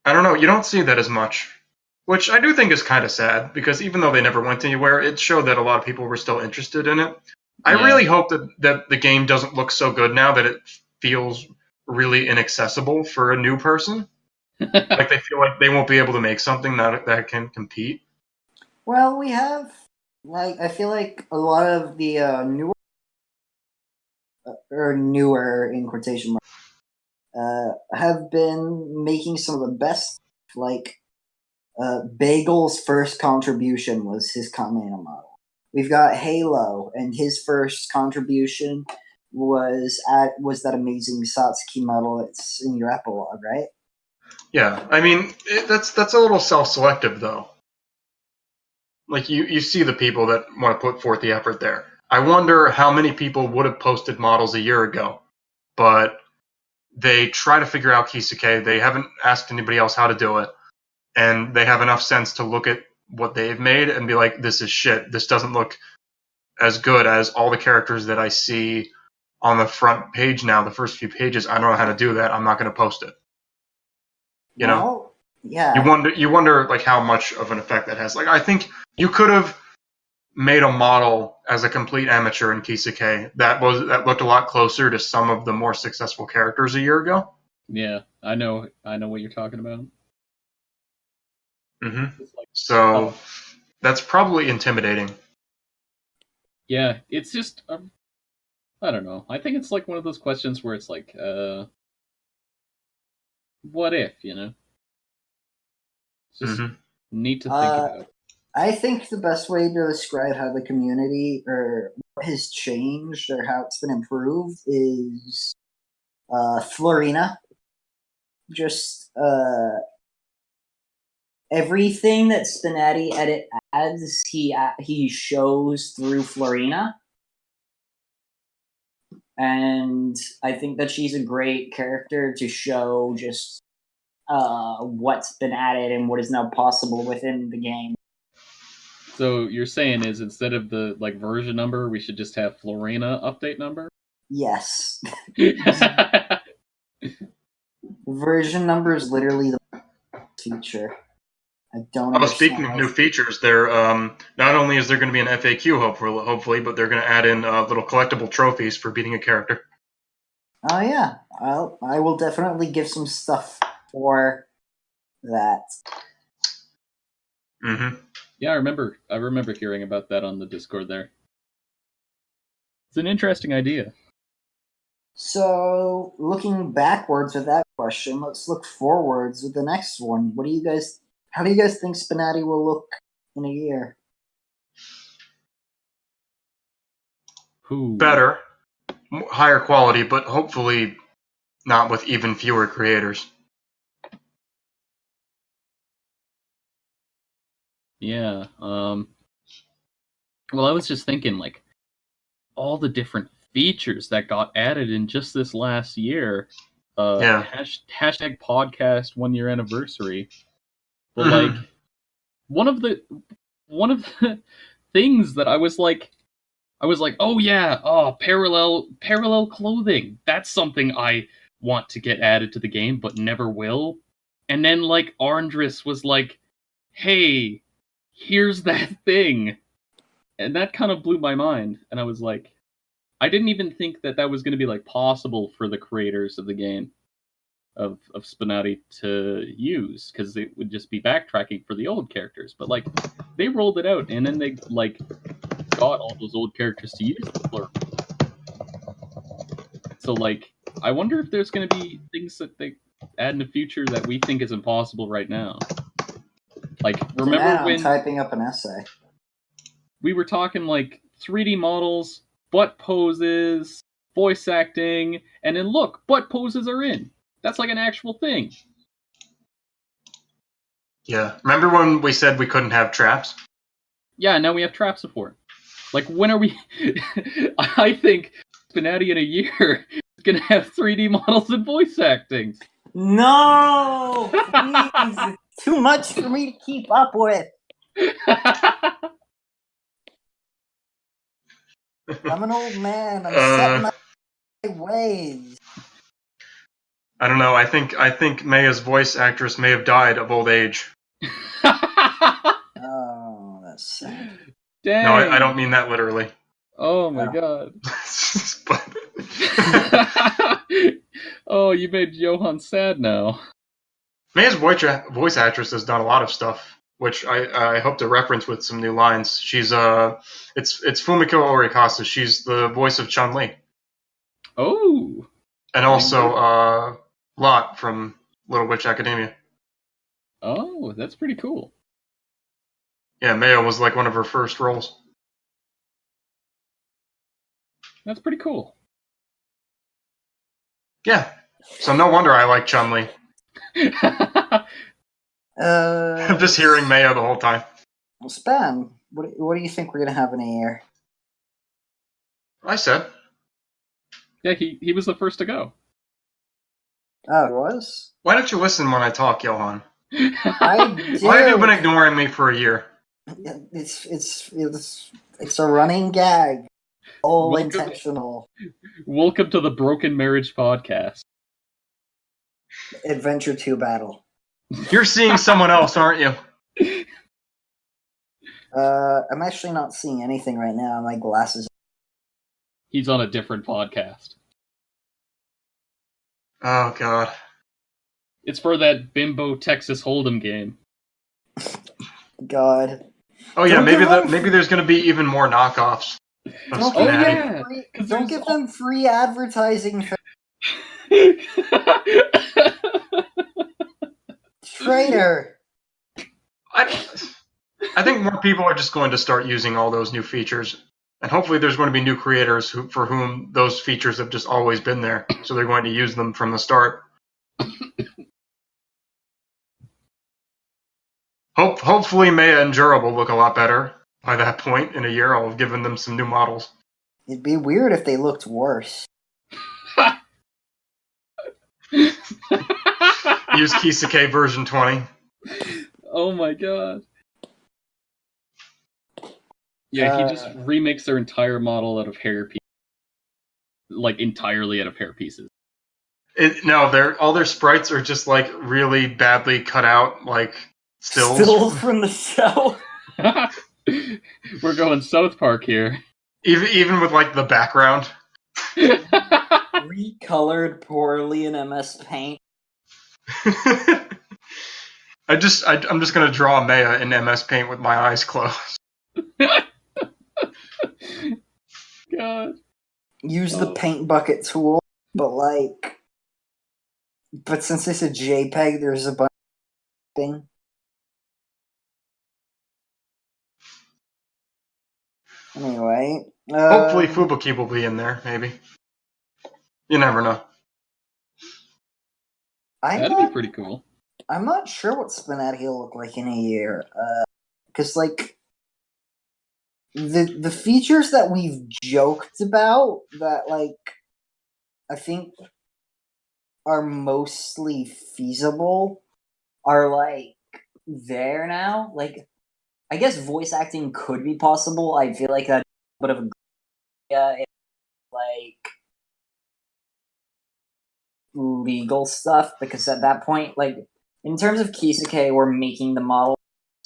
B: I don't know, you don't see that as much, which I do think is kind of sad, because even though they never went anywhere, it showed that a lot of people were still interested in it. I really hope that the game doesn't look so good now that it feels really inaccessible for a new person. Like they feel like they won't be able to make something that can compete.
A: Well, we have, like, I feel like a lot of the newer in quotation marks, have been making some of the best. Like, Bagel's first contribution was his Kamena model. We've got Halo, and his first contribution was that amazing Satsuki model that's in your epilogue, right?
B: Yeah, I mean that's a little self-selective though. Like you see the people that want to put forth the effort there. I wonder how many people would have posted models a year ago, but they try to figure out Kisuke. They haven't asked anybody else how to do it, and they have enough sense to look at what they've made and be like, this is shit. This doesn't look as good as all the characters that I see on the front page now, the first few pages. I don't know how to do that. I'm not going to post it. You know?
A: Yeah.
B: You wonder like how much of an effect that has. Like I think you could have made a model as a complete amateur in Kisuke that looked a lot closer to some of the more successful characters a year ago.
C: Yeah, I know what you're talking about.
B: So that's probably intimidating.
C: Yeah, it's just I don't know. I think it's like one of those questions where it's like, what if, you know? It's just neat to think about.
A: I think the best way to describe how the community or what has changed or how it's been improved is Florina. Just everything that SPNatI edit adds, he shows through Florina. And I think that she's a great character to show just what's been added and what is now possible within the game.
C: So you're saying is instead of the like version number, we should just have Florina update number?
A: Yes. Version number is literally the feature. I don't understand.
B: Speaking of new features, there not only is there going to be an FAQ hopefully, but they're going to add in little collectible trophies for beating a character.
A: Oh yeah, I will definitely give some stuff for that.
C: Yeah, I remember hearing about that on the Discord there. It's an interesting idea.
A: So, looking backwards with that question, let's look forwards with the next one. How do you guys think SPNatI will look in a year?
B: Better, higher quality, but hopefully not with even fewer creators.
C: Yeah. Well, I was just thinking, like, all the different features that got added in just this last year. Hashtag podcast 1 year anniversary. But like, one of the things that I was like, oh yeah, parallel clothing. That's something I want to get added to the game, but never will. And then like Arndris was like, hey, here's that thing. And that kind of blew my mind. And I was like, I didn't even think that was going to be like possible for the creators of the game, of SPNatI to use, because it would just be backtracking for the old characters. But like, they rolled it out, and then they like got all those old characters to use the blurb. So like, I wonder if there's going to be things that they add in the future that we think is impossible right now. Like, remember when
A: I'm typing up an essay?
C: We were talking like 3D models, butt poses, voice acting, and then look, butt poses are in. That's like an actual thing.
B: Yeah. Remember when we said we couldn't have traps?
C: Yeah, now we have trap support. Like, when are we... I think SPNatI in a year is going to have 3D models and voice acting.
A: No! Please! Too much for me to keep up with. I'm an old man. I'm set in my ways.
B: I don't know. I think Maya's voice actress may have died of old age.
A: Oh, that's sad.
C: Dang.
B: No, I don't mean that literally.
C: Oh my god.
B: But
C: Oh, you made Johan sad now.
B: Maya's voice actress has done a lot of stuff, which I hope to reference with some new lines. She's it's Fumiko Orikasa. She's the voice of Chun-Li.
C: Oh.
B: And also Lot from Little Witch Academia.
C: Oh, that's pretty cool.
B: Yeah, Maya was like one of her first roles.
C: That's pretty cool.
B: Yeah. So no wonder I like Chun-Li. I'm just hearing Maya the whole time.
A: Well, Span, what do you think we're gonna have in a year?
B: I said.
C: Yeah, he was the first to go.
A: Oh, it was?
B: Why don't you listen when I talk, Johan?
A: I do.
B: Why have you been ignoring me for a year?
A: It's a running gag. All intentional.
C: Welcome to the Broken Marriage Podcast.
A: Adventure 2 battle.
B: You're seeing someone else, aren't you?
A: I'm actually not seeing anything right now. My glasses.
C: He's on a different podcast.
B: Oh god.
C: It's for that Bimbo Texas Hold'em game.
A: God.
B: Oh yeah,
A: Don't
B: maybe there's going to be even more knockoffs.
A: Don't
C: Oh,
A: give them
C: yeah,
A: free,
C: 'cause
A: don't
C: there's
A: give them free advertising. Traitor.
B: I think more people are just going to start using all those new features. And hopefully there's going to be new creators for whom those features have just always been there. So they're going to use them from the start. Hopefully Maya and Jura will look a lot better. By that point, in a year, I'll have given them some new models.
A: It'd be weird if they looked worse.
B: Use Kisake version 20.
C: Oh my god. Yeah, he just remakes their entire model out of hair pieces. Like, entirely out of hair pieces.
B: No, all their sprites are just like really badly cut out, like stills.
A: Stills from the show.
C: We're going South Park here.
B: Even with like the background.
A: Recolored poorly in MS Paint.
B: I'm just gonna draw Maya in MS Paint with my eyes closed.
C: God.
A: Use the paint bucket tool, but since it's a JPEG, there's a bunch of thing. Anyway,
B: Hopefully Fubuki will be in there, maybe. You never know.
C: That'd be pretty cool.
A: I'm not sure what SPNatI will look like in a year. Because, the features that we've joked about that, I think are mostly feasible are, there now. I guess voice acting could be possible. I feel like that's a bit of a legal stuff, because at that point, in terms of Kisake, we're making the model,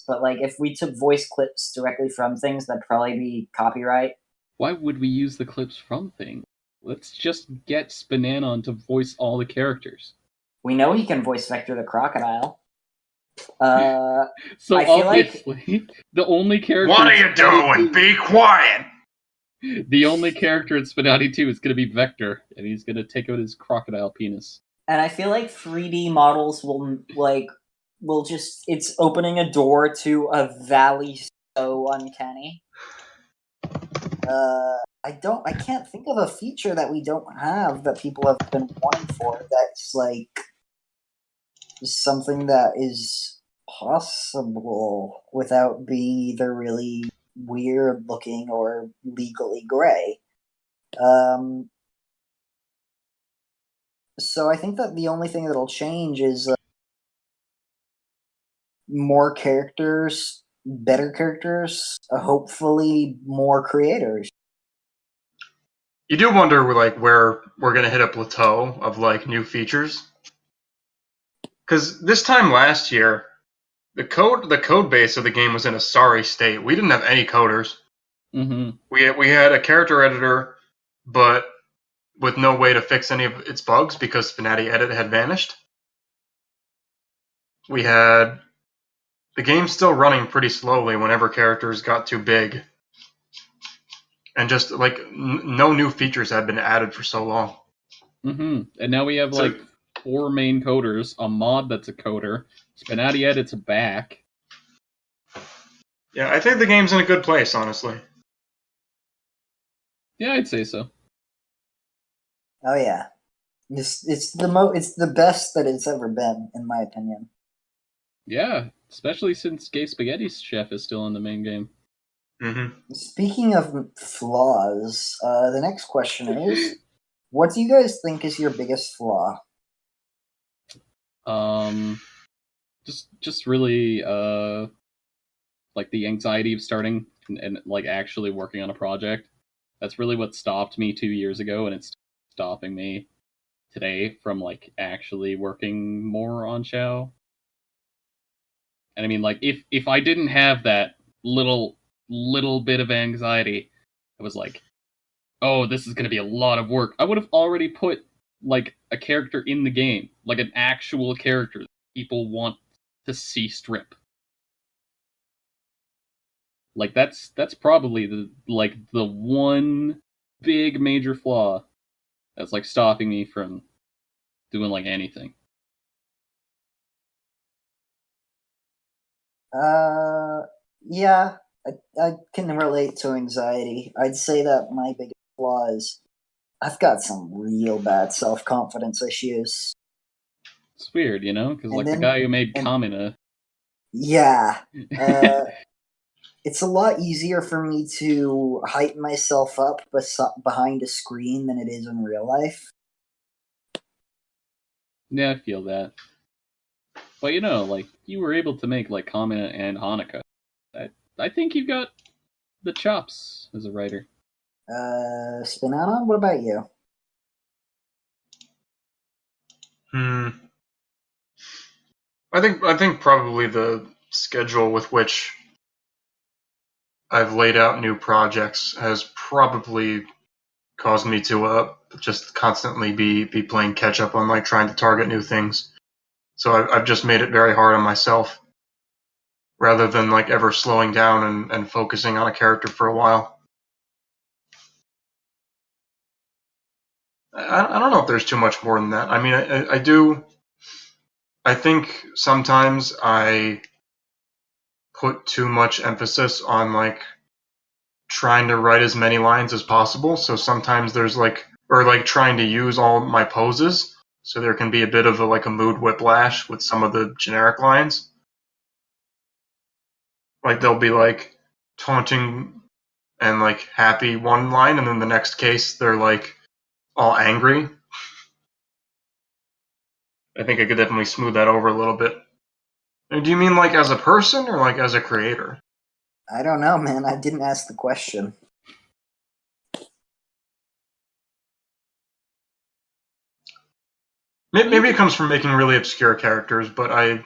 A: but if we took voice clips directly from things, that'd probably be copyright.
C: Why would we use the clips from things? Let's just get SPNanon to voice all the characters.
A: We know he can voice Vector the Crocodile.
C: So
A: I feel
C: obviously, the only character...
B: What are you doing? Be quiet!
C: The only character in SPNatI 2 is going to be Vector, and he's going to take out his crocodile penis.
A: And I feel like 3D models will just... It's opening a door to a valley so uncanny. I can't think of a feature that we don't have that people have been wanting for that's something that is possible without being either really weird looking or legally gray. So I think that the only thing that'll change is more characters, better characters, hopefully more creators.
B: You do wonder like where we're gonna hit a plateau of like new features, because this time last year the code base of the game was in a sorry state. We didn't have any coders.
C: Mm-hmm.
B: We had a character editor, but with no way to fix any of its bugs because SPNatI Edit had vanished. We had the game still running pretty slowly whenever characters got too big, and just like no new features had been added for so long.
C: Mm-hmm. And now we have like 4 main coders, a mod that's a coder, SPNatI Edit's back.
B: Yeah, I think the game's in a good place, honestly.
C: Yeah, I'd say so.
A: Oh yeah, it's the best that it's ever been, in my opinion.
C: Yeah, especially since Gay Spaghetti Chef is still in the main game.
B: Mm-hmm.
A: Speaking of flaws, the next question is, what do you guys think is your biggest flaw?
C: Just really like the anxiety of starting and like actually working on a project. That's really what stopped me 2 years ago, and it's stopping me today from like actually working more on Shao. And I mean, like if I didn't have that little bit of anxiety, I was like, oh, this is gonna be a lot of work. I would have already put like a character in the game, like an actual character that people want to see strip. Like that's probably the one big major flaw that's like stopping me from doing like anything.
A: Yeah, I can relate to anxiety. I'd say that my biggest flaw is I've got some real bad self-confidence issues.
C: It's weird, you know, because
A: And
C: like the
A: then,
C: guy who made
A: and
C: Kamina.
A: yeah, it's a lot easier for me to hype myself up behind a screen than it is in real life.
C: Yeah, I feel that. But you know, like you were able to make like Kamina and Hanukkah. I think you've got the chops as a writer.
A: SPNatI, what about you?
B: Hmm. I think probably the schedule with which I've laid out new projects has probably caused me to just constantly be playing catch up on like trying to target new things. So I've just made it very hard on myself rather than like ever slowing down and focusing on a character for a while. I don't know if there's too much more than that. I mean, I do. I think sometimes I put too much emphasis on like trying to write as many lines as possible. So sometimes there's like, or like trying to use all my poses. So there can be a bit of like a mood whiplash with some of the generic lines. Like they'll be like taunting and like happy one line, and then the next case they're like all angry. I think I could definitely smooth that over a little bit. Do you mean like as a person or like as a creator?
A: I don't know, man. I didn't ask the question.
B: Maybe it comes from making really obscure characters, but I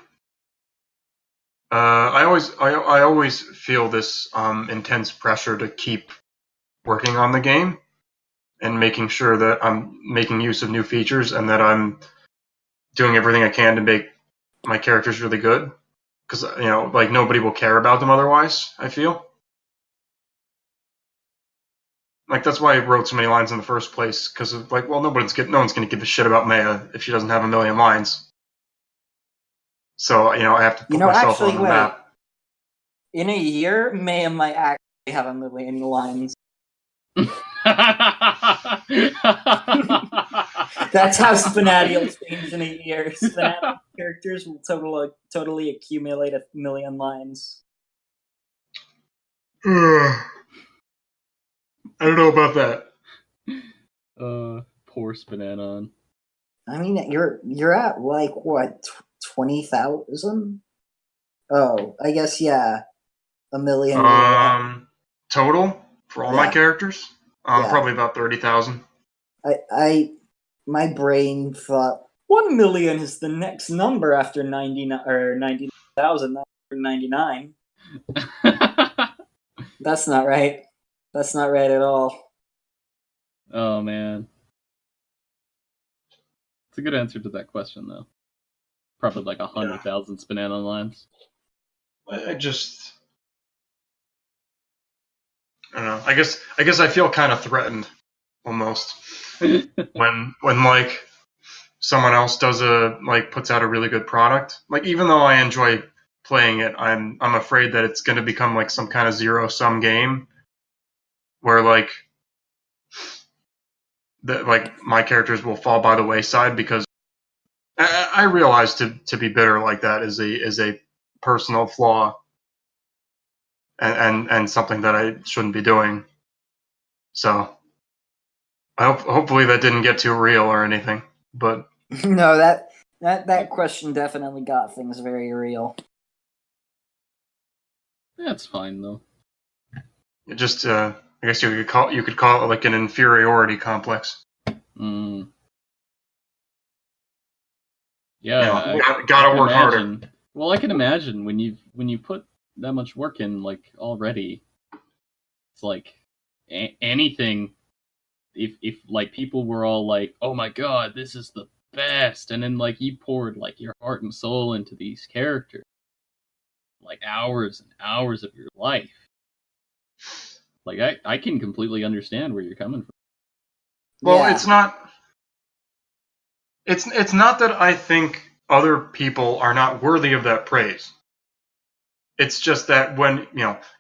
B: always feel this intense pressure to keep working on the game and making sure that I'm making use of new features and that I'm doing everything I can to make my characters really good. Because like nobody will care about them otherwise. I feel like that's why I wrote so many lines in the first place. Because like, well, no one's gonna give a shit about Maya if she doesn't have a million lines. So I have to put myself
A: Actually,
B: on the
A: wait.
B: map.
A: In a year, Maya might actually have a million lines. That's how SPNatI will change in a year. SPNatI characters will totally accumulate a million lines.
B: I don't know about that.
C: Poor Spinanon.
A: I mean, you're at like what 20,000? Oh, I guess yeah, a million.
B: Total for all my
A: Yeah.
B: characters,
A: Yeah.
B: probably about 30,000.
A: My brain thought 1 million is the next number after 99,999. That's not right. That's not right at all.
C: Oh man, it's a good answer to that question though. Probably like 100,000 SPNaTI lines.
B: I just, I don't know. I guess I feel kind of threatened almost when like someone else puts out a really good product. Like, even though I enjoy playing it, I'm afraid that it's going to become like some kind of zero-sum game where like my characters will fall by the wayside because I realize to be bitter like that is a personal flaw and something that I shouldn't be doing. So hopefully that didn't get too real or anything. But
A: No, that question definitely got things very real.
C: That's fine though.
B: it just I guess you could call it like an inferiority complex.
C: Mm. Yeah,
B: you know, gotta work
C: imagine,
B: harder.
C: Well, I can imagine when you put that much work in, like already, it's like anything. If like people were all like, "Oh my god, this is the best," and then like you poured like your heart and soul into these characters, like hours and hours of your life. Like I can completely understand where you're coming from.
B: Well,
A: Yeah.
B: it's not that I think other people are not worthy of that praise. It's just that when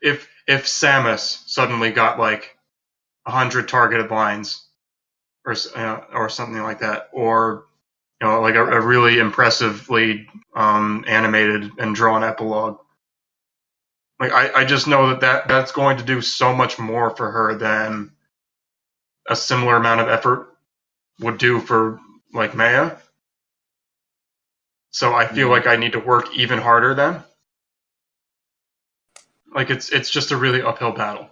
B: if Samus suddenly got like 100 targeted lines or something like that, or like a really impressively animated and drawn epilogue. Like I just know that's going to do so much more for her than a similar amount of effort would do for like Maya. So I feel like I need to work even harder then. Like it's just a really uphill battle.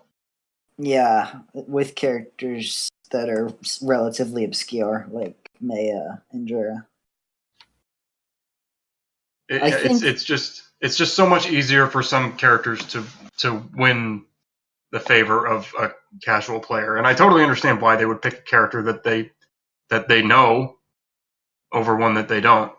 A: Yeah, with characters that are relatively obscure, like Maya and Jura.
B: It's just so much easier for some characters to win the favor of a casual player, and I totally understand why they would pick a character that they know over one that they don't.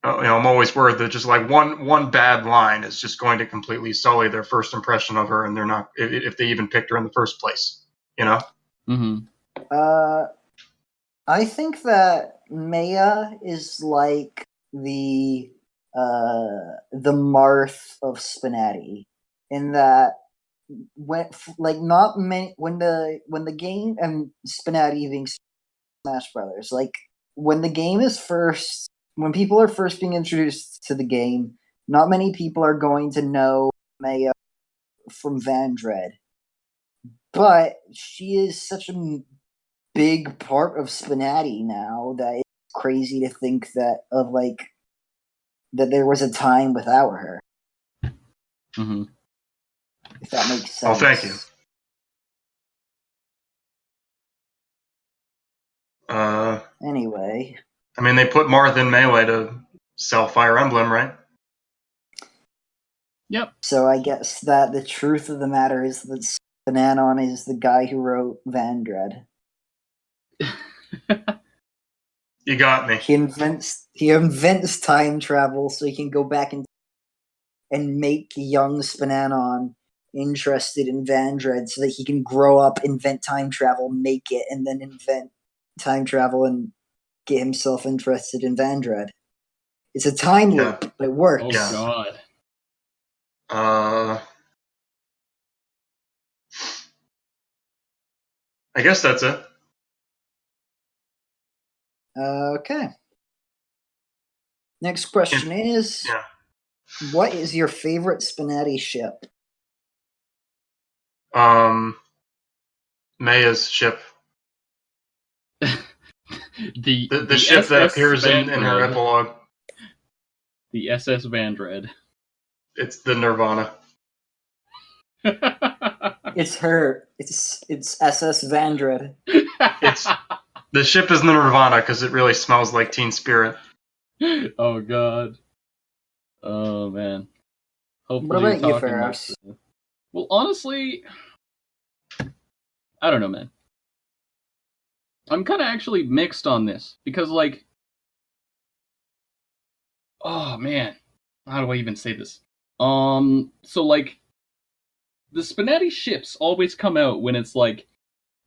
B: I'm always worried that just like one bad line is just going to completely sully their first impression of her, and they're not if they even picked her in the first place.
C: Mm-hmm.
A: I think that Maya is like the Marth of SPNatI, in that not many when the game and SPNatI being Smash Brothers, like when people are first being introduced to the game, not many people are going to know Maya from Vandred, but she is such a big part of SPNatI now that it's crazy to think that there was a time without her.
C: Mm-hmm.
A: If that makes sense.
B: Oh, thank you.
A: Anyway.
B: I mean, they put Marth in Melee to sell Fire Emblem, right?
C: Yep.
A: So I guess that the truth of the matter is that SPNanon is the guy who wrote Vandred.
B: You got me.
A: He invents time travel so he can go back and make young SPNanon interested in Vandred so that he can grow up, invent time travel, make it, and then invent time travel and get himself interested in Vandred. It's a time loop, but it works.
C: Oh god.
B: I guess that's it.
A: Okay. Next question is, what is your favorite SPNatI ship?
B: Maya's ship. The ship that
C: SS
B: appears in her
C: Vandred.
B: epilogue.
C: The SS Vandred.
B: It's the Nirvana.
A: It's her. It's SS Vandred.
B: The ship is the Nirvana because it really smells like Teen Spirit.
C: Oh god. Oh man. Hopefully
A: What about
C: you're
A: you,
C: talking like
A: Ferris?
C: Well, honestly, I don't know, man. I'm kind of actually mixed on this because, like, oh man, how do I even say this? So like, the SPNatI ships always come out when it's like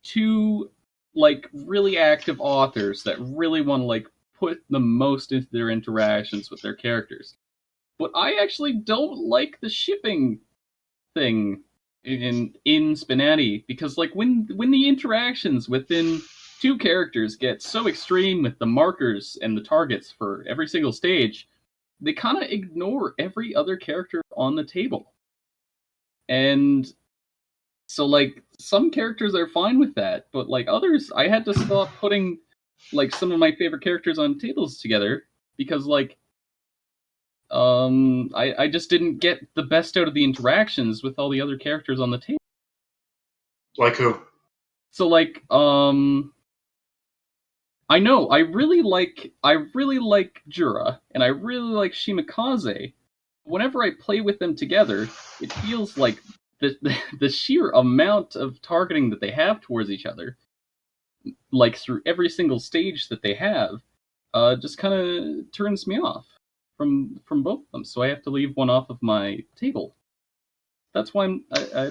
C: two like really active authors that really want to like put the most into their interactions with their characters. But I actually don't like the shipping thing in SPNatI because like when the interactions within two characters get so extreme with the markers and the targets for every single stage, they kind of ignore every other character on the table. And so like some characters are fine with that, but like others I had to stop putting like some of my favorite characters on tables together because like I just didn't get the best out of the interactions with all the other characters on the table.
B: Like who?
C: So like I know I really like Jura and I really like Shimakaze. Whenever I play with them together, it feels like the sheer amount of targeting that they have towards each other, like through every single stage that they have, just kind of turns me off from both of them. So I have to leave one off of my table. That's why I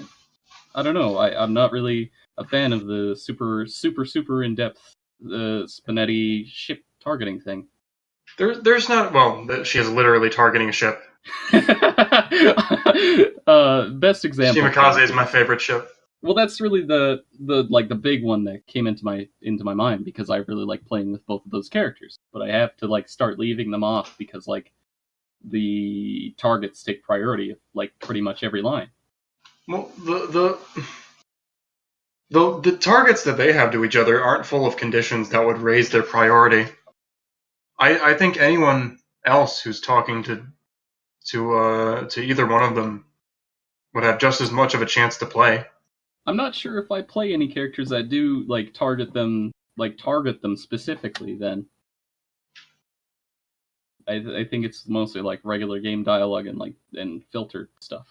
C: don't know. I'm not really a fan of the super in depth SPNatI ship targeting thing.
B: There's not. Well, she is literally targeting a ship.
C: Best example.
B: Shimakaze is my favorite ship.
C: Well, that's really the like the big one that came into my mind because I really like playing with both of those characters. But I have to like start leaving them off because like the targets take priority of like pretty much every line.
B: Well, the targets that they have to each other aren't full of conditions that would raise their priority. I think anyone else who's talking to either one of them would have just as much of a chance to play.
C: I'm not sure if I play any characters that do like target them specifically. Then I think it's mostly like regular game dialogue and filtered stuff.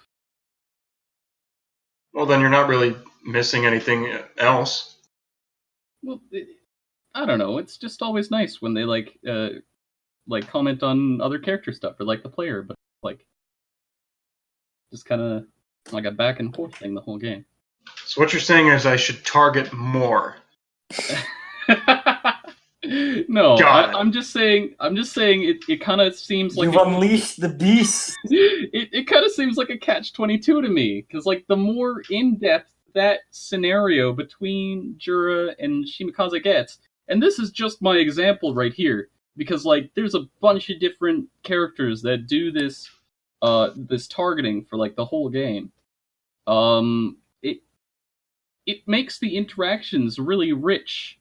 B: Well, then you're not really missing anything else.
C: Well, I don't know. It's just always nice when they like comment on other character stuff or like the player, but like just kind of like a back and forth thing the whole game.
B: So what you're saying is I should target more.
C: No, I'm just saying it kind of seems like
A: you've unleashed the beast.
C: It kind of seems like a catch-22 to me because like the more in depth that scenario between Jura and Shimakaze gets, and this is just my example right here because like there's a bunch of different characters that do this this targeting for like the whole game. It makes the interactions really rich.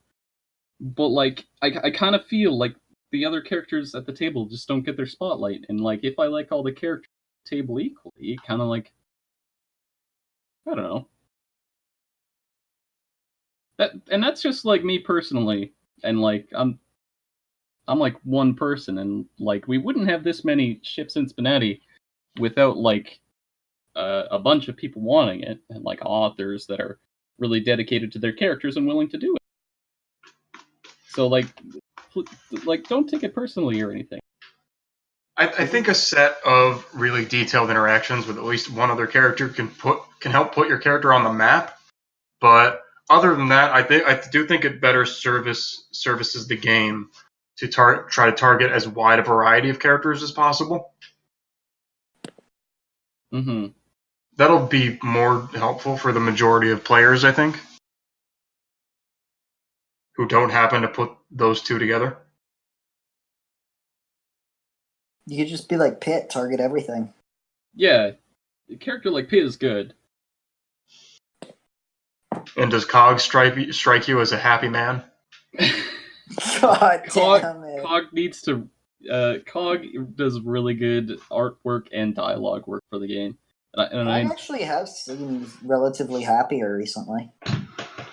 C: But like I kind of feel like the other characters at the table just don't get their spotlight, and like if I like all the characters at the table equally, it kind of like I don't know. That's just like me personally, and like I'm like one person, and like we wouldn't have this many ships in SPNatI without like a bunch of people wanting it, and like authors that are really dedicated to their characters and willing to do it. So like don't take it personally or anything.
B: I think a set of really detailed interactions with at least one other character can help put your character on the map. But other than that, I do think it better services the game to try to target as wide a variety of characters as possible.
C: Mm-hmm.
B: That'll be more helpful for the majority of players, I think, who don't happen to put those two together.
A: You could just be like Pitt, target everything.
C: Yeah, a character like Pitt is good.
B: And does Cog strike you as a happy man?
A: God
C: Cog,
A: damn it.
C: Cog needs to. Cog does really good artwork and dialogue work for the game,
A: I actually have seemed relatively happier recently.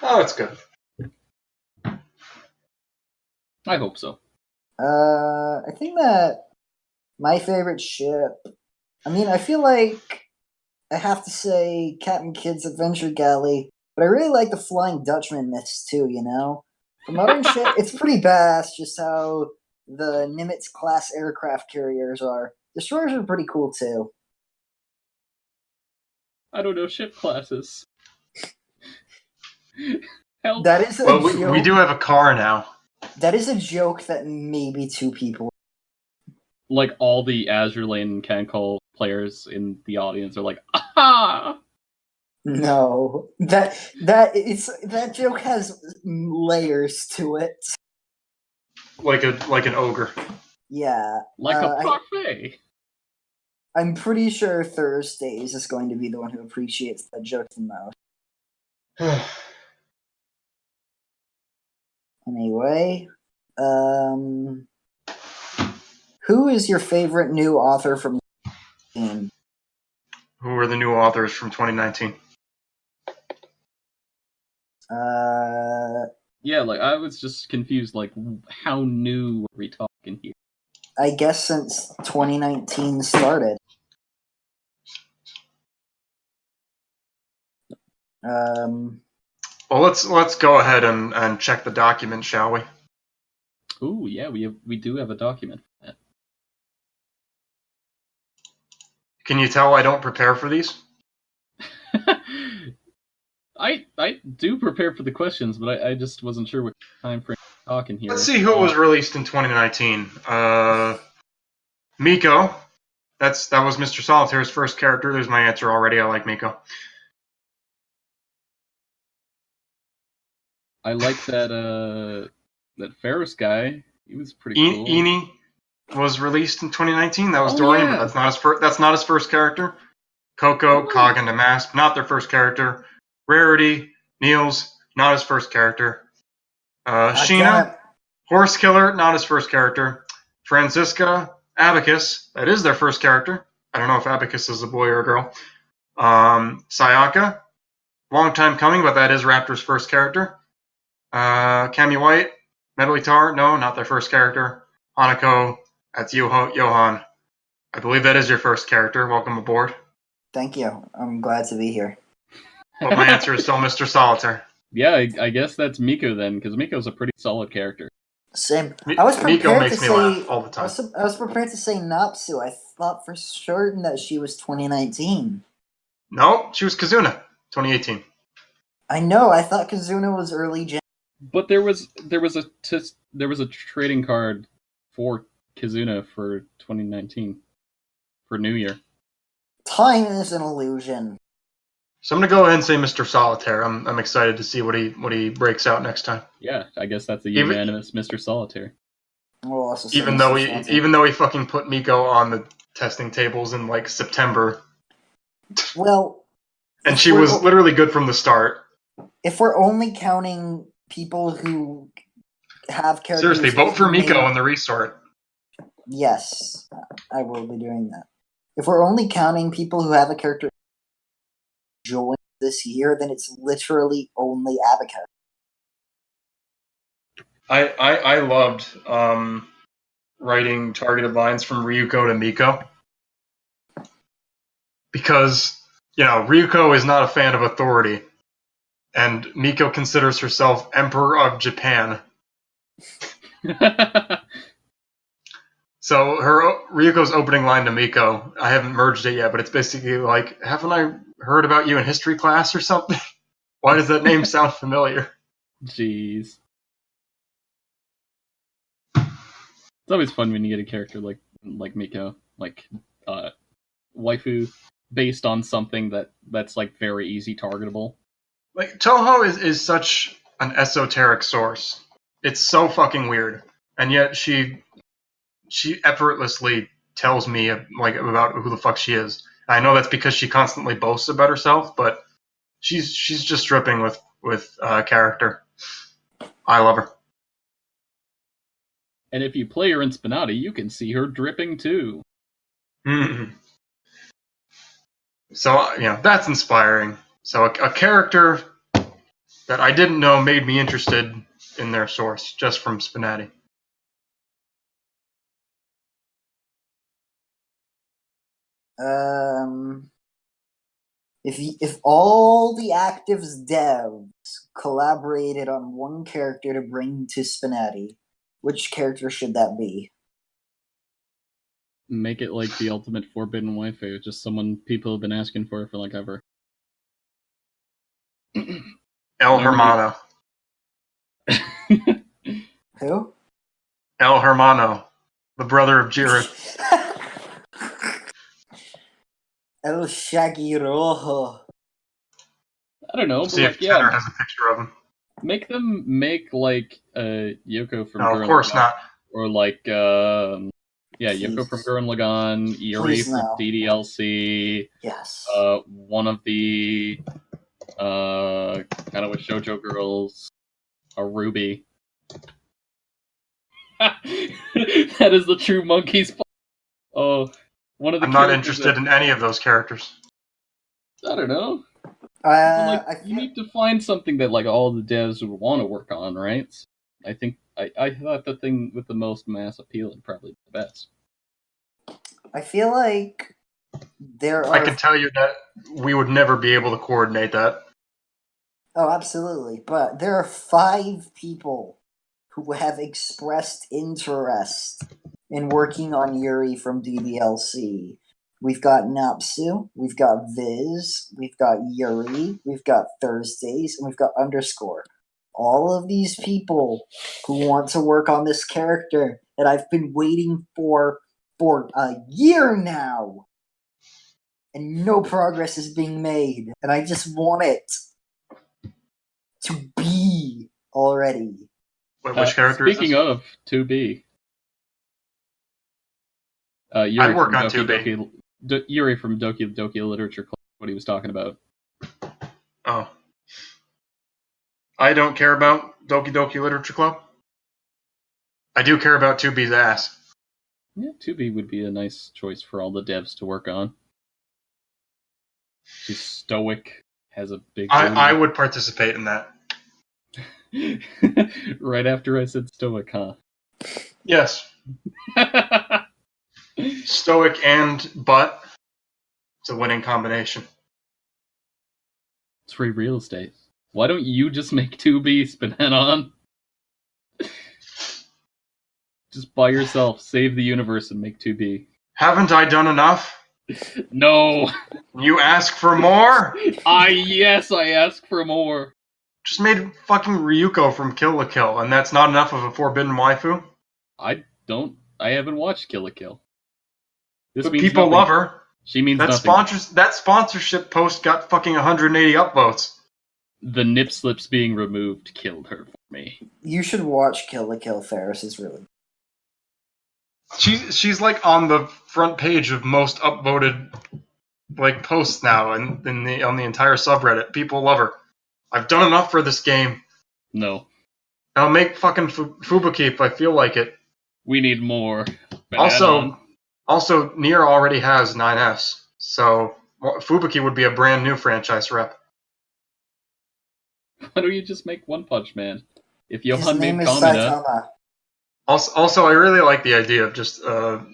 B: Oh, it's good.
C: I hope so.
A: I think that my favorite ship. I mean, I feel like I have to say Captain Kidd's Adventure Galley, but I really like the Flying Dutchman myths too. You know, the modern ship. It's pretty badass. Just how the Nimitz class aircraft carriers are. Destroyers are pretty cool too.
C: I don't know ship classes. Help.
A: That is a
B: Well,
A: joke.
B: we do have a car now.
A: That is a joke that maybe two people.
C: Like all the Azure Lane and Cancol players in the audience are like, aha!
A: No, that joke has layers to it.
B: Like an ogre.
A: Yeah,
C: Like a parfait.
A: I'm pretty sure Thursdays is going to be the one who appreciates that joke the most. Anyway, who is your favorite new author from the game?
B: Who are the new authors from 2019?
C: Yeah, like I was just confused. Like, how new are we talking here?
A: I guess since 2019 started.
B: Well, let's go ahead and check the document, shall we?
C: Ooh, yeah, we do have a document for that.
B: Can you tell I don't prepare for these?
C: I do prepare for the questions, but I just wasn't sure what time frame we're talking here.
B: Let's see who was released in 2019. Miko. That was Mr. Solitaire's first character. There's my answer already. I like Miko.
C: I like that Ferris guy. He was pretty cool.
B: Eni was released in 2019. That was Dorian, but that's not his first character. Coco, Cog, and Damask, not their first character. Rarity, Niels, not his first character. Sheena, Horse Killer, not his first character. Franziska, Abacus, that is their first character. I don't know if Abacus is a boy or a girl. Sayaka, long time coming, but that is Raptor's first character. Cammy White, Medley Tar, no, not their first character. Hanako, that's Johan. I believe that is your first character. Welcome aboard.
A: Thank you. I'm glad to be here.
B: But my answer is still Mr. Solitaire.
C: Yeah, I guess that's Miko then, because Miko's a pretty solid character.
A: Same. I was prepared
B: Miko makes
A: to
B: me
A: say
B: laugh all the time.
A: I was prepared to say Napsu. I thought for certain that she was 2019.
B: No, she was Kazuna, 2018.
A: I know. I thought Kazuna was early gen.
C: But there was a trading card for Kazuna for 2019 for New Year.
A: Time is an illusion.
B: So I'm gonna go ahead and say Mr. Solitaire. I'm excited to see what he breaks out next time.
C: Yeah, I guess that's a unanimous Mr. Solitaire.
B: Even though he fucking put Miko on the testing tables in like September.
A: Well,
B: and she was literally good from the start.
A: If we're only counting people who have characters,
B: seriously, vote for Miko in the resort.
A: Yes, I will be doing that. If we're only counting people who have a character join this year, then it's literally only Abacus.
B: I loved writing targeted lines from Ryuko to Miko because Ryuko is not a fan of authority, and Miko considers herself Emperor of Japan. So Ryuko's opening line to Miko, I haven't merged it yet, but it's basically like, haven't I heard about you in history class or something? Why does that name sound familiar?
C: Jeez. It's always fun when you get a character like Miko, like waifu, based on something that's like very easy targetable.
B: Like Toho is such an esoteric source. It's so fucking weird, and yet she effortlessly tells me like about who the fuck she is. I know that's because she constantly boasts about herself, but she's just dripping with character. I love her.
C: And if you play her in SPNatI, you can see her dripping too.
B: Mm-hmm. So, that's inspiring. So a character that I didn't know made me interested in their source just from SPNatI.
A: If all the active devs collaborated on one character to bring to SPNatI, which character should that be?
C: Make it like the ultimate forbidden waifu, just someone people have been asking for like ever.
B: El Hermano.
A: Who?
B: El Hermano, the brother of Jiren.
A: El Shaggy Rojo.
C: I don't know, but
B: See if Tanner has a picture of him.
C: Make them make like Yoko from
B: No, of course not.
C: Or like Yoko from Gurren Lagann, Yuri from DDLC.
A: Yes.
C: One of the kind of with shoujo girls, a Ruby. That is the true monkey's. Oh, one of the.
B: I'm not interested in any of those characters.
C: I don't know. You need to find something that like all the devs would want to work on, right? I think I thought the thing with the most mass appeal and probably the best.
A: I feel like
B: I can tell you that we would never be able to coordinate that.
A: Oh, absolutely. But there are 5 people who have expressed interest in working on Yuri from DDLC. We've got Napsu, we've got Viz, we've got Yuri, we've got Thursdays, and we've got Underscore. All of these people who want to work on this character that I've been waiting for a year now. And no progress is being made. And I just want it to be already.
B: Wait, which character
C: speaking
B: is this?
C: of 2B.
B: I'd work on 2B.
C: Yuri from Doki Doki Literature Club, what he was talking about.
B: Oh. I don't care about Doki Doki Literature Club. I do care about 2B's ass.
C: Yeah, 2B would be a nice choice for all the devs to work on. She's stoic, has a big...
B: I would participate in that.
C: Right after I said stoic, huh?
B: Yes. Stoic and butt. It's a winning combination.
C: It's free real estate. Why don't you just make 2B spin that on? Just by yourself, save the universe and make 2B.
B: Haven't I done enough?
C: No.
B: You ask for more?
C: Yes, I ask for more.
B: Just made fucking Ryuko from Kill la Kill, and that's not enough of a forbidden waifu?
C: I haven't watched Kill la Kill.
B: But people
C: nothing.
B: love her.
C: She means nothing.
B: That sponsorship post got fucking 180 upvotes.
C: The nip slips being removed killed her for me.
A: You should watch Kill la Kill. Ferris is really...
B: She's like on the front page of most upvoted like posts now, and on the entire subreddit. People love her. I've done enough for this game.
C: No.
B: I'll make fucking Fubuki if I feel like it.
C: We need more.
B: Also, Nier already has 9S, so Fubuki would be a brand new franchise rep.
C: Why don't you just make One Punch Man? If Johan
A: His name
C: made
A: is
C: Kamina...
A: Saitama.
B: Also, I really like the idea of just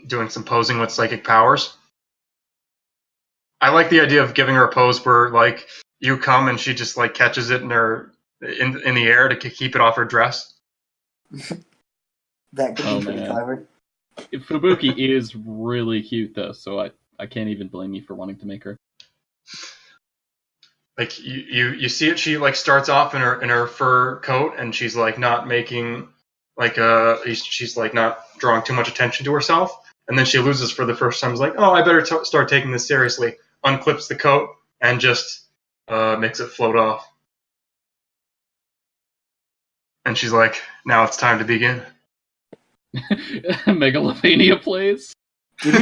B: doing some posing with psychic powers. I like the idea of giving her a pose where, like, you come and she just like catches it in the air to keep it off her dress.
A: That could be pretty clever.
C: Fubuki is really cute though, so I can't even blame you for wanting to make her.
B: Like you see it, she like starts off in her fur coat, and she's like not making like she's like not drawing too much attention to herself, and then she loses for the first time. It's like, oh, I better start taking this seriously. Unclips the coat and just makes it float off. And she's like, now it's time to begin.
C: Megalovania plays.
B: Just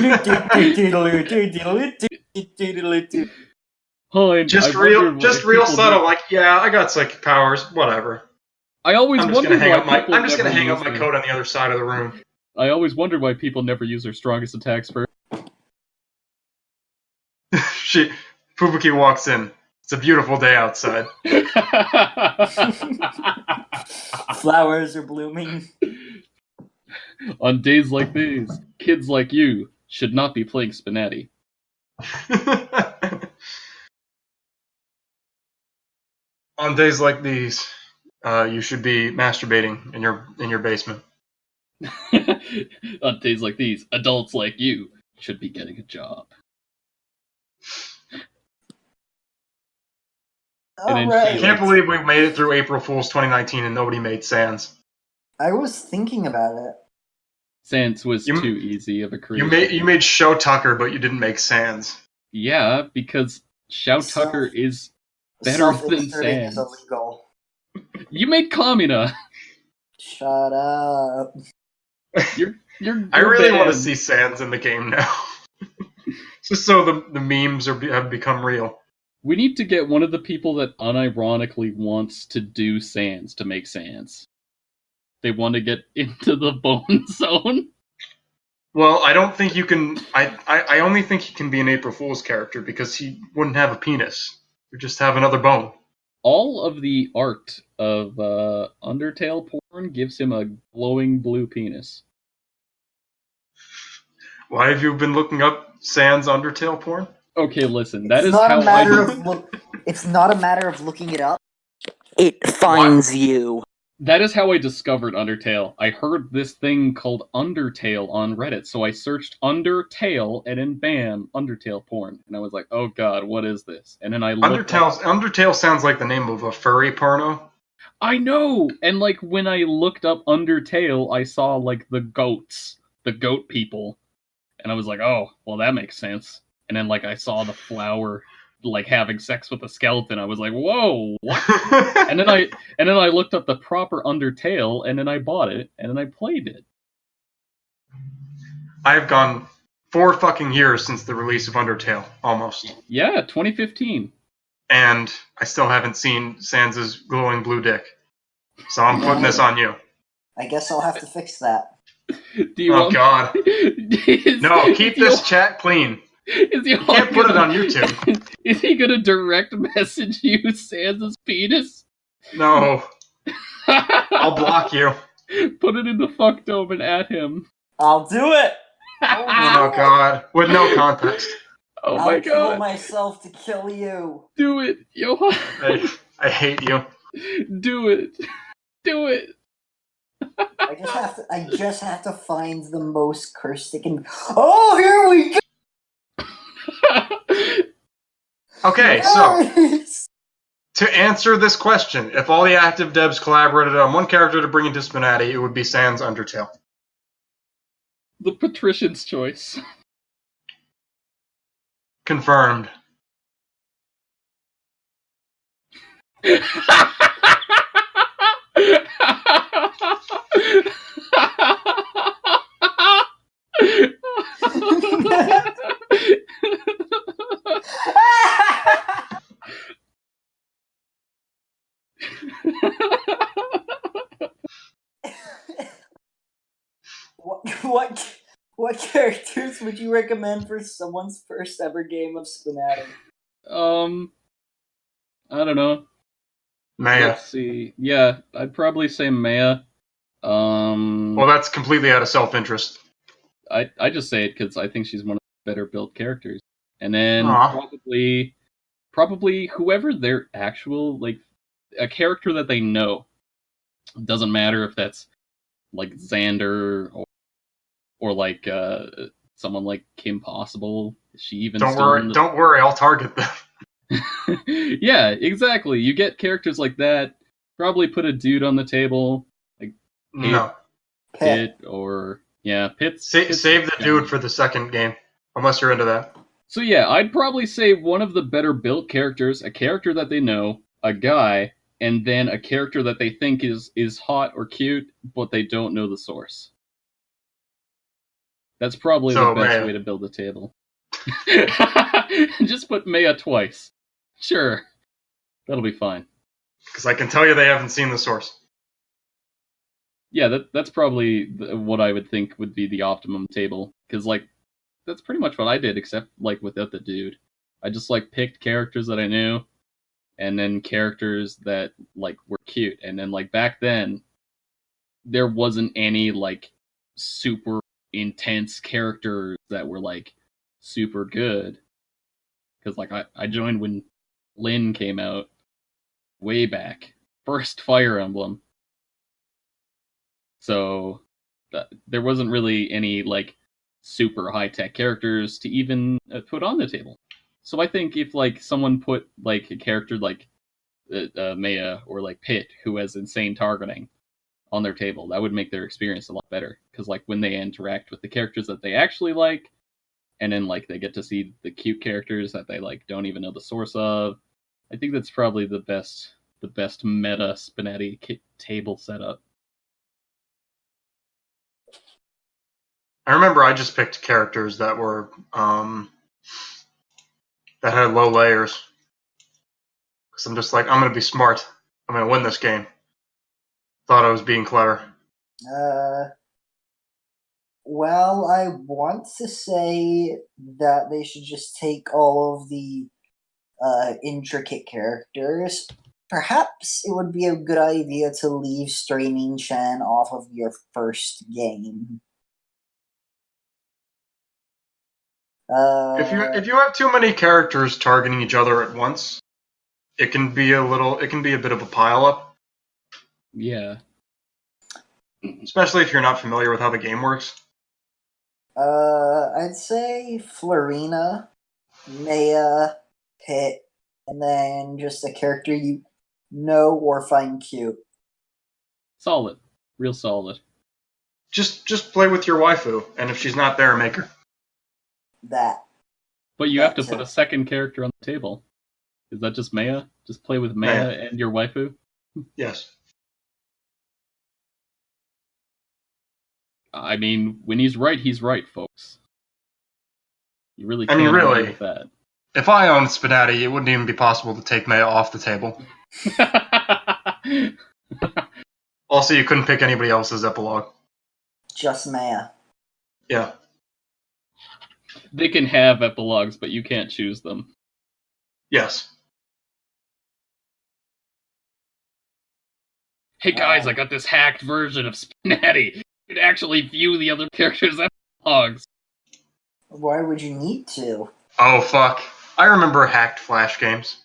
B: real subtle, like, yeah, I got psychic powers, whatever.
C: I always
B: I'm just
C: wondered
B: gonna
C: why people
B: I'm just gonna
C: never
B: hang up
C: use
B: my
C: them.
B: coat on the other side of the room.
C: I always wondered why people never use their strongest attacks first.
B: Fubuki walks in. It's a beautiful day outside.
A: Flowers are blooming.
C: On days like these, kids like you should not be playing SPNatI.
B: On days like these, you should be masturbating in your basement.
C: On days like these, adults like you should be getting a job. And then
A: Alright.
B: I can't believe we made it through April Fool's 2019 and nobody made Sans.
A: I was thinking about it.
C: Sans was
B: You-
C: too easy of a creation.
B: You made Show Tucker, but you didn't make Sans.
C: Yeah, because Shao Tucker is better than
A: Self-inserting is
C: Sans.
A: illegal.
C: You made Kamina.
A: Shut up.
C: You're
B: I really want to
C: banned.
B: see Sans in the game now. Just so the memes have become real.
C: We need to get one of the people that unironically wants to do Sans to make Sans. They want to get into the bone zone.
B: Well, I don't think you can. I only think he can be an April Fool's character because he wouldn't have a penis. He would just have another bone.
C: All of the art of Undertale porn gives him a glowing blue penis.
B: Why have you been looking up Sans Undertale porn?
C: Okay, listen, that
A: It's
C: is
A: not
C: how
A: a matter
C: I.
A: of look. It's not a matter of looking it up. It finds you.
C: That is how I discovered Undertale. I heard this thing called Undertale on Reddit, so I searched Undertale, and then bam, Undertale porn. And I was like, oh god, what is this? And then I looked
B: Undertale sounds like the name of a furry porno.
C: I know! And like, when I looked up Undertale, I saw like the goats, the goat people. And I was like, oh, well that makes sense. And then like, I saw the flower like having sex with a skeleton. I was like, whoa, what? And then I looked up the proper Undertale, and then I bought it, and then I played it.
B: I've gone 4 fucking years since the release of Undertale, almost.
C: Yeah, 2015.
B: And I still haven't seen Sans' glowing blue dick. So I'm putting this on you.
A: I guess I'll have to fix that.
C: Do you want...
B: God. No, keep this chat clean.
C: Is he
B: You can't put it on YouTube.
C: Is he gonna direct message you Sans' penis?
B: No. I'll block you.
C: Put it in the fuck dome and at him.
A: I'll do it.
B: Oh god. With no context.
C: Oh
A: I'll
C: my
A: kill
C: god.
A: myself to kill you.
C: Do it, Johan.
B: I hate you.
C: Do it. Do it.
A: I just have to find the most cursed it can. Oh, here we go.
B: Okay, so
A: Yes!
B: to answer this question, if all the active devs collaborated on one character to bring into SPNatI, it would be Sans Undertale.
C: The patrician's choice.
B: Confirmed.
A: What characters would you recommend for someone's first ever game of SPNatI?
C: I don't know.
B: Maya.
C: Let's see. Yeah, I'd probably say Maya.
B: Well, that's completely out of self-interest.
C: I just say it because I think she's one of the better built characters. And then
B: Aw.
C: probably whoever their actual, like, a character that they know. Doesn't matter if that's like Xander or like someone like Kim Possible. Is she even
B: Don't
C: still
B: worry,
C: in the...
B: don't worry, I'll target them.
C: Yeah, exactly. You get characters like that. Probably put a dude on the table, like
B: No.
C: Pit or Pit's.
B: Save the dude for the second game, unless you're into that.
C: So yeah, I'd probably say one of the better built characters, a character that they know, a guy, and then a character that they think is hot or cute, but they don't know the source. That's probably the best way to build a table. Just put Maya twice. Sure. That'll be fine.
B: Because I can tell you they haven't seen the source.
C: Yeah, that's probably what I would think would be the optimum table, because like that's pretty much what I did, except like without the dude. I just like picked characters that I knew, and then characters that like were cute, and then like back then there wasn't any like super intense characters that were like super good, because like I joined when Lynn came out way back, first Fire Emblem, so there wasn't really any like super high tech characters to even put on the table. So I think if like someone put like a character like Maya or like Pit, who has insane targeting, on their table, that would make their experience a lot better. Because like when they interact with the characters that they actually like, and then like they get to see the cute characters that they like don't even know the source of, I think that's probably the best meta SPNatI table setup.
B: I remember I just picked characters that were that had low layers because I'm just like, I'm gonna be smart. I'm gonna win this game. Thought I was being clever.
A: Well, I want to say that they should just take all of the intricate characters. Perhaps it would be a good idea to leave Straining Shan off of your first game.
B: If you have too many characters targeting each other at once, it can be a bit of a pile up.
C: Yeah.
B: Especially if you're not familiar with how the game works.
A: I'd say Florina, Maya, Pit, and then just a character you know or find cute.
C: Solid. Real solid.
B: Just play with your waifu, and if she's not there, make her.
A: That.
C: But you have to put a second character on the table. Is that just Maya? Just play with Maya and your waifu?
B: Yes.
C: I mean, when he's right, folks. You really
B: I
C: can't
B: mean, really,
C: with that.
B: If I owned SPNatI, it wouldn't even be possible to take Maya off the table. Also, you couldn't pick anybody else's epilogue.
A: Just Maya.
B: Yeah.
C: They can have epilogues, but you can't choose them.
B: Yes.
C: Hey guys, I got this hacked version of SPNatI. You can actually view the other characters' epilogues.
A: Why would you need to?
B: Oh, fuck. I remember hacked Flash games.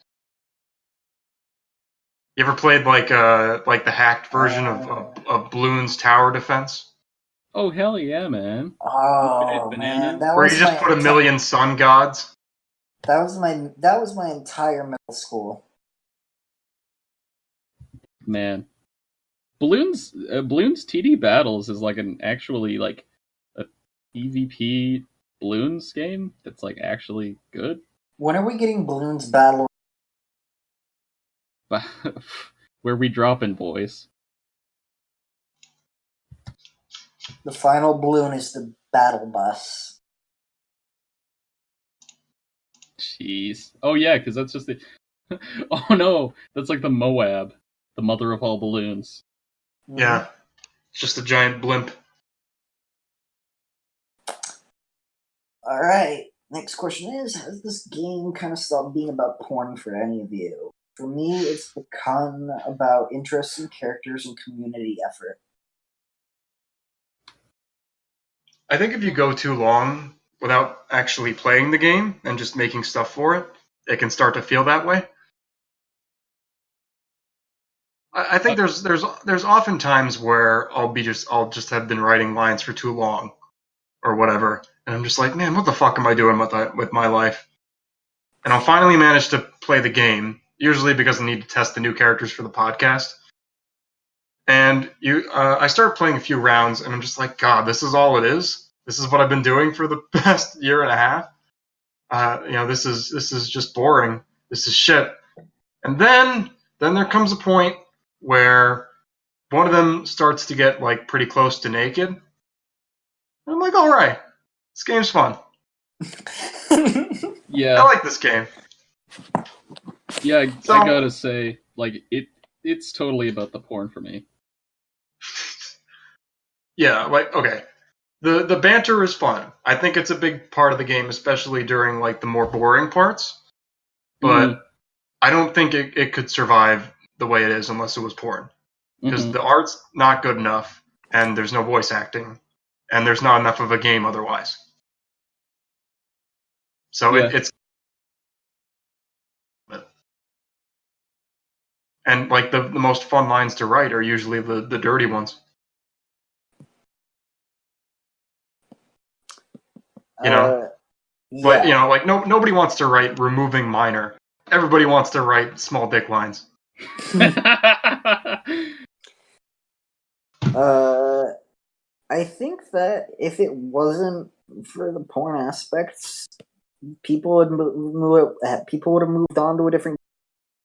B: You ever played like the hacked version of Bloons Tower Defense?
C: Oh hell yeah, man!
A: Oh
C: Okay,
A: man,
B: where you just put a million sun gods.
A: That was my entire middle school.
C: Man, Bloons TD Battles is like an actually like a PvP Bloons game that's like actually good.
A: When are we getting Bloons Battle?
C: Where we dropping, boys?
A: The final balloon is the battle bus.
C: Jeez. Oh yeah, because that's just the. Oh no, that's like the Moab, the mother of all balloons.
A: Mm-hmm.
B: Yeah, it's just a giant blimp.
A: All right. Next question is: has this game kind of stopped being about porn for any of you? For me, it's become about interesting characters and community effort.
B: I think if you go too long without actually playing the game and just making stuff for it, it can start to feel that way. I think there's often times where I'll just have been writing lines for too long, or whatever, and I'm just like, man, what the fuck am I doing with my life? And I'll finally manage to play the game, usually because I need to test the new characters for the podcast. And I start playing a few rounds, and I'm just like, God, this is all it is. This is what I've been doing for the past year and a half. This is just boring. This is shit. And then there comes a point where one of them starts to get like pretty close to naked. And I'm like, all right, this game's fun.
C: Yeah,
B: I like this game.
C: Yeah, I gotta say, like it's totally about the porn for me.
B: Yeah, like, okay. The banter is fun. I think it's a big part of the game, especially during like the more boring parts. But I don't think it could survive the way it is unless it was porn. Because the art's not good enough, and there's no voice acting, and there's not enough of a game otherwise. So
C: Yeah.
B: it's and like the most fun lines to write are usually the dirty ones. You know,
A: Yeah.
B: but like nobody wants to write removing minor. Everybody wants to write small dick lines.
A: I think that if it wasn't for the porn aspects, people would have moved on to a different.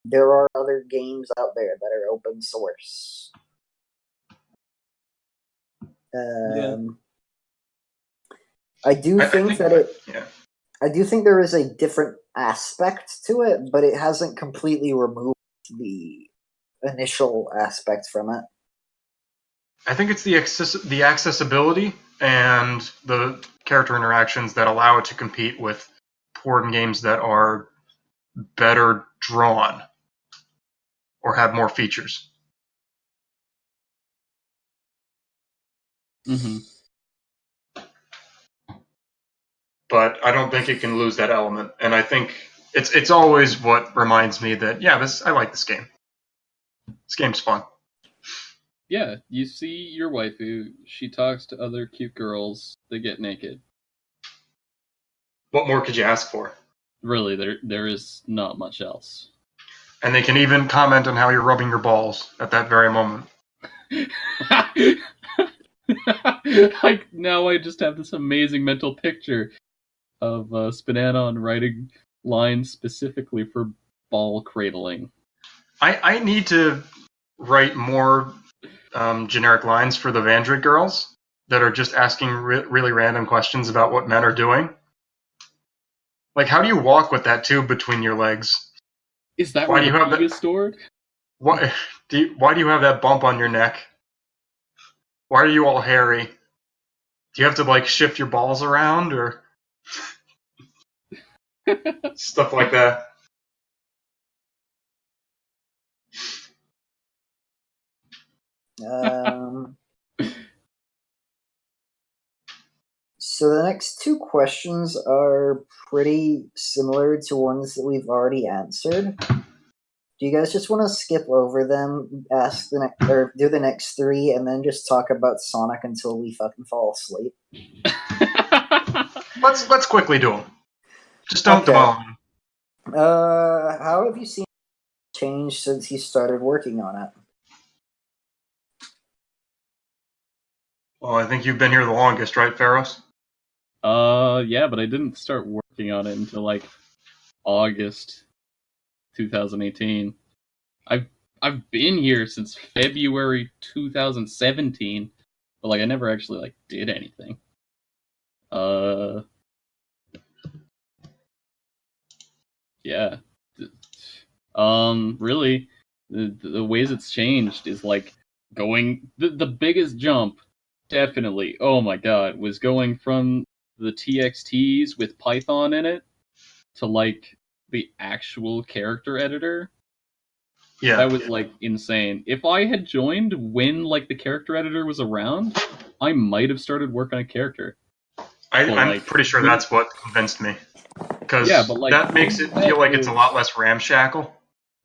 A: There are other games out there that are open source.
C: Yeah.
A: I do think there is a different aspect to it, but it hasn't completely removed the initial aspect from it.
B: I think it's the accessibility and the character interactions that allow it to compete with porn games that are better drawn or have more features. But I don't think it can lose that element, and I think it's always what reminds me that I like this game. This game's fun.
C: Yeah, you see your waifu, she talks to other cute girls, they get naked.
B: What more could you ask for?
C: Really, there is not much else.
B: And they can even comment on how you're rubbing your balls at that very moment.
C: Now I just have this amazing mental picture of SPNatI writing lines specifically for ball cradling.
B: I need to write more generic lines for the Vandrid girls that are just asking really random questions about what men are doing. Like, how do you walk with that tube between your legs?
C: Is that where the pee is stored?
B: Why do you have that bump on your neck? Why are you all hairy? Do you have to like shift your balls around or stuff like that?
A: So the next two questions are pretty similar to ones that we've already answered. Do you guys just want to skip over them, ask the next, or do the next three, and then just talk about Sonic until we fucking fall asleep?
B: Let's quickly do them. Just don't dwell on them.
A: How have you seen it change since you started working on it?
B: Well, I think you've been here the longest, right, Pharos?
C: Yeah, but I didn't start working on it until like August 2018. I've been here since February 2017, but like I never actually like did anything. Yeah. Really, the ways it's changed is like going the biggest jump, definitely. Oh my god, was going from the TXTs with Python in it to like the actual character editor.
B: Yeah,
C: that was like insane. If I had joined when like the character editor was around, I might have started work on a character.
B: I'm pretty sure that's what convinced me. Because that makes it feel like it's a lot less ramshackle.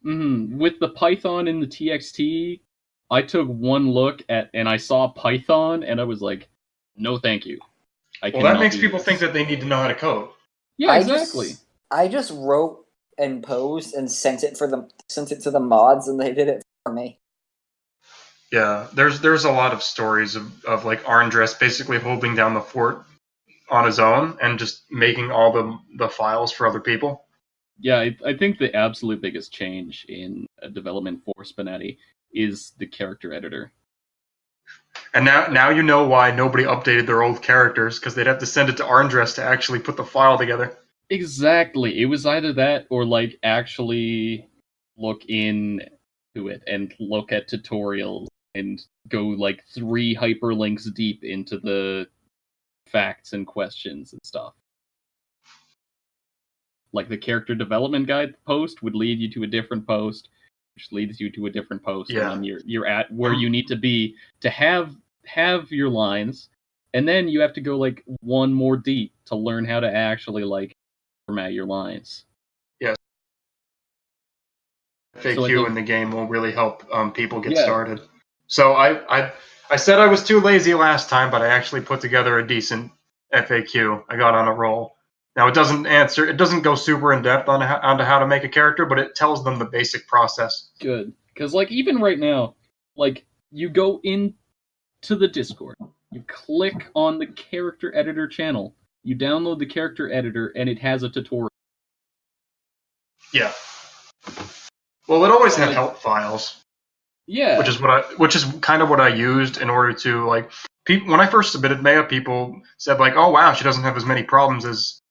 C: With the Python in the TXT, I took one look at and I saw Python and I was like, no thank you.
B: Well, that makes people think that they need to know how to code.
C: Yeah, exactly.
A: I just wrote and posed and sent it to the mods and they did it for me.
B: Yeah, there's a lot of stories of like Arndress basically holding down the fort on his own and just making all the files for other people.
C: Yeah, I think the absolute biggest change in development for SPNatI is the character editor.
B: And now you know why nobody updated their old characters, because they'd have to send it to Arndress to actually put the file together.
C: Exactly. It was either that or like actually look into it and look at tutorials and go like 3 hyperlinks deep into the facts and questions and stuff. Like the character development guide post would lead you to a different post, which leads you to a different post,
B: Yeah.
C: and then you're at where you need to be to have your lines, and then you have to go like 1 more deep to learn how to actually like format your lines.
B: Yes. FAQ in the game will really help people get started. So I said I was too lazy last time, but I actually put together a decent FAQ. I got on a roll. Now it doesn't go super in depth onto how to make a character, but it tells them the basic process.
C: Good, because like even right now, like you go into the Discord, you click on the character editor channel, you download the character editor, and it has a tutorial.
B: Yeah. Well, it always had help files.
C: Yeah.
B: Which is kind of what I used in order to like. When I first submitted Maya, people said like, "Oh wow, she doesn't have as many problems as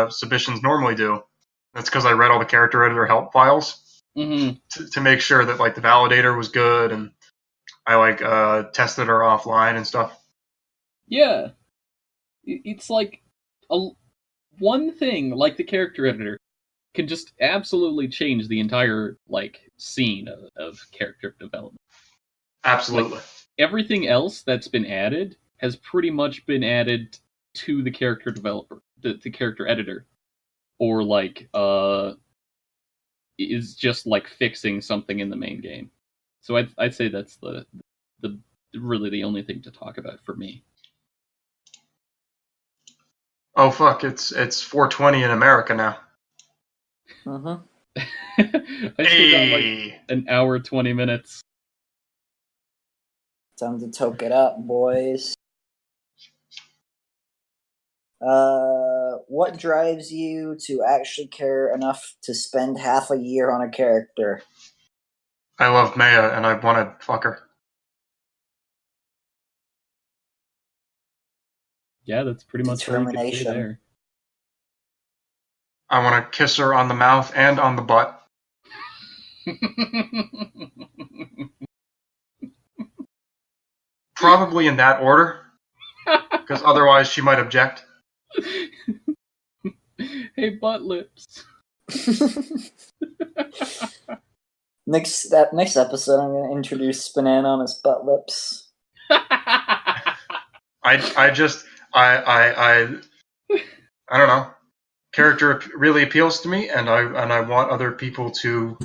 B: submissions normally do." That's because I read all the character editor help files to make sure that like the validator was good, and I like tested her offline and stuff.
C: Yeah, it's like one thing like the character editor can just absolutely change the entire like scene of character development.
B: Absolutely.
C: Like, everything else that's been added has pretty much been added to the character developer, the character editor, or like is just like fixing something in the main game. So I'd say that's the really the only thing to talk about for me.
B: Oh fuck! It's 4:20 in America now.
C: I still got like an hour 20 minutes.
A: Time to toke it up, boys. What drives you to actually care enough to spend half a year on a character?
B: I love Maya and I want to fuck her.
C: Yeah, that's pretty much all you could say there.
B: I want to kiss her on the mouth and on the butt. Probably in that order, because otherwise she might object.
C: Hey, butt lips.
A: Next episode, I'm going to introduce SPNatI on his butt lips.
B: I don't know. Character really appeals to me, and I want other people to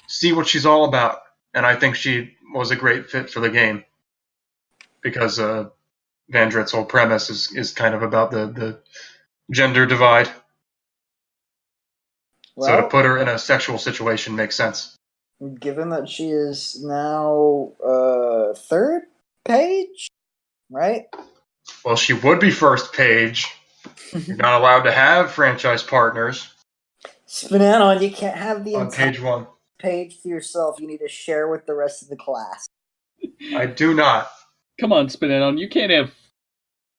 B: see what she's all about. And I think she was a great fit for the game because Vandret's whole premise is kind of about the gender divide. Well, so to put her in a sexual situation makes sense.
A: Given that she is now 3rd page, right?
B: Well, she would be 1st page. You're not allowed to have franchise partners.
A: SPNatI, you can't have the
B: on page 1
A: page to yourself. You need to share with the rest of the class.
B: I do not.
C: Come on, SPNatI, you can't have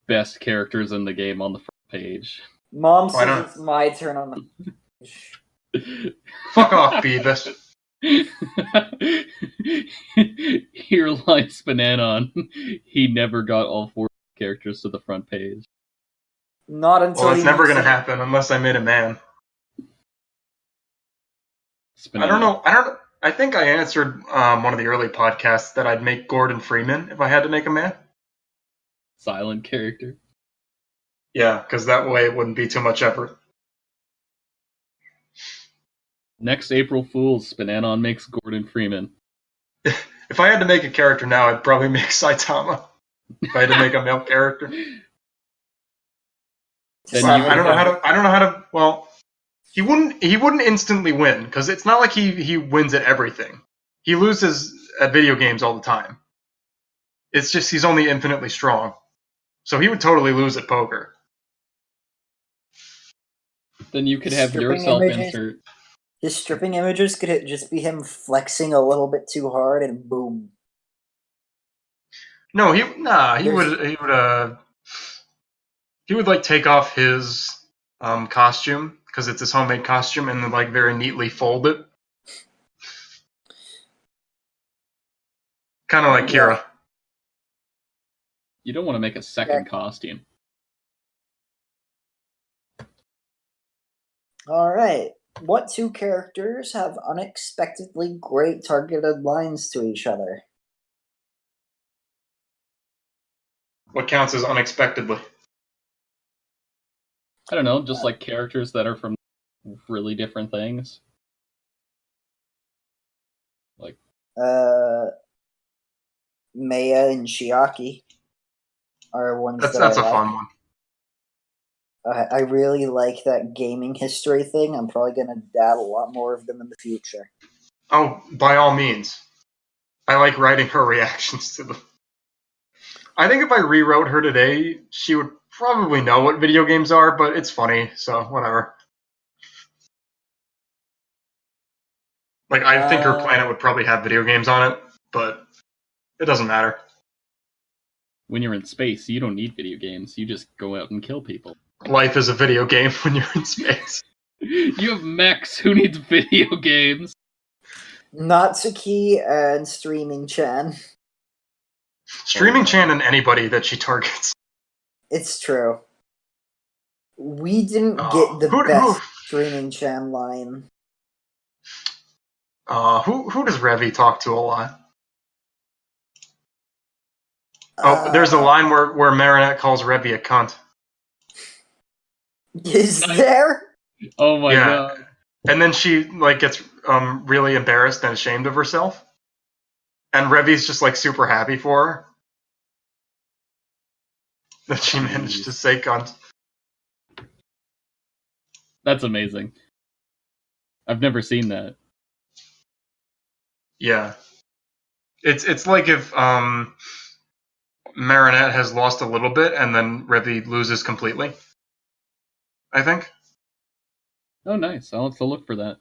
C: best characters in the game on the front page.
A: Mom says it's my turn on the page.
B: Fuck off, Beavis.
C: Here lies SPNatI. He never got all 4 characters to the front page.
A: Not until.
B: Well, it's never going to happen unless I made a man. SPNatI. I don't know. I think I answered one of the early podcasts that I'd make Gordon Freeman if I had to make a man.
C: Silent character.
B: Yeah, because that way it wouldn't be too much effort.
C: Next April Fool's, SPNatI makes Gordon Freeman.
B: If I had to make a character now, I'd probably make Saitama. If I had to make a male character. I don't know how to. Well, he wouldn't instantly win because it's not like he wins at everything. He loses at video games all the time. It's just he's only infinitely strong, so he would totally lose at poker.
C: Then you could have yourself insert.
A: His stripping images could just be him flexing a little bit too hard, and boom.
B: No, he would like take off his costume because it's his homemade costume and then like very neatly fold it. Kind of like
A: Yeah.
B: Kira.
C: You don't want to make a second costume.
A: All right. What two characters have unexpectedly great targeted lines to each other?
B: What counts as unexpectedly?
C: I don't know, just like characters that are from really different things. Like
A: Maya and Shiaki are ones
B: That's
A: that I
B: a
A: like.
B: fun one.
A: I really like that gaming history thing. I'm probably going to add a lot more of them in the future.
B: Oh, by all means. I like writing her reactions to them. I think if I rewrote her today, she would probably know what video games are, but it's funny, so whatever. Like, I think her planet would probably have video games on it, but it doesn't matter.
C: When you're in space, you don't need video games. You just go out and kill people.
B: Life is a video game when you're in space.
C: You have mechs. Who needs video games?
A: Natsuki and Streaming Chan.
B: Streaming Chan and anybody that she targets.
A: It's true. We didn't get the best Streaming Chan line.
B: Who does Revy talk to a lot? There's a line where Marinette calls Revy a cunt.
A: Is there?
C: Oh my god.
B: And then she gets really embarrassed and ashamed of herself. And Revy's just super happy for her. That she managed to say cunt.
C: That's amazing. I've never seen that.
B: Yeah. It's like if Marinette has lost a little bit and then Revy loses completely. I think.
C: Oh, nice. I'll have to look for that.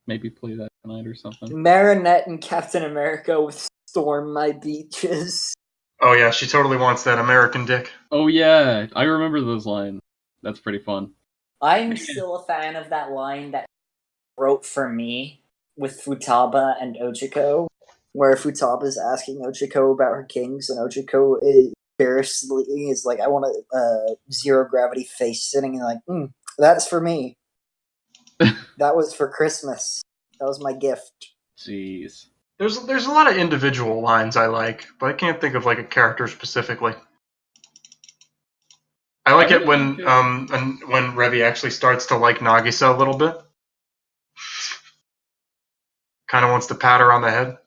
C: Maybe play that tonight or something.
A: Marinette and Captain America with Storm My Beaches.
B: Oh yeah, she totally wants that American dick.
C: Oh yeah, I remember those lines. That's pretty fun.
A: I'm still a fan of that line that wrote for me with Futaba and Ochiko, where Futaba's asking Ochiko about her kings, and Ochiko embarrassedly is like, I want a zero gravity face sitting and like, that's for me. That was for Christmas. That was my gift.
C: Jeez.
B: There's a lot of individual lines I like, but I can't think of a character specifically. I like it when Revy actually starts to like Nagisa a little bit. Kind of wants to pat her on the head.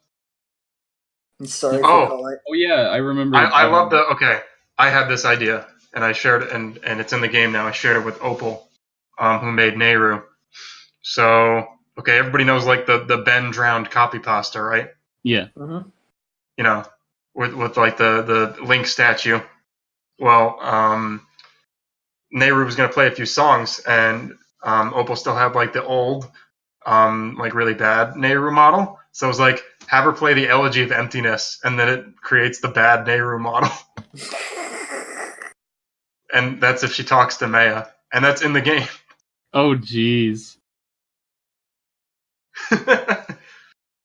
A: I'm sorry for calling.
C: Oh yeah, I remember.
B: I love the. Okay, I had this idea, and I shared it, and it's in the game now. I shared it with Opal, who made Nehru. So, okay, everybody knows the Ben drowned copy pasta, right?
C: Yeah.
A: Mm-hmm.
B: You know, with the Link statue. Well, Nehru was gonna play a few songs, and Opal still had the old, really bad Nehru model. So it was like, have her play the Elegy of Emptiness, and then it creates the bad Nehru model. And that's if she talks to Maya, and that's in the game.
C: Oh jeez.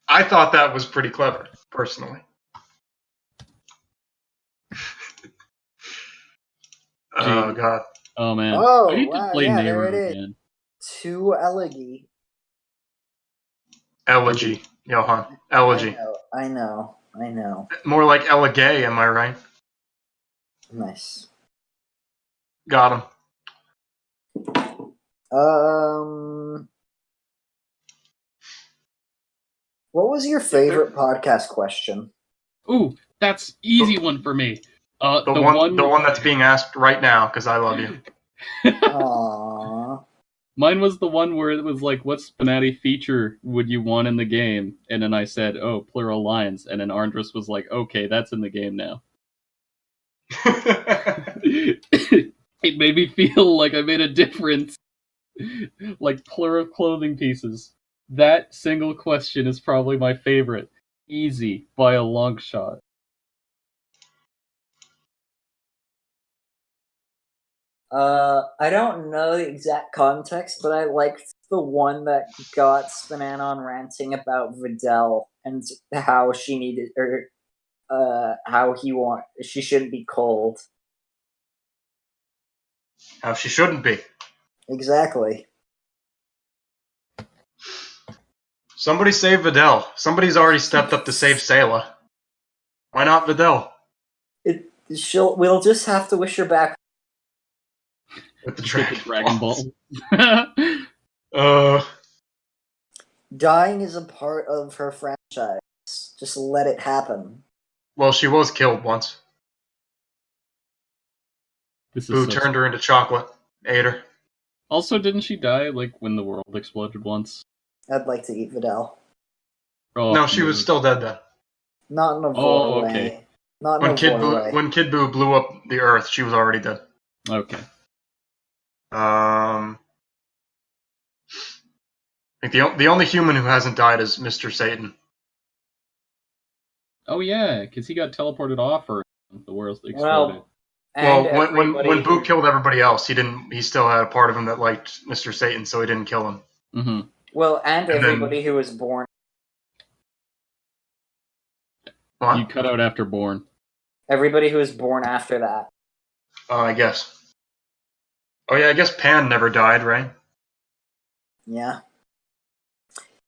B: I thought that was pretty clever, personally. Oh god.
C: Oh man.
A: Oh,
C: I need
A: wow,
C: to play
A: yeah,
C: Nehru
A: there it is.
C: again.
A: To Elegy.
B: Elegy, Johan. Elegy.
A: I know.
B: More like elegay, am I right?
A: Nice.
B: Got him.
A: What was your favorite podcast question?
C: Ooh, that's easy one for me.
B: The one that's being asked right now, because I love you.
A: Aww.
C: Mine was the one where it was like, what SPNatI feature would you want in the game? And then I said, oh, plural lines. And then Andres was like, okay, that's in the game now. It made me feel like I made a difference. Like plural clothing pieces. That single question is probably my favorite. Easy by a long shot.
A: I don't know the exact context, but I liked the one that got SPNanon ranting about Videl
D: and how she needed, or how she shouldn't be cold.
B: How she shouldn't be.
D: Exactly.
B: Somebody save Videl. Somebody's already stepped up to save Sayla. Why not Videl?
D: We'll just have to wish her back.
B: With the
C: Just get
B: Dragon
C: the Dragon
B: Balls.
C: Ball.
D: Dying is a part of her franchise. Just let it happen.
B: Well, she was killed once. Boo
C: So
B: turned her into chocolate. Ate her.
C: Also, didn't she die like when the world exploded once?
D: I'd like to eat Videl.
C: Oh,
B: No, she was still dead then.
D: Not in a vor
C: okay.
D: way. Not in a vor way.
B: When Kid Boo blew up the Earth, she was already dead.
C: Okay.
B: I think the only human who hasn't died is Mr. Satan.
C: Oh yeah, because he got teleported off, or the world exploded.
B: When Boo killed everybody else, he still had a part of him that liked Mr. Satan, so he didn't kill him.
C: Mm-hmm.
D: Well, and everybody who was born.
B: What?
C: You cut out after born.
D: Everybody who was born after that.
B: I guess. Oh yeah, I guess Pan never died, right?
D: Yeah.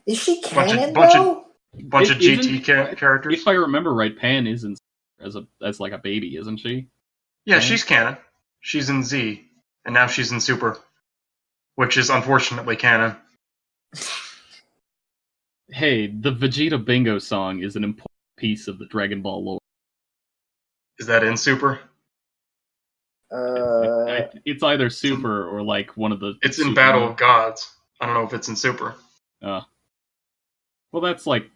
D: Is she canon though?
B: Bunch of GT characters.
C: If I remember right, Pan isn't as like a baby, isn't she?
B: Yeah, she's canon. She's in Z, and now she's in Super, which is unfortunately canon.
C: Hey, the Vegeta Bingo song is an important piece of the Dragon Ball lore.
B: Is that in Super?
C: It's either Super or like one of the.
B: It's in Battle of Gods. I don't know if it's in Super.
C: Well, that's like.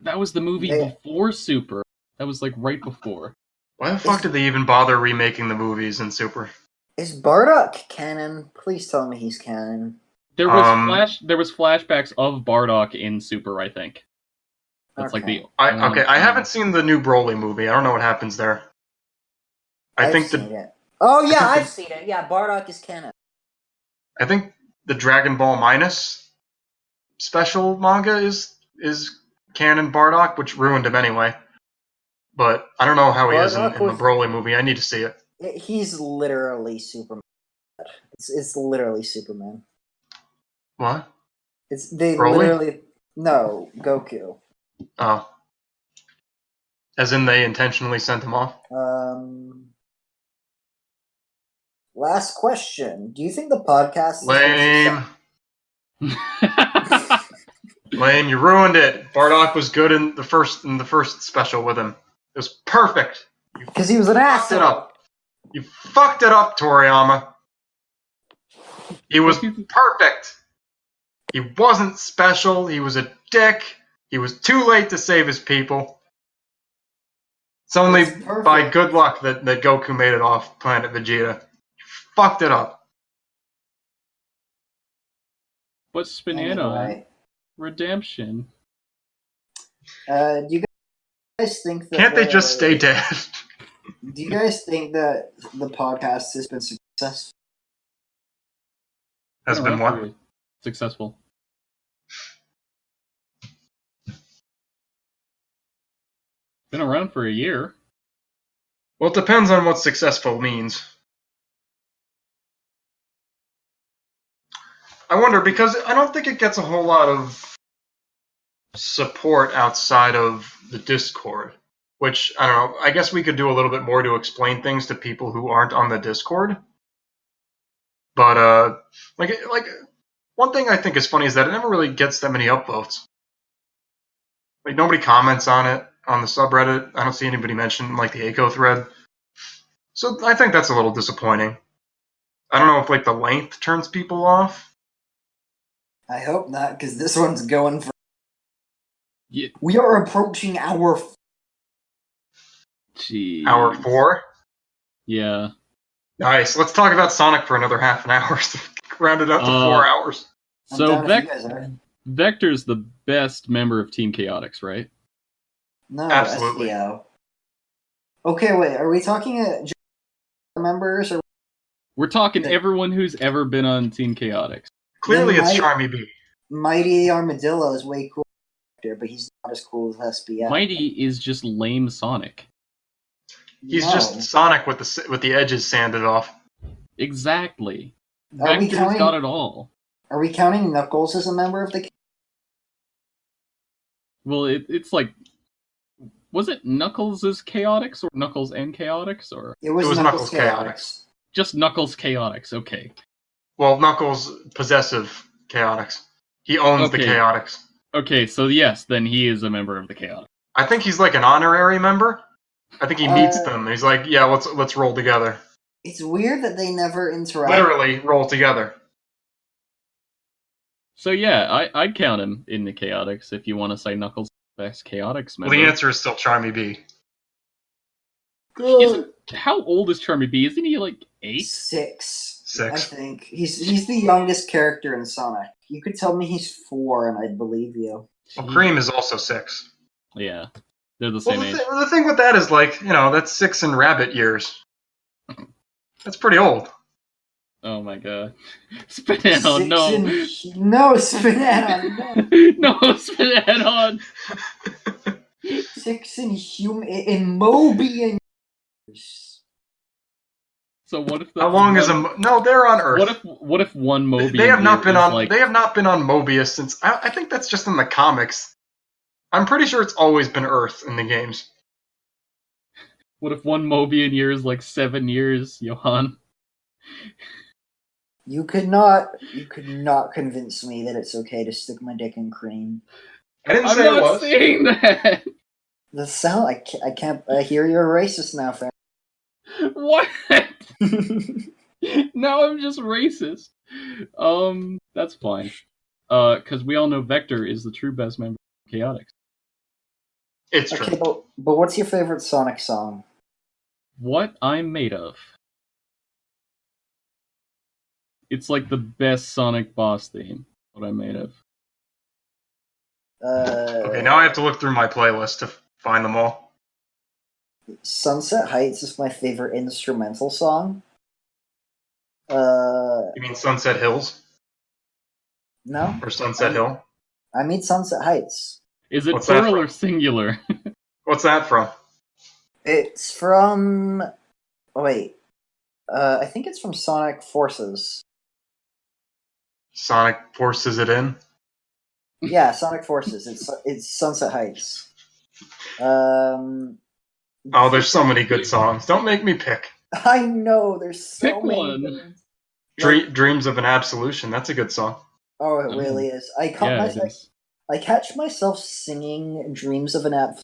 C: That was the movie before Super. That was like right before.
B: Why the fuck did they even bother remaking the movies in Super?
D: Is Bardock canon? Please tell me he's canon.
C: There was flashbacks of Bardock in Super, I think. That's like the.
B: I haven't seen the new Broly movie. I don't know what happens there.
D: I've seen it. Oh yeah, I've seen it. Yeah, Bardock is canon.
B: I think the Dragon Ball Minus special manga is canon Bardock, which ruined him anyway. But I don't know how he is in the Broly movie. I need to see it.
D: He's literally Superman. It's literally Superman.
B: What?
D: No, Goku.
B: Oh. As in they intentionally sent him off?
D: Last question. Do you think the podcast
B: Lame. Lame, you ruined it. Bardock was good in the first special with him. It was perfect.
D: Because he was an asshole.
B: You fucked it up, Toriyama. He was perfect. He wasn't special. He was a dick. He was too late to save his people. It's only by good luck that Goku made it off Planet Vegeta. You fucked it up.
C: But SPNatI Redemption.
D: Do you guys think that...
B: Can't they just stay dead?
D: Do you guys think that the podcast has been successful?
B: Has been what?
C: Successful. Been around for a year.
B: Well, it depends on what successful means. I wonder, because I don't think it gets a whole lot of support outside of the Discord. Which, I don't know, I guess we could do a little bit more to explain things to people who aren't on the Discord. But, like one thing I think is funny is that it never really gets that many upvotes. Like, nobody comments on it on the subreddit. I don't see anybody mention, like, the Echo thread. So I think that's a little disappointing. I don't know if, like, the length turns people off.
D: I hope not, because this one's going for...
C: Yeah.
D: We are approaching our...
C: Jeez.
B: Hour 4?
C: Yeah.
B: Nice. Let's talk about Sonic for another half an hour. Round it up to 4 hours.
C: So Vector's the best member of Team Chaotix, right?
D: No,
B: absolutely.
D: SPO. Okay, wait. Are we talking members or?
C: We're talking everyone who's ever been on Team Chaotix.
B: Clearly, it's Charmy B.
D: Mighty Armadillo is way cool. character, but he's not as cool as SPN.
C: Mighty is just lame Sonic.
B: He's
D: No.
B: just Sonic with the edges sanded off.
C: Exactly.
D: Are we
C: Vector's got it all.
D: Are we counting Knuckles as a member of the?
C: Well, it's like, was it Knuckles' Chaotix or Knuckles and Chaotix, or
D: It was
B: Knuckles
D: Chaotix.
C: just Knuckles Chaotix? Okay.
B: Well, Knuckles possessive Chaotix. He owns the
C: Okay.
B: Chaotix.
C: Okay, so yes, then he is a member of the Chaotix.
B: I think he's like an honorary member. I think he meets them. He's like, yeah, let's roll together.
D: It's weird that they never interact.
B: Literally roll together.
C: So yeah, I'd count him in the Chaotix if you want to say Knuckles best Chaotix
B: Well,
C: member.
B: the answer is still Charmy B.
C: How old is Charmy B? Isn't he like 8?
D: 6.
B: 6.
D: I think he's the youngest character in Sonic. You could tell me he's 4, and I'd believe you.
B: Well, Cream is also 6.
C: Yeah, they're the same age.
B: The thing with that is, like, that's 6 in rabbit years. That's pretty old.
C: Oh my god. Spinano, no.
D: No, Spinano, no.
C: No, Spinano.
D: 6 in Mobian years.
C: So what if
B: How long is no? They're on Earth.
C: What if one Mobian
B: They have not been on.
C: like...
B: They have not been on Mobius since. I think that's just in the comics. I'm pretty sure it's always been Earth in the games.
C: What if one Mobian year is like 7 years, Johan?
D: You could not convince me that it's okay to stick my dick in cream.
B: I didn't
C: I'm
B: say it
C: not
B: was.
C: saying that.
D: The sound, I can't. I hear you're a racist now, fam.
C: What? Now I'm just racist. That's fine. Because we all know Vector is the true best member of Chaotix.
B: It's true.
D: Okay, but what's your favorite Sonic song?
C: What I'm Made Of. It's like the best Sonic boss theme. What I'm Made Of.
B: Okay, now I have to look through my playlist to find them all.
D: Sunset Heights is my favorite instrumental song.
B: You mean Sunset Hills
D: No,
B: or Sunset Hill?
D: I mean Sunset Heights.
C: Is it
B: What's that
C: plural
B: from?
C: or singular?
B: What's that from?
D: It's from. Oh, wait. I think it's from Sonic Forces.
B: Sonic forces it in.
D: Yeah, Sonic Forces. It's Sunset Heights.
B: Oh, there's so many good songs. Don't make me pick.
D: I know there's so
C: Pick
D: many.
C: one.
D: Like,
B: Dreams of an Absolution. That's a good song.
D: oh, it really is.
C: Yeah, it is.
D: I catch myself singing "Dreams of an App"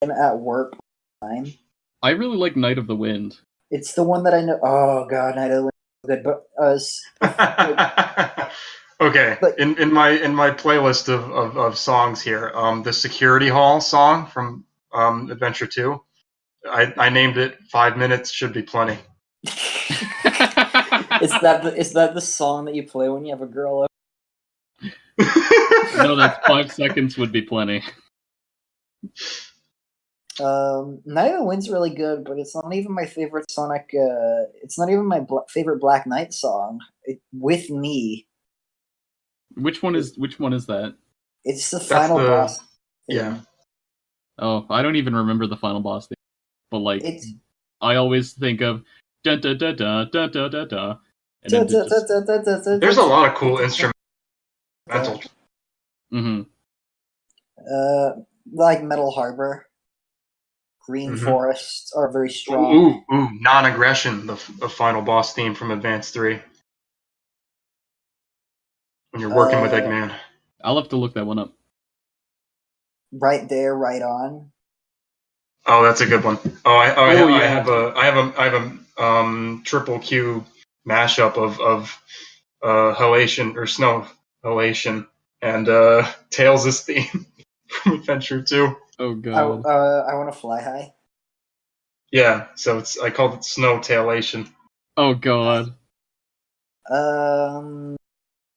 D: at work all the time.
C: I really like Night of the Wind.
D: It's the one that I know. Oh god, Night of the Wind is good, but
B: Okay,
D: But-
B: in my playlist of songs here, the Security Hall song from Adventure 2, I named it 5 Minutes Should Be Plenty.
D: is that the song that you play when you have a girl?
C: No, that's 5 seconds would be plenty.
D: Night of the Wind's really good, but it's not even my favorite Sonic. It's not even my favorite Black Knight song. With Me.
C: Which one is that?
D: It's the final boss.
B: Yeah.
C: Oh, I don't even remember the final boss thing. But like,
D: It's
C: I always think of da da da da da da da da. And then
B: There's a lot of cool instrumentals.
C: Mm-hmm.
D: Like Metal Harbor, Green
B: Mhm.
D: Forest are very strong.
B: Ooh, Non-Aggression, the final boss theme from Advance 3. When you're working with Eggman.
C: I'll have to look that one up.
D: Right there, right on.
B: Oh, that's a good one. I
C: yeah.
B: have a triple Q mashup of Halation or Snow Halation and Tails' theme from Adventure 2.
C: Oh god.
D: I want to fly high.
B: Yeah, so I called it Snow Tailation.
C: Oh god.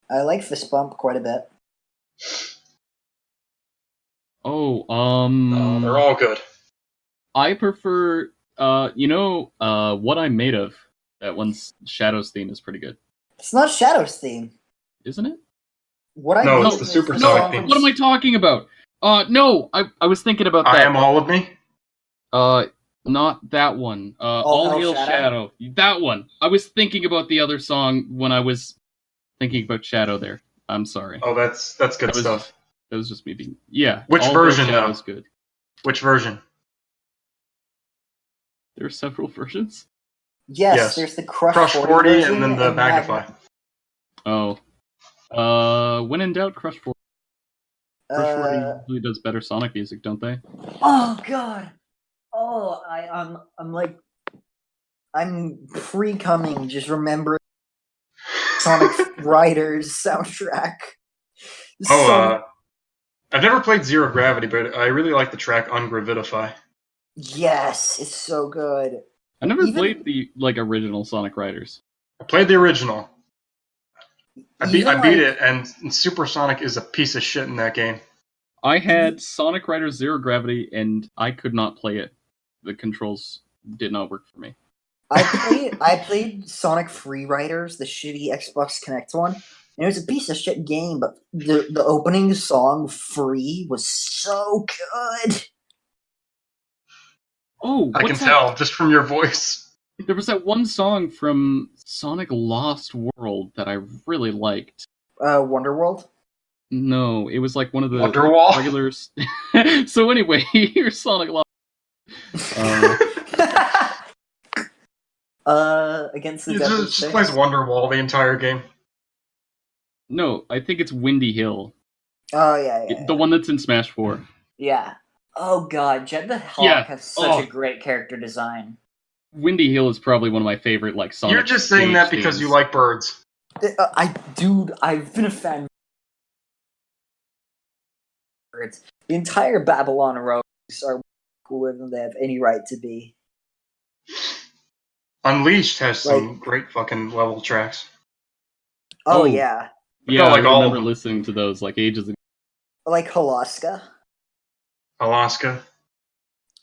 D: I like Fist Bump quite a bit.
C: Oh,
B: They're all good.
C: I prefer What I'm Made Of. That one's Shadow's theme is pretty good.
D: It's not Shadow's theme.
C: Isn't it?
D: What I
B: No,
D: Made
B: it's
D: Of
B: the
D: is
B: Super
D: the
B: Sonic
D: song
B: theme.
D: from-
C: What am I talking about? No, I was thinking about
B: I
C: that.
B: Am All of Me.
C: Not that one.
D: All
C: All
D: Hail
C: Hail
D: Shadow?
C: Shadow. That one. I was thinking about the other song when I was thinking about Shadow there. I'm sorry.
B: Oh, that's good stuff.
C: That was just me being... Yeah,
B: Which
C: All
B: version,
C: Hail
B: though?
C: Shadow's good.
B: Which version?
C: There are several versions?
D: Yes,
B: Yes.
D: there's the Crush
B: 40
D: version
B: and then the
D: and
B: Magnify.
C: Oh. When in doubt, Crush 40. Crush 40 usually does better Sonic music, don't they?
D: Oh god. Oh, I'm pre-coming. Just remember Sonic Riders soundtrack.
B: Oh, I've never played Zero Gravity, but I really like the track Ungravitify.
D: Yes, it's so good.
C: I never played the original Sonic Riders.
B: I played the original. I beat
D: Even,
B: it, and Super Sonic is a piece of shit in that game.
C: I had Sonic Riders Zero Gravity, and I could not play it. The controls did not work for me.
D: I played Sonic Free Riders, the shitty Xbox Connect one, and it was a piece of shit game, but the opening song Free was so good.
C: Oh,
B: I can tell just from your voice.
C: There was that one song from Sonic Lost World that I really liked.
D: Wonderworld?
C: No, it was like one of the
B: Wonderwall?
C: regulars. So anyway, here's Sonic Lost.
D: Against the
B: He
D: Deadly
B: just
D: Six?
B: plays Wonderwall the entire game.
C: No, I think it's Windy Hill.
D: Oh yeah.
C: The one that's in Smash 4.
D: Yeah. Oh god, Jed the Hawk has such a great character design.
C: Windy Hill is probably one of my favorite Sonic.
B: You're just saying that because you like birds.
D: I've been a fan of birds. The entire Babylon Roads are cooler than they have any right to be.
B: Unleashed has some great fucking level tracks.
D: Oh yeah.
C: Yeah,
B: I
C: remember listening to those ages ago.
D: Like Alaska.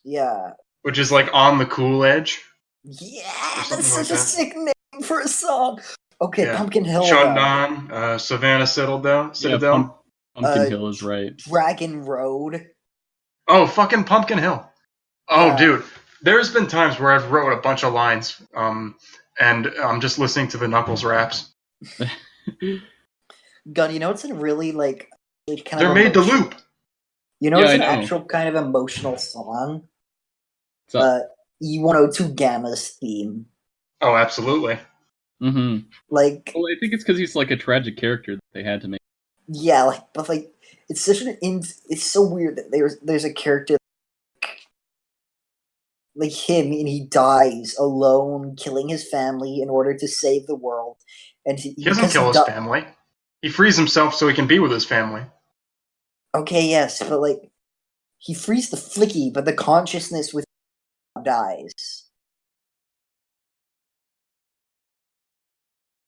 D: Yeah.
B: Which is on the cool edge.
D: Yeah, that's such a sick name for a song. Okay,
B: Yeah.
D: Pumpkin Hill.
B: Shandon, Savannah Citadel.
C: Yeah, Pumpkin Hill is right.
D: Dragon Road.
B: Oh, fucking Pumpkin Hill. Oh, dude. There's been times where I've wrote a bunch of lines, and I'm just listening to the Knuckles raps.
D: Gun, you know it's a really kind
B: They're
D: of
B: made to loop.
D: You know, it's an actual kind of emotional song. E102 Gamma's theme.
B: Oh, absolutely.
C: Mm-hmm.
D: Well,
C: I think it's because he's a tragic character that they had to make.
D: Yeah, but it's such it's so weird that there's a character like him, and he dies alone, killing his family in order to save the world. And he
B: doesn't kill his family. He frees himself so he can be with his family.
D: Okay, yes, but he frees the Flicky, but the consciousness with dies.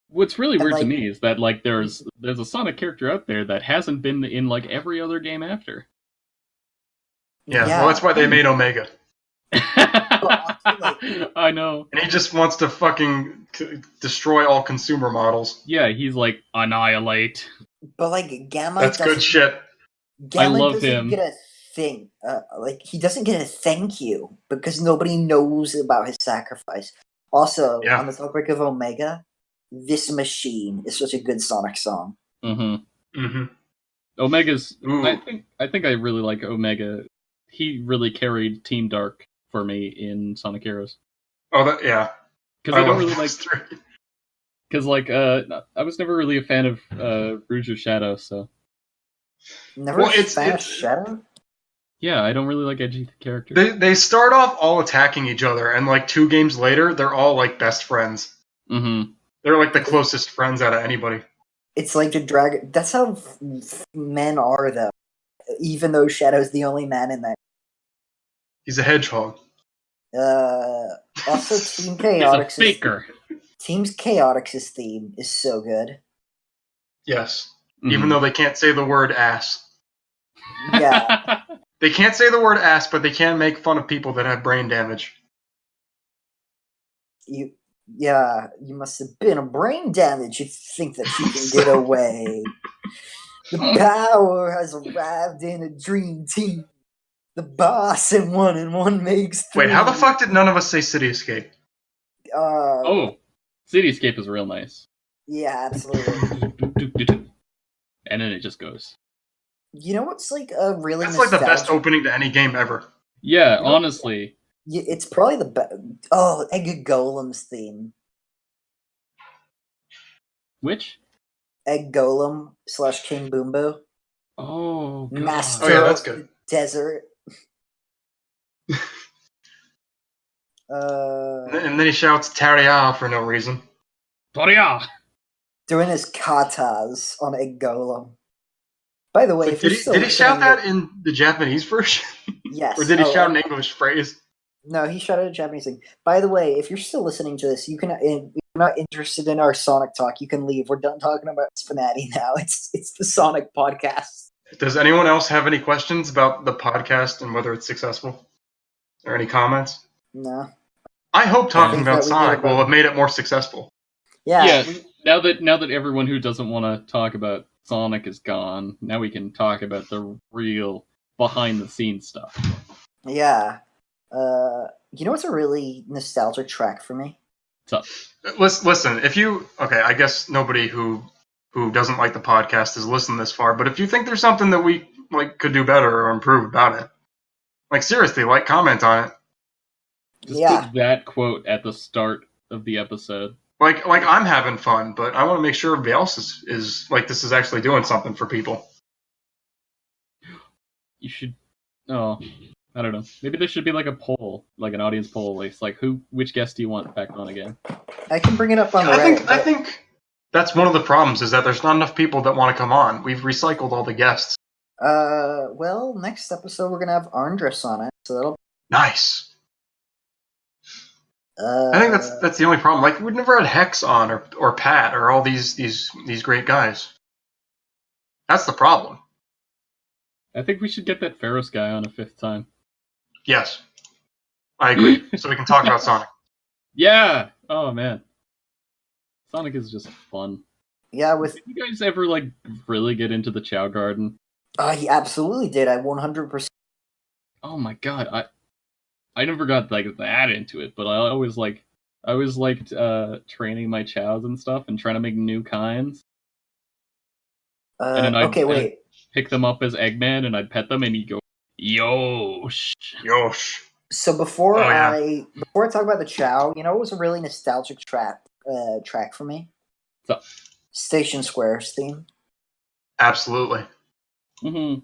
C: What's really weird to me is that there's a Sonic character out there that hasn't been in every other game after.
B: Yeah, well, that's why they made Omega.
C: I know.
B: And he just wants to fucking destroy all consumer models.
C: Yeah, he's annihilate.
D: But Gamma,
B: that's good shit.
D: Gamma
C: I love
D: doesn't
C: him.
D: get a thing. He doesn't get a thank you because nobody knows about his sacrifice. Also, on the topic of Omega, This Machine is such a good Sonic song.
C: Mm-hmm. Mm-hmm. Omega's. I think I really like Omega. He really carried Team Dark for me in Sonic Heroes.
B: Oh, yeah.
C: Because I don't really Because I was never really a fan of Rouge of Shadow, so.
D: Never a fan of Shadow?
C: Yeah, I don't really like edgy characters.
B: They start off all attacking each other, and 2 games later, they're all best friends.
C: Mm-hmm.
B: They're the closest friends out of anybody.
D: It's the dragon. That's how men are, though. Even though Shadow's the only man in that.
B: He's a hedgehog.
D: Also, Team Chaotix.
C: He's a faker.
D: Team Chaotix's theme is so good.
B: Yes. Mm-hmm. Even though they can't say the word ass.
D: Yeah.
B: They can't say the word ass, but they can make fun of people that have brain damage.
D: You must have been a brain damage if you think that you can get away. The power has arrived in a dream team. The boss and one makes three.
B: Wait, how the fuck did none of us say City Escape?
C: Oh, Cityscape is real nice.
D: Yeah, absolutely.
C: And then it just goes.
D: You know what's like a really
B: That's like the best
D: nostalgic-
B: opening to any game ever.
C: Yeah,
D: You know-
C: honestly.
D: Yeah, it's probably the best. Oh, Egg Golem's theme.
C: Which?
D: Egg Golem / King Boombo.
C: Oh, God.
D: Master
B: Oh, yeah, that's
D: of
B: good.
D: the Desert.
B: And then he shouts Taria for no reason.
C: Toria!
D: Doing his katas on Egg Golem. By the way,
B: Like,
D: if you're
B: did
D: still
B: he shout
D: listening
B: that in the Japanese version?
D: yes.
B: Or did he
D: Oh,
B: shout an English phrase?
D: No, he shouted a Japanese thing. By the way, if you're still listening to this, you can. If you're not interested in our Sonic talk, you can leave. We're done talking about SPNatI now. It's the Sonic podcast.
B: Does anyone else have any questions about the podcast and whether it's successful? Or any comments?
D: No.
B: I hope talking
D: think
B: about
D: that we did
B: Sonic will
D: about-
B: have made it more successful.
D: Yeah.
C: Now that everyone who doesn't want to talk about Sonic is gone, now we can talk about the real behind the scenes stuff.
D: Yeah. You know what's a really nostalgic track for me?
B: Listen, if you I guess nobody who doesn't like the podcast has listened this far, but if you think there's something that we could do better or improve about it, seriously, comment on it.
C: Just
D: Yeah.
C: put that quote at the start of the episode.
B: I'm having fun, but I want to make sure everybody else is this is actually doing something for people.
C: You should. Oh, I don't know. Maybe there should be a poll, an audience poll. It's which guest do you want back on again?
D: I can bring it up on the Reddit.
B: I think that's one of the problems is that there's not enough people that want to come on. We've recycled all the guests.
D: Well, next episode we're gonna have Andres on it, so that'll.
B: Nice. I think that's the only problem. We've never had Hex on or Pat or all these great guys. That's the problem.
C: I think we should get that Pharaohs guy on a 5th time.
B: Yes, I agree. So we can talk about Sonic.
C: Yeah. Oh man, Sonic is just fun.
D: Yeah, with
C: Did you guys ever really get into the Chow Garden?
D: he absolutely did. I 100%.
C: Oh my god, I never got that into it, but I always liked training my chows and stuff and trying to make new kinds. And then I'd pick them up as Eggman and I'd pet them and he'd go, Yosh.
B: Yosh.
D: So before
B: Oh, yeah.
D: I talk about the Chow, you know what was a really nostalgic track for me?
C: So-
D: Station Square's theme.
B: Absolutely.
C: Mm-hmm.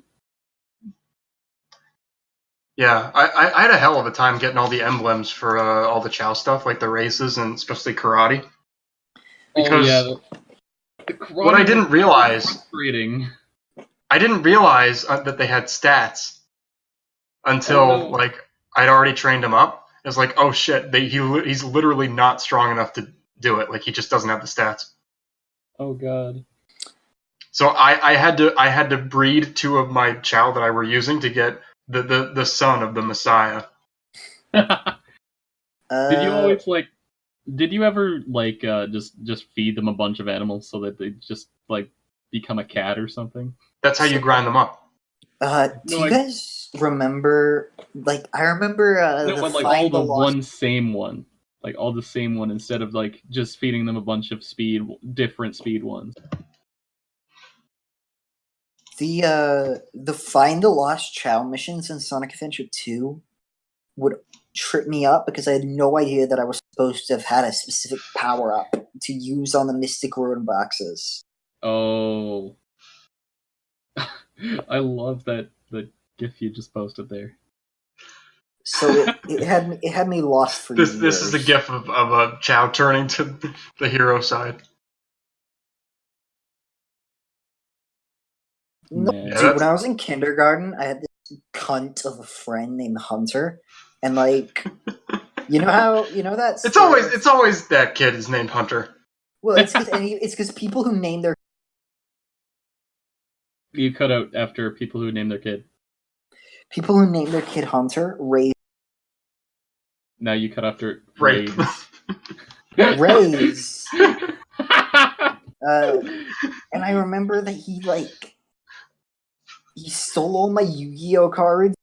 B: Yeah, I had a hell of a time getting all the emblems for all the Chow stuff, like the races and especially karate. Because what I didn't realize, I didn't realize that they had stats until I'd already trained him up. It was like, oh shit, he's literally not strong enough to do it. He just doesn't have the stats.
C: Oh god.
B: So I had to breed 2 of my Chow that I were using to get the son of the Messiah.
C: Did you always did you ever just feed them a bunch of animals so that they just become a cat or something?
B: That's how you grind them up.
D: Do you guys remember? I remember
C: all the one same one, all the same one instead of just feeding them a bunch of different speed ones.
D: The Find the Lost Chow missions in Sonic Adventure 2 would trip me up because I had no idea that I was supposed to have had a specific power up to use on the Mystic Ruin boxes.
C: Oh, I love the GIF you just posted there.
D: So it had me lost for years.
B: This is a GIF of a Chow turning to the hero side.
D: No,
C: Yeah,
D: dude, when I was in kindergarten, I had this cunt of a friend named Hunter, and you know that
B: It's always that kid is named Hunter.
D: well, it's because people who name their
C: You cut out after people who name their kid.
D: Hunter raise
C: Now you cut after
B: Rape.
D: raise. And I remember that he He stole all my Yu-Gi-Oh cards.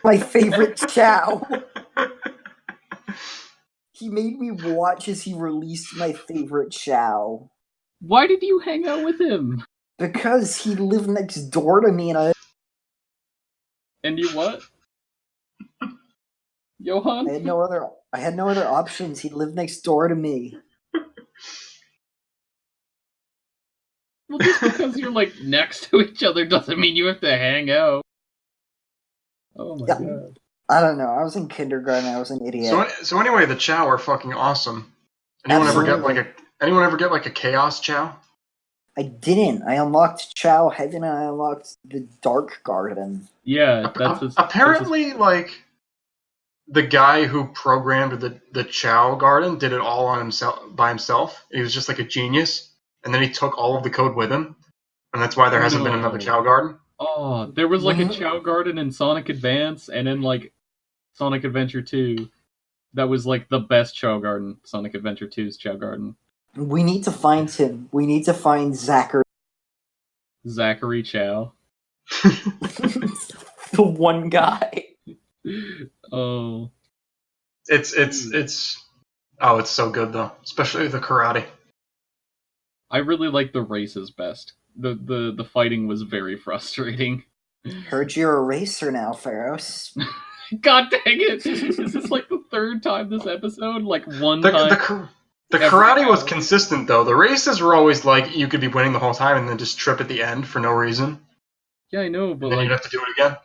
D: My favorite Chow. He made me watch as he released my favorite Chow.
C: Why did you hang out with him?
D: Because he lived next door to me,
C: And you what? Johan?
D: I had no other options. He lived next door to me.
C: Well, just because you're like next to each other doesn't mean you have to hang out. Oh my god.
D: I don't know. I was in kindergarten. I was an idiot.
B: So anyway, the Chow are fucking awesome. Anyone ever get like a Chaos Chow?
D: I didn't. I unlocked Chow Heaven and I unlocked the Dark Garden.
C: Yeah,
B: apparently like the guy who programmed the Chow Garden did it all on himself by himself. He was just like a genius, and then he took all of the code with him, and that's why there hasn't been another Chow Garden.
C: Oh, there was like a Chow Garden in Sonic Advance, and in like Sonic Adventure 2. That was like the best Chow Garden. Sonic Adventure 2's Chow Garden.
D: We need to find him. We need to find Zachary.
C: Zachary Chow.
D: The one guy.
C: Oh.
B: It's so good though, especially the karate.
C: I really like the races best. The fighting was very frustrating.
D: Heard you're a racer now, Pharaohs.
C: God dang it! Is this like the third time this episode? Like one time?
B: The karate was consistent though. The races were always like you could be winning the whole time and then just trip at the end for no reason.
C: Yeah, I know, but
B: and then
C: like
B: you'd have to do it again.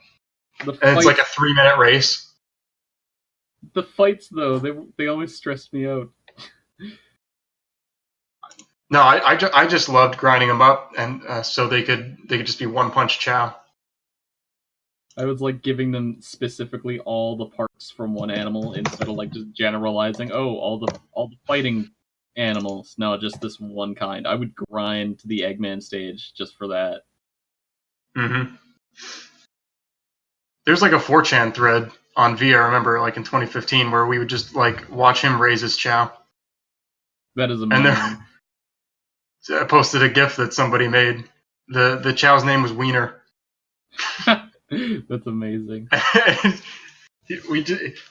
C: And
B: it's like a 3-minute race.
C: The fights though, they always stressed me out.
B: No, I just loved grinding them up, and so they could just be one punch Chow.
C: I was like giving them specifically all the parts from one animal instead of like just generalizing. Oh, all the fighting animals. No, just this one kind. I would grind to the Eggman stage just for that.
B: Mm-hmm. There's like a 4chan thread on V, I remember, like in 2015, where we would just like watch him raise his Chow.
C: That is amazing.
B: I posted a GIF that somebody made. The Chow's name was Wiener.
C: That's amazing.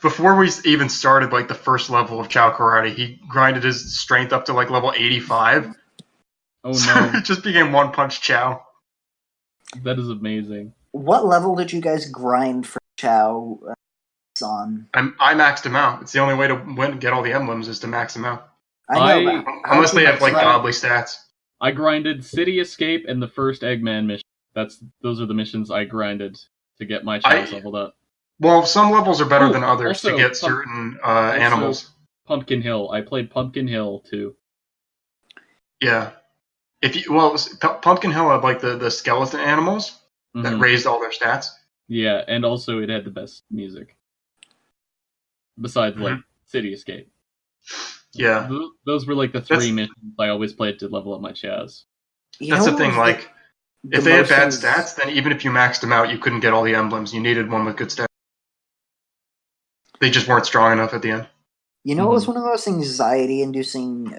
B: Before we even started like the first level of Chow Karate, he grinded his strength up to like level 85.
C: Oh no!
B: It just became one punch Chow.
C: That is amazing.
D: What level did you guys grind for Chow on?
B: I maxed him out. It's the only way to get all the emblems is to max him out.
D: I know,
B: unless they have like godly stats.
C: I grinded City Escape and the first Eggman mission. Those are the missions I grinded to get my Chows leveled up.
B: Well, some levels are better than others to get certain animals.
C: Pumpkin Hill. I played Pumpkin Hill too.
B: Yeah. Pumpkin Hill had like the skeleton animals that raised all their stats.
C: Yeah, and also it had the best music. Besides like City Escape.
B: Yeah.
C: Those were like the three missions I always played to level up my Chaz.
B: That's the thing, like, if they had bad stats, then even if you maxed them out, you couldn't get all the emblems. You needed one with good stats. They just weren't strong enough at the end.
D: You know, it was one of the most anxiety-inducing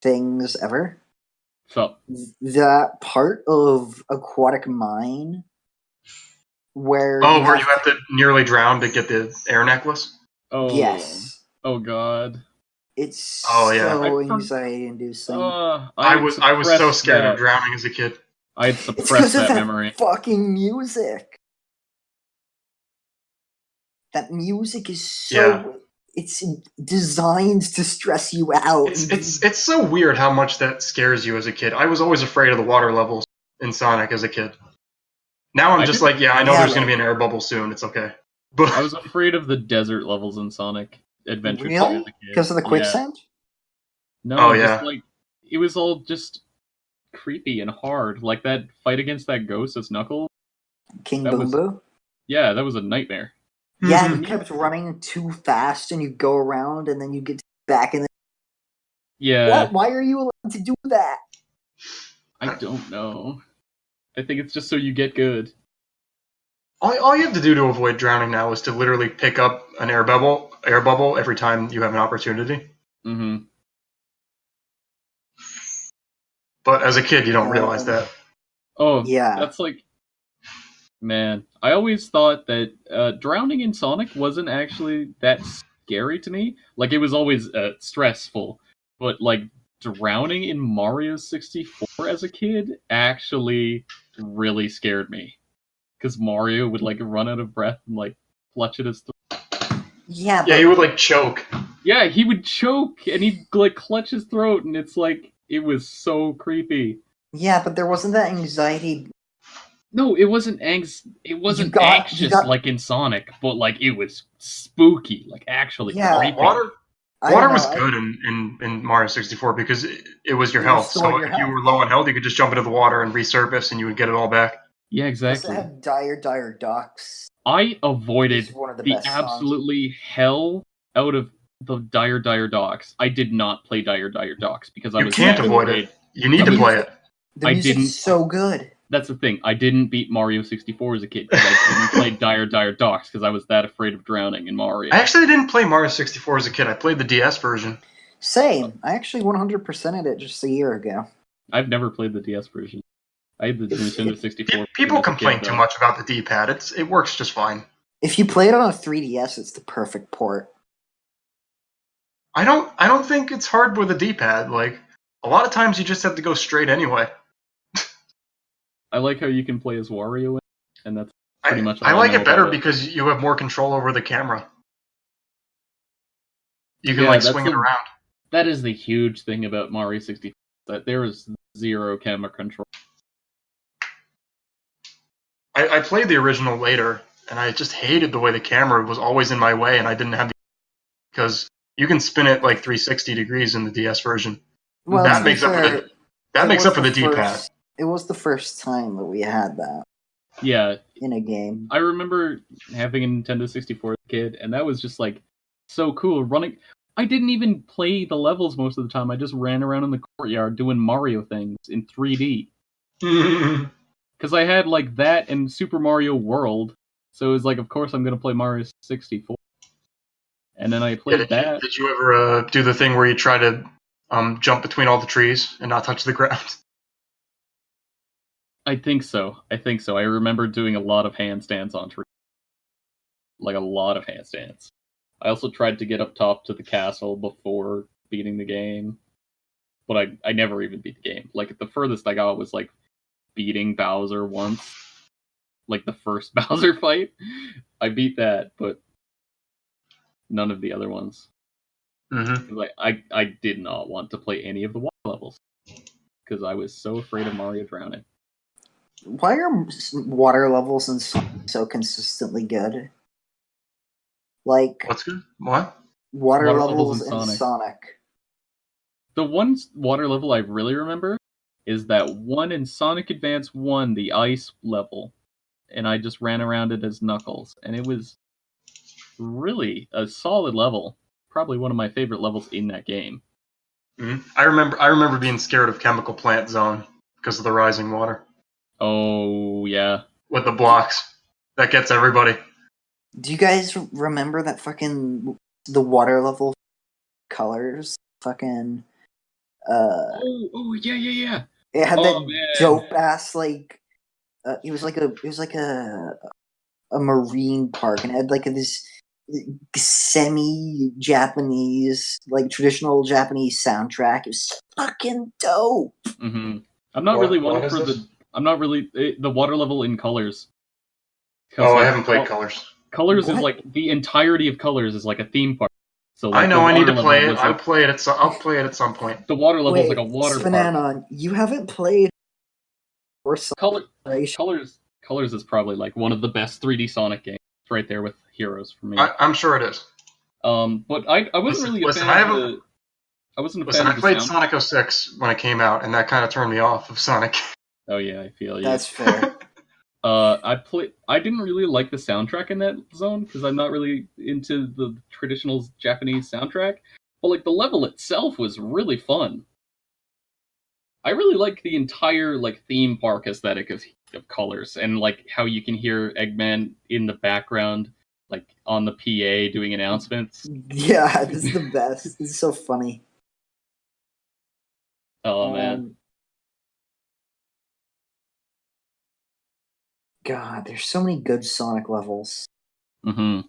D: things ever.
C: So
D: that part of Aquatic Mine where
B: where you have to nearly drown to get the air necklace?
C: Oh
D: yes.
C: Oh god.
D: It's so anxiety-inducing.
B: I was so scared of drowning as a kid.
C: I had suppressed that memory.
D: Fucking music. That music is so it's designed to stress you out.
B: It's so weird how much that scares you as a kid. I was always afraid of the water levels in Sonic as a kid. Now I'm just like, I know there's going to be an air bubble soon. It's okay. But
C: I was afraid of the desert levels in Sonic Adventure 2 as a kid.
D: Because of the quicksand?
C: No, just like it was all just creepy and hard. Like that fight against that ghost as Knuckles.
D: King Boom Boo?
C: Yeah, that was a nightmare.
D: Yeah, you kept running too fast and you go around and then you get back in the...
C: Yeah.
D: Why are you allowed to do that?
C: I don't know. I think it's just so you get good.
B: All you have to do to avoid drowning now is to literally pick up an air bubble every time you have an opportunity.
C: Mm-hmm.
B: But as a kid, you don't realize that.
C: Oh, yeah. That's like Man, I always thought that drowning in Sonic wasn't actually that scary to me. Like, it was always stressful, but like drowning in Mario 64 as a kid actually really scared me because Mario would like run out of breath and like clutch at his throat.
D: Yeah,
B: Yeah, he would like choke.
C: Yeah, he would choke and he'd like clutch his throat, and it's like it was so creepy.
D: yeah, but there wasn't that anxiety.
C: No, it wasn't
D: You
C: anxious
D: got
C: like in Sonic, but like it was spooky, like actually
D: Yeah.
C: creepy.
B: Water
D: I don't
B: was
D: know,
B: good in Mario 64 because it was your
D: It
B: health.
D: restored
B: So
D: your
B: if you
D: health.
B: were low on health, you could just jump into the water and resurface, and you would get it all back.
C: Yeah,
D: Plus, it
C: exactly.
D: had Dire Ducks.
C: I avoided
D: It's one of the
C: the
D: best songs.
C: absolutely hell out of the Dire Docks. I did not play Dire Docks because I
B: You
C: was
B: can't
C: that
B: avoid
C: afraid.
B: it. You need to play it.
D: The
C: I
D: music's
C: didn't-
D: so good.
C: That's the thing. I didn't beat Mario 64 as a kid because I didn't play Dire Docks because I was that afraid of drowning in Mario.
B: I actually didn't play Mario 64 as a kid. I played the DS version.
D: Same. I actually 100%ed it just a year ago.
C: I've never played the DS version. I had the Nintendo 64.
B: People
C: as a
B: complain
C: kid,
B: too
C: though.
B: much about the D-pad. It works just fine.
D: If you play it on a 3DS, it's the perfect port.
B: I don't think it's hard with a D-pad. Like a lot of times, you just have to go straight anyway.
C: I like how you can play as Wario, and that's pretty much all
B: I like
C: know
B: it better
C: about
B: because you have more control over the camera. You can
C: Yeah,
B: like
C: that's
B: swing it
C: the-
B: around.
C: That is the huge thing about Mario 64, that there is zero camera control.
B: I played the original later, and I just hated the way the camera was always in my way, and I didn't have the because you can spin it like 360 degrees in the DS version.
D: Well,
B: that
D: to be
B: makes up for
D: fair,
B: the that
D: it
B: makes
D: was
B: up for the D-pad.
D: first- It was the first time that we had that
C: Yeah,
D: in a game.
C: I remember having a Nintendo 64 as a kid, and that was just like so cool. Running, I didn't even play the levels most of the time. I just ran around in the courtyard doing Mario things in 3D. Because I had like that and Super Mario World, so it was like, of course I'm gonna play Mario 64. And then I played that.
B: Did you ever do the thing where you try to jump between all the trees and not touch the ground?
C: I think so. I remember doing a lot of handstands on trees. Like a lot of handstands. I also tried to get up top to the castle before beating the game. But I never even beat the game. Like the furthest I got was like beating Bowser once. Like the first Bowser fight. I beat that, but none of the other ones.
B: Mm-hmm.
C: Like I did not want to play any of the water levels. Because I was so afraid of Mario drowning.
D: Why are water levels in Sonic so consistently good? Like
B: What's good? What?
D: water
C: Water
D: levels
C: levels in
D: in
C: Sonic.
D: Sonic.
C: The one water level I really remember is that one in Sonic Advance 1, the ice level. And I just ran around it as Knuckles. And it was really a solid level. Probably one of my favorite levels in that game.
B: Mm-hmm. I remember being scared of Chemical Plant Zone because of the rising water
C: Oh, yeah.
B: with the blocks. That gets everybody.
D: Do you guys remember that fucking the water level colors? Fucking
C: Oh, yeah.
D: it had
C: Oh,
D: that
C: man.
D: dope ass like it was like a marine park, and it had like this semi Japanese, like traditional Japanese soundtrack. It was fucking dope.
C: Mm-hmm. I'm not really one
B: What is
C: for
B: this?
C: the... I'm not really... the water level in Colors. 'Cause,
B: Oh, I
C: like,
B: haven't played Colors.
C: Colors is
D: What?
C: like... The entirety of Colors is like a theme park. So,
B: I
C: like,
B: know.
C: the
B: I need to
C: water
B: play
C: level
B: it.
C: was, like,
B: I'll play it at some point.
C: the water level is like a
D: Wait,
C: water park.
D: SPNatI, you haven't played or
C: Colors is probably like one of the best 3D Sonic games. It's right there with Heroes for me.
B: I'm sure it is.
C: But I wasn't really a
B: Listen,
C: fan of the... I wasn't a
B: Listen,
C: fan
B: I
C: of the
B: played
C: sound.
B: Sonic 06 when it came out, and that kind of turned me off of Sonic.
C: Oh yeah, I feel you.
D: That's fair.
C: I didn't really like the soundtrack in that zone because I'm not really into the traditional Japanese soundtrack. But like the level itself was really fun. I really like the entire like theme park aesthetic of Colors, and like how you can hear Eggman in the background, like on the PA doing announcements.
D: Yeah, this is the best. This is so funny.
C: Oh man.
D: God, there's so many good Sonic levels.
C: Mm-hmm.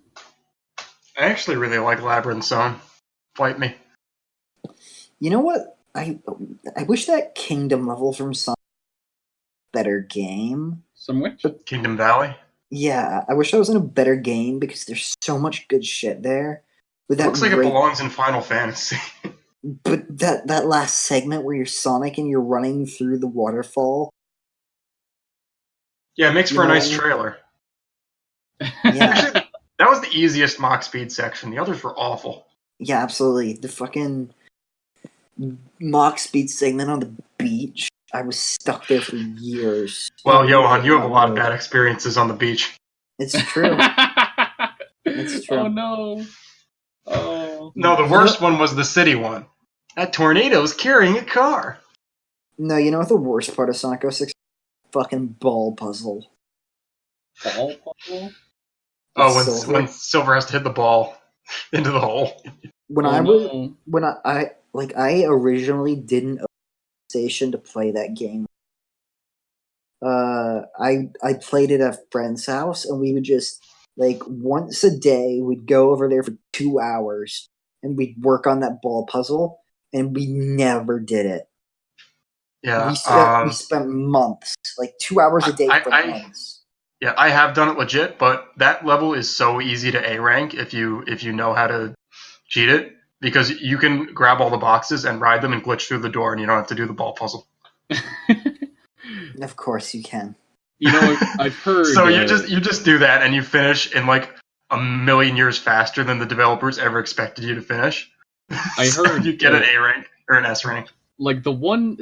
B: I actually really like Labyrinth Zone. Fight me.
D: You know what? I wish that Kingdom level from Sonic was a better game.
C: Some which?
B: Kingdom Valley.
D: Yeah, I wish I was in a better game because there's so much good shit there. With
B: It
D: that
B: looks like it belongs in Final Fantasy.
D: But that last segment where you're Sonic and you're running through the waterfall.
B: Yeah, it makes
D: You
B: for a
D: know
B: nice
D: what I mean?
B: trailer.
D: Yeah,
B: Actually, that was the easiest Mach Speed section. The others were awful.
D: yeah, absolutely. The fucking Mach Speed segment on the beach. I was stuck there for years.
B: Well,
D: It
B: Johan,
D: really
B: you have a lot of
D: awkward.
B: bad experiences on the beach.
D: It's true. It's true.
C: Oh no. Oh.
B: No, the worst one was the city one. That tornado's carrying a car.
D: No, you know what the worst part of Sonic 06? Fucking ball puzzle.
C: Ball puzzle?
B: Oh,
D: Silver.
B: when Silver has to hit the ball into the hole.
D: When
C: Oh,
D: I was
C: no.
D: when I originally didn't own a station to play that game. I played it at a friend's house, and we would just like once a day we'd go over there for 2 hours, and we'd work on that ball puzzle, and we never did it.
B: Yeah.
D: We spent months, like 2 hours a day for months.
B: Yeah, I have done it legit, but that level is so easy to A rank if you know how to cheat it, because you can grab all the boxes and ride them and glitch through the door, and you don't have to do the ball puzzle.
D: Of course you can.
C: You know, I've heard.
B: So you just do that, and you finish in like a million years faster than the developers ever expected you to finish.
C: I heard
B: you get an A rank or an S rank.
C: Like the one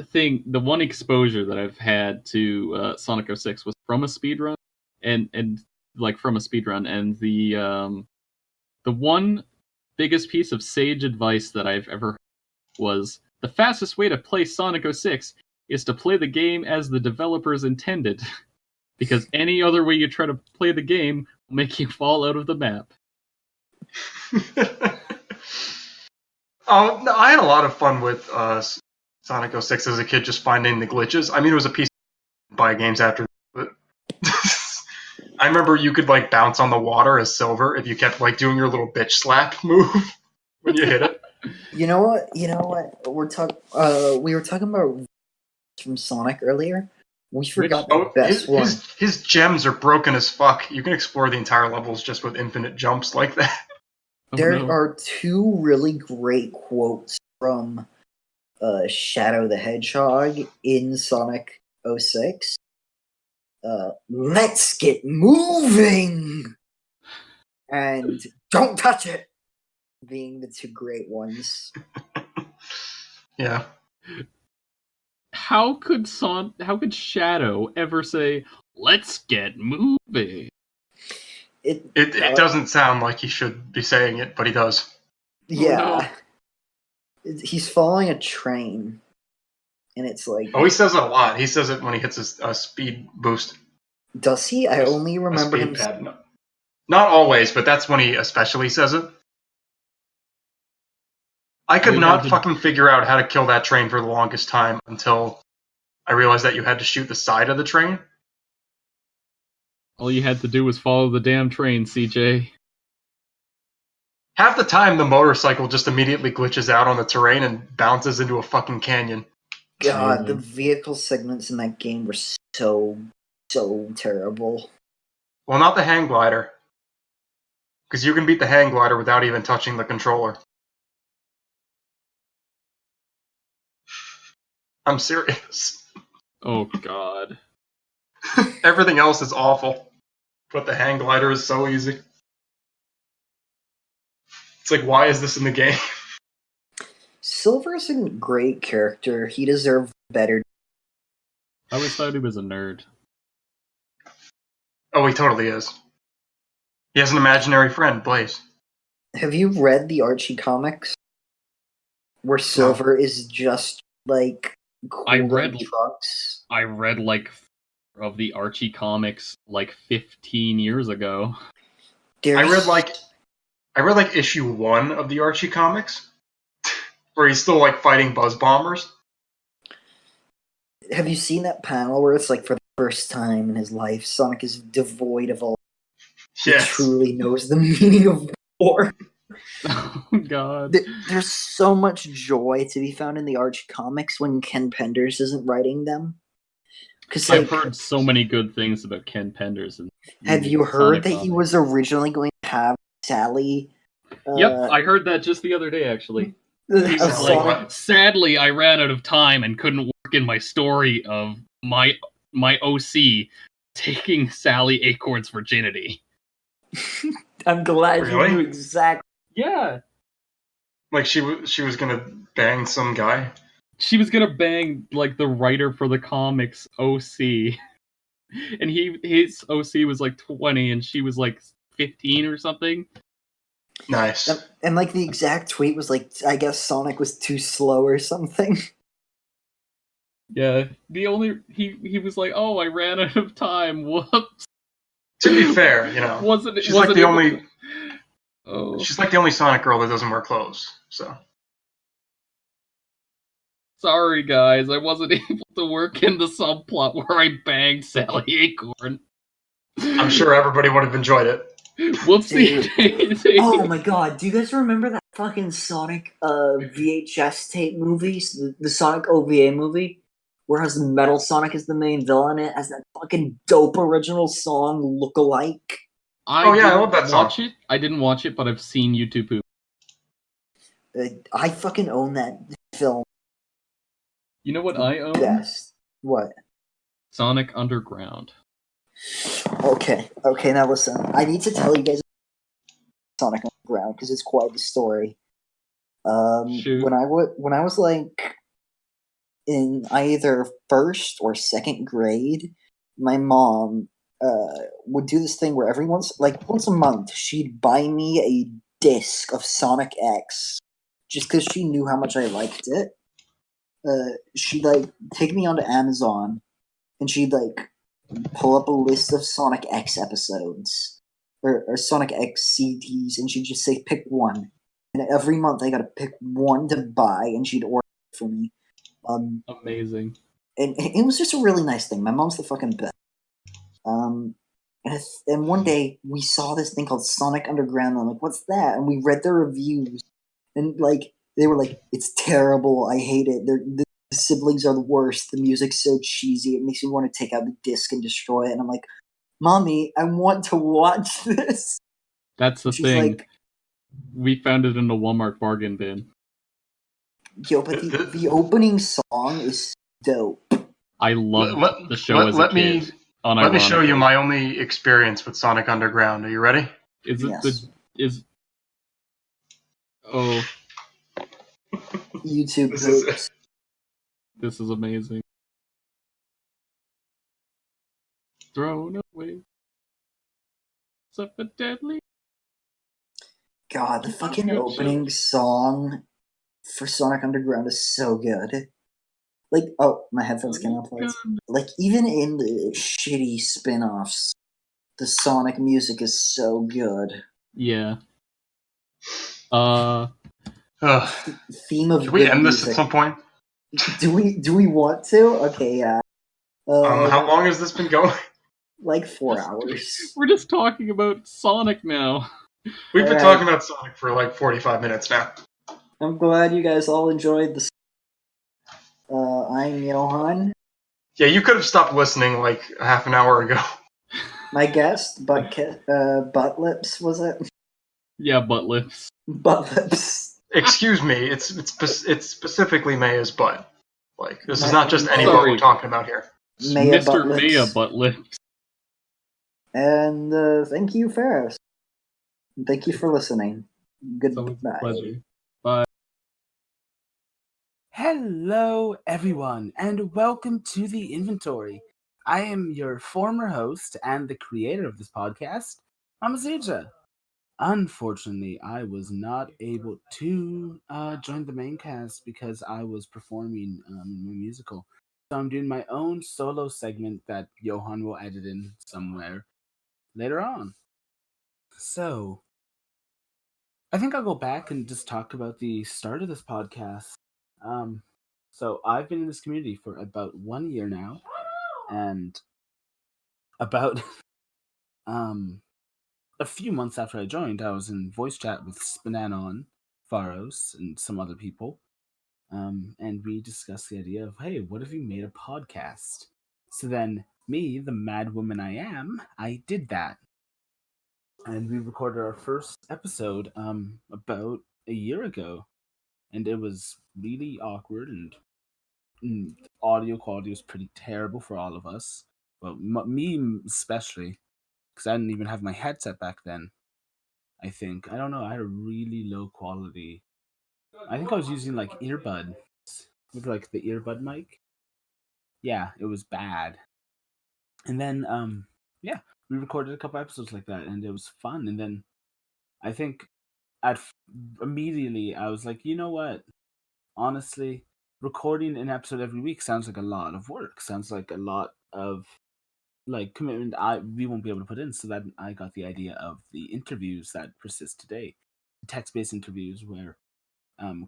C: exposure that I've had to Sonic 06 was from a speedrun, and like from a speedrun, and the one biggest piece of sage advice that I've ever heard was the fastest way to play Sonic 06 is to play the game as the developers intended, because any other way you try to play the game will make you fall out of the map.
B: No, I had a lot of fun with Sonic 06 as a kid, just finding the glitches. I mean, it was a piece of buy games after, but I remember you could like bounce on the water as Silver if you kept like doing your little bitch slap move when you hit it.
D: You know what? We were talking about from Sonic earlier. We forgot the best one.
B: His gems are broken as fuck. You can explore the entire levels just with infinite jumps like that.
D: There are two really great quotes from Shadow the Hedgehog in Sonic 06. Let's get moving! And don't touch it! Being the two great ones.
B: Yeah.
C: How could Shadow ever say, "Let's get moving"?
B: It doesn't sound like he should be saying it, but he does.
D: Yeah. Oh, no. He's following a train. And it's like...
B: Oh, he says it a lot. He says it when he hits a speed boost.
D: Does he? I only remember him...
B: Not always, but that's when he especially says it. I could not fucking figure out how to kill that train for the longest time until I realized that you had to shoot the side of the train.
C: All you had to do was follow the damn train, CJ.
B: Half the time, the motorcycle just immediately glitches out on the terrain and bounces into a fucking canyon.
D: God, the vehicle segments in that game were so terrible.
B: Well, not the hang glider. Because you can beat the hang glider without even touching the controller. I'm serious.
C: Oh, God.
B: Everything else is awful. But the hang glider is so easy. It's like, why is this in the game?
D: Silver's a great character. He deserved better.
C: I always thought he was a nerd.
B: Oh, he totally is. He has an imaginary friend, Blaze.
D: Have you read the Archie comics? Where Silver is just like cool trucks.
C: I read like of the Archie comics like 15 years ago.
B: I read like issue 1 of the Archie comics, where he's still like fighting buzz bombers.
D: Have you seen that panel where it's like for first time in his life, Sonic is devoid of all.
B: Yes.
D: He truly knows the meaning of war.
C: Oh God.
D: There's so much joy to be found in the Arch comics when Ken Penders isn't writing them. Because
C: I've heard so many good things about Ken Penders. And
D: have you heard that he was originally going to have Sally?
C: Yep, I heard that just the other day, actually.
D: He
C: was like, sadly, I ran out of time and couldn't work in my story of my OC taking Sally Acorn's virginity.
D: I'm glad
B: Really?
D: you knew exactly.
C: Yeah.
B: Like she was gonna bang some guy.
C: She was gonna bang like the writer for the comics OC. And his OC was like 20 and she was like 15 or something.
B: Nice.
D: And like the exact tweet was like, I guess Sonic was too slow or something.
C: Yeah. He was like, oh, I ran out of time. Whoops.
B: To be fair, she's like the only Sonic girl that doesn't wear clothes. So
C: sorry, guys, I wasn't able to work in the subplot where I banged Sally Acorn.
B: I'm sure everybody would have enjoyed it.
C: Whoopsie daisy.
D: Oh my god, do you guys remember that fucking Sonic VHS tape movies? The Sonic OVA movie? Where has Metal Sonic as the main villain? It has that fucking dope original song, Look-alike.
B: I love that song.
C: I didn't watch it, but I've seen YouTube poop.
D: I fucking own that film.
C: You know what I own?
D: Yes. What?
C: Sonic Underground.
D: Okay, now listen. I need to tell you guys Sonic Underground because it's quite the story.
C: Shoot.
D: When I was like in either first or second grade, my mom would do this thing where once a month she'd buy me a disc of Sonic X just because she knew how much I liked it. She'd like take me onto Amazon and she'd like pull up a list of Sonic X episodes or Sonic X CDs and she'd just say pick one. And every month I gotta pick one to buy and she'd order it for me.
C: Amazing.
D: And it was just a really nice thing. My mom's the fucking best. And one day we saw this thing called Sonic Underground. And I'm like, what's that? And we read the reviews, and like they were like, it's terrible. I hate it. The siblings are the worst. The music's so cheesy. It makes me want to take out the disc and destroy it. And I'm like, Mommy, I want to watch this.
C: That's the thing. Like, we found it in the Walmart bargain bin.
D: Yo, but the opening song is dope.
C: I love the show as a kid.
B: Let me show you my only experience with Sonic Underground. Are you ready?
D: YouTube
C: This is amazing. Thrown away. Suffer deadly.
D: God, the fucking opening song for Sonic Underground is so good. Like, oh, my headphones came off. Like, even in the shitty spin-offs, the Sonic music is so good.
C: Yeah.
D: Theme of
B: Can we end
D: music.
B: this at some point?
D: Do we want to? Okay, yeah.
B: How long has this been going?
D: Like 4 hours.
C: We're just talking about Sonic now.
B: We've been talking about Sonic for like 45 minutes now.
D: I'm glad you guys all enjoyed this. I'm Johan.
B: Yeah, you could have stopped listening like a half an hour ago.
D: My guest, Butt Lips, was it?
C: Yeah, Butt Lips.
D: Butt Lips.
B: Excuse me, it's specifically Maya's butt. Like, this is not just any butt we're talking about here.
C: Mr. Maya Butt Lips.
D: And thank you, Ferris. Thank you for listening. Goodbye.
C: Pleasure. Bye.
E: Hello, everyone, and welcome to the inventory. I am your former host and the creator of this podcast, Amazuja. Unfortunately, I was not able to join the main cast because I was performing my musical. So I'm doing my own solo segment that Johan will edit in somewhere later on. So, I think I'll go back and just talk about the start of this podcast. So I've been in this community for about 1 year now, and about a few months after I joined, I was in voice chat with SPNatI, Faros, and some other people. And we discussed the idea of, hey, what if we made a podcast? So then, me, the mad woman I am, I did that. And we recorded our first episode about a year ago. And it was really awkward, and the audio quality was pretty terrible for all of us. Well, me especially, because I didn't even have my headset back then. I think. I don't know. I had a really low quality. I think I was using like earbuds with like the earbud mic. Yeah, it was bad. And then yeah, we recorded a couple episodes like that, and it was fun. And then I think at immediately I was like, you know what? Honestly, recording an episode every week sounds like a lot of work. Sounds like a lot of like commitment we won't be able to put in. So that I got the idea of the interviews that persist today, text-based interviews where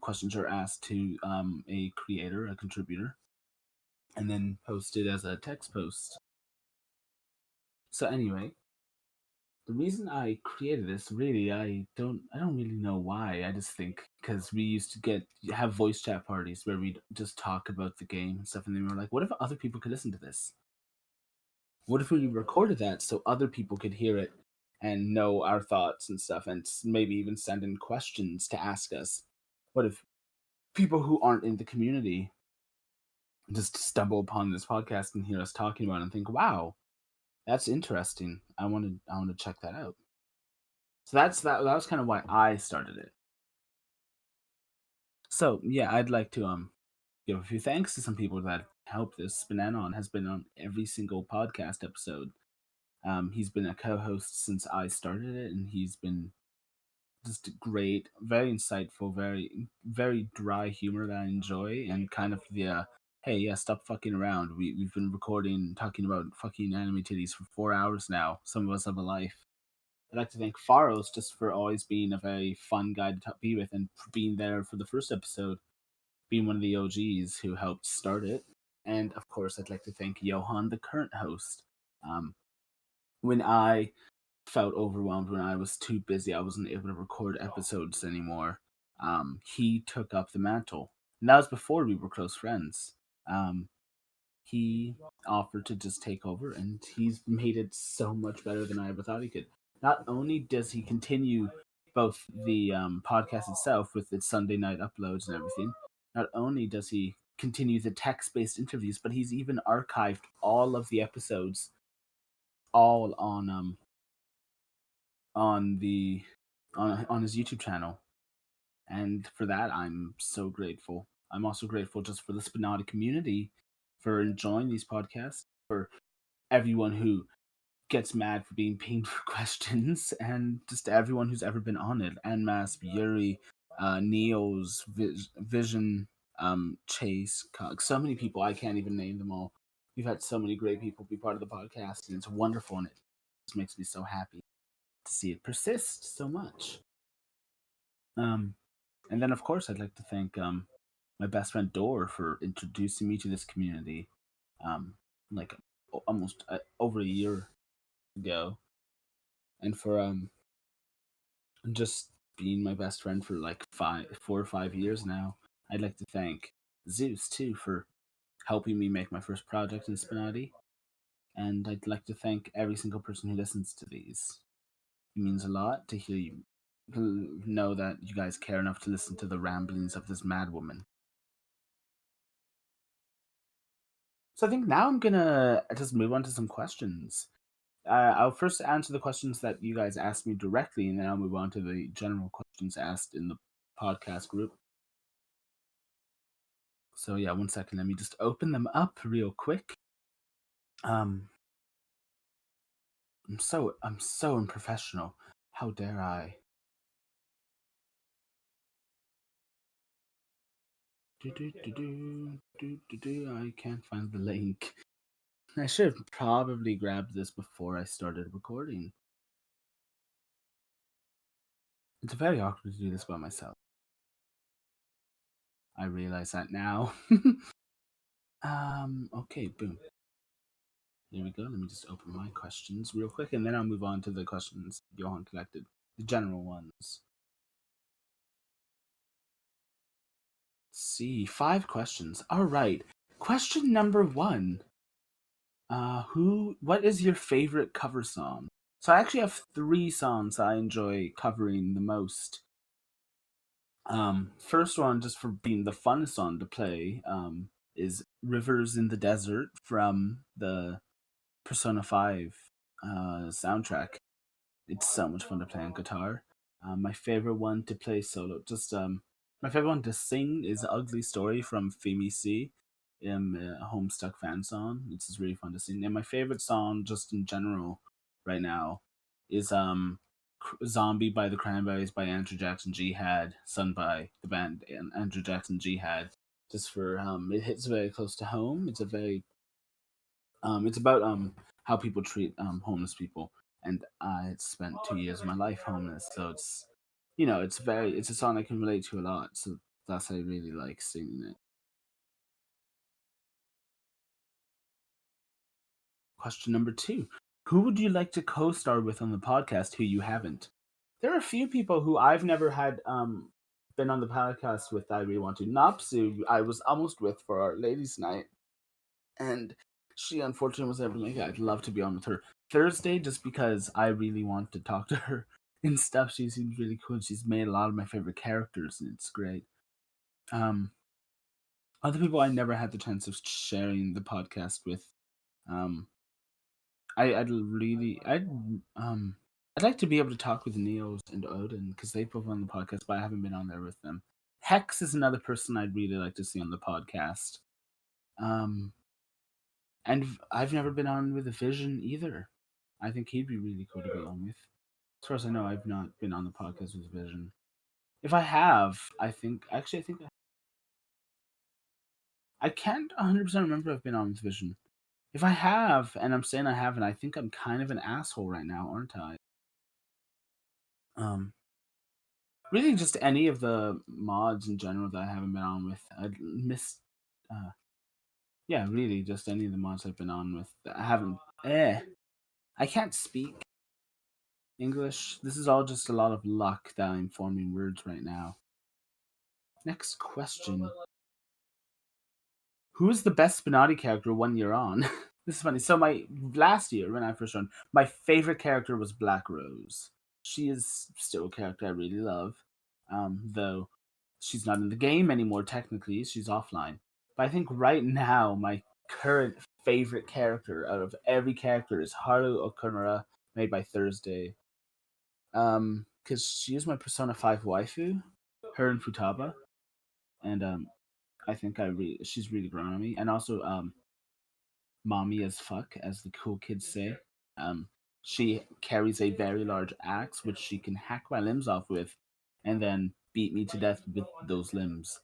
E: questions are asked to a creator, a contributor, and then posted as a text post. So anyway, the reason I created this, really, I don't really know why. I just think because we used to have voice chat parties where we'd just talk about the game and stuff, and then we were like, what if other people could listen to this? What if we recorded that so other people could hear it and know our thoughts and stuff, and maybe even send in questions to ask us? What if people who aren't in the community just stumble upon this podcast and hear us talking about it and think, wow, that's interesting. I want to check that out. So that was kind of why I started it. So yeah, I'd like to give a few thanks to some people that helped this. SPNatI has been on every single podcast episode. He's been a co-host since I started it, and he's been just great, very insightful, very dry humor that I enjoy, and kind of the hey, yeah, stop fucking around. We've been talking about fucking anime titties for 4 hours now. Some of us have a life. I'd like to thank Faros just for always being a very fun guy to be with, and for being there for the first episode, being one of the OGs who helped start it. And of course, I'd like to thank Johan, the current host. When I felt overwhelmed, when I was too busy, I wasn't able to record episodes anymore, he took up the mantle. And that was before we were close friends. He offered to just take over, and he's made it so much better than I ever thought he could. Not only does he continue both the podcast itself with its Sunday night uploads and everything, not only does he continue the text-based interviews, but he's even archived all of the episodes, all on his YouTube channel. And for that, I'm so grateful. I'm also grateful just for the SPNatI community for enjoying these podcasts, for everyone who gets mad for being pinged for questions, and just everyone who's ever been on it. Anmas, Yuri, Neos, Vision, Chase, so many people, I can't even name them all. We've had so many great people be part of the podcast, and it's wonderful, and it just makes me so happy to see it persist so much. And then, of course, I'd like to thank my best friend Dor for introducing me to this community, like almost over a year ago, and for just being my best friend for like 4 or 5 years now. I'd like to thank Zeus too for helping me make my first project in SPNatI, and I'd like to thank every single person who listens to these. It means a lot to hear you know that you guys care enough to listen to the ramblings of this mad woman. So I think now I'm gonna just move on to some questions. I'll first answer the questions that you guys asked me directly, and then I'll move on to the general questions asked in the podcast group. So yeah, 1 second. Let me just open them up real quick. I'm so unprofessional. How dare I? I can't find the link. I should have probably grabbed this before I started recording. It's very awkward to do this by myself. I realize that now. Okay, boom. Here we go. Let me just open my questions real quick, and then I'll move on to the questions Johan collected, the general ones. Let's see, 5 questions. All right. Question number 1. What is your favorite cover song? So I actually have 3 songs I enjoy covering the most. First one, just for being the funnest song to play, is Rivers in the Desert from the Persona 5 soundtrack. It's so much fun to play on guitar. My favorite one to play solo, my favorite one to sing is Ugly Story from Femi C, a Homestuck fan song. It's just really fun to sing. And my favorite song, just in general, right now, is Zombie by the Cranberries by Andrew Jackson Jihad, sung by the band Andrew Jackson Jihad. Just for it hits very close to home. It's a very it's about how people treat homeless people, and I spent 2 years of my life homeless, so it's it's a song I can relate to a lot. So that's why I really like singing it. Question number 2: who would you like to co-star with on the podcast who you haven't? There are a few people who I've never had been on the podcast with that I really want to. Napsu, I was almost with for our ladies' night, and she unfortunately was able to make it. I'd love to be on with her Thursday, just because I really want to talk to her and stuff. She seems really cool. She's made a lot of my favorite characters, and it's great. Other people I never had the chance of sharing the podcast with. I'd like to be able to talk with Neos and Odin, because they both on the podcast, but I haven't been on there with them. Hex is another person I'd really like to see on the podcast. And I've never been on with a Vision either. I think he'd be really cool to be on with. As far as I know, I've not been on the podcast with Vision. If I have, I can't 100% remember if I've been on with Vision. If I have, and I'm saying I haven't, I think I'm kind of an asshole right now, aren't I? Really just any of the mods in general that I haven't been on with. I'd miss, yeah, really just any of the mods I've been on with. I haven't, I can't speak English. This is all just a lot of luck that I'm forming words right now. Next question. Who is the best SPNatI character 1 year on? This is funny. So last year, when I first joined, my favorite character was Black Rose. She is still a character I really love. Though she's not in the game anymore, technically. She's offline. But I think right now, my current favorite character out of every character is Haru Okunura, made by Thursday. Because she is my Persona 5 waifu, her and Futaba. And I think she's really grown on me. And also, mommy as fuck, as the cool kids say. She carries a very large axe, which she can hack my limbs off with, and then beat me to death with those limbs.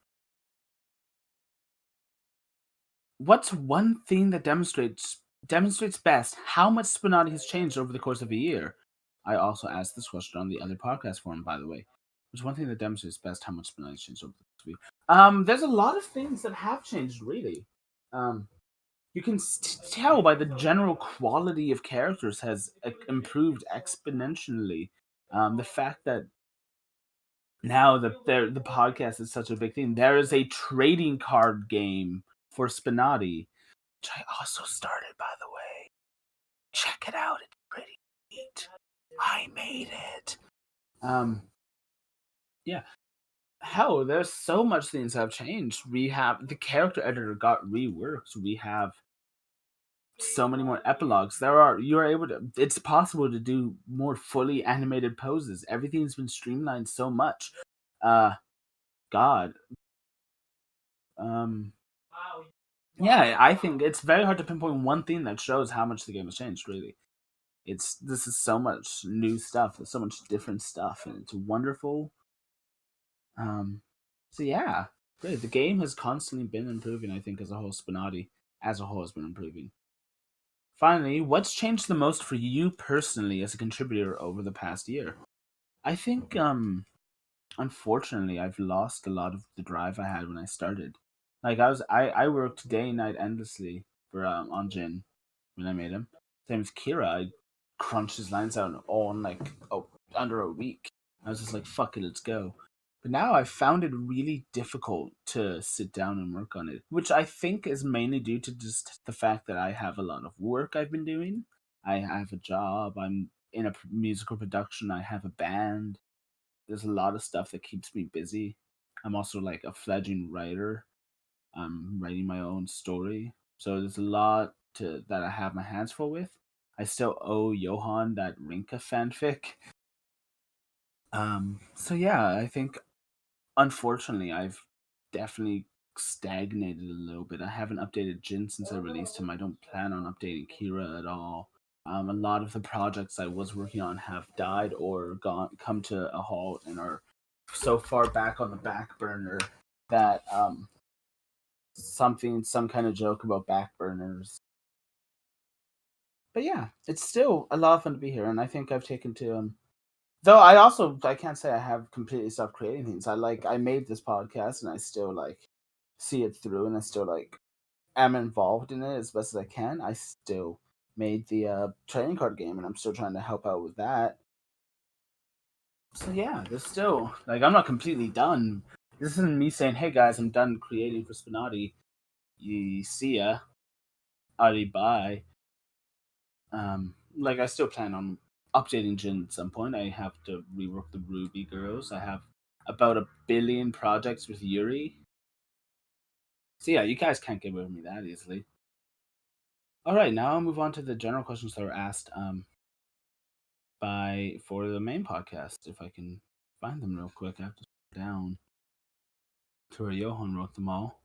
E: What's one thing that demonstrates best how much SPNatI has changed over the course of a year? I also asked this question on the other podcast forum, by the way. What's one thing that demonstrates best how much SPNatI has changed over the course of a year? There's a lot of things that have changed, really. You can tell by the general quality of characters has improved exponentially. The fact that now the podcast is such a big thing. There is a trading card game for SPNatI, which I also started, by the way. Check it out. It's pretty neat. I made it. Yeah. Hell, there's so much things have changed. We have the character editor got reworked. We have so many more epilogues. It's possible to do more fully animated poses. Everything's been streamlined so much. God. Yeah, I think it's very hard to pinpoint one thing that shows how much the game has changed, really. This is so much new stuff. There's so much different stuff, and it's wonderful. So yeah, great. The game has constantly been improving, I think, as a whole. SPNatI as a whole has been improving. Finally, what's changed the most for you personally as a contributor over the past year? I think, unfortunately, I've lost a lot of the drive I had when I started. Like I worked day and night endlessly for on Jin, when I made him. Same as Kira, I crunched his lines out all in like under a week. I was just like, fuck it, let's go. But now I've found it really difficult to sit down and work on it, which I think is mainly due to just the fact that I have a lot of work I've been doing. I have a job, I'm in a musical production, I have a band. There's a lot of stuff that keeps me busy. I'm also like a fledgling writer. I'm writing my own story. So there's a lot that I have my hands full with. I still owe Johan that Rinka fanfic. So yeah, I think unfortunately I've definitely stagnated a little bit. I haven't updated Jin since I released him. I don't plan on updating Kira at all. A lot of the projects I was working on have died or come to a halt and are so far back on the back burner that some kind of joke about back burners. But yeah, it's still a lot of fun to be here, and I think I've taken to though I can't say I have completely stopped creating things. I made this podcast and I still like see it through, and I still like am involved in it as best as I can. I still made the trading card game, and I'm still trying to help out with that. So yeah, there's still like I'm not completely done. This isn't me saying, "Hey guys, I'm done creating for SPNatI. You see ya, adi bye." Like I still plan on updating Jin at some point. I have to rework the Ruby girls. I have about 1 billion projects with Yuri. So yeah, you guys can't get away with me that easily. All right, now I'll move on to the general questions that were asked for the main podcast. If I can find them real quick, I have to scroll down to where Johan wrote them all,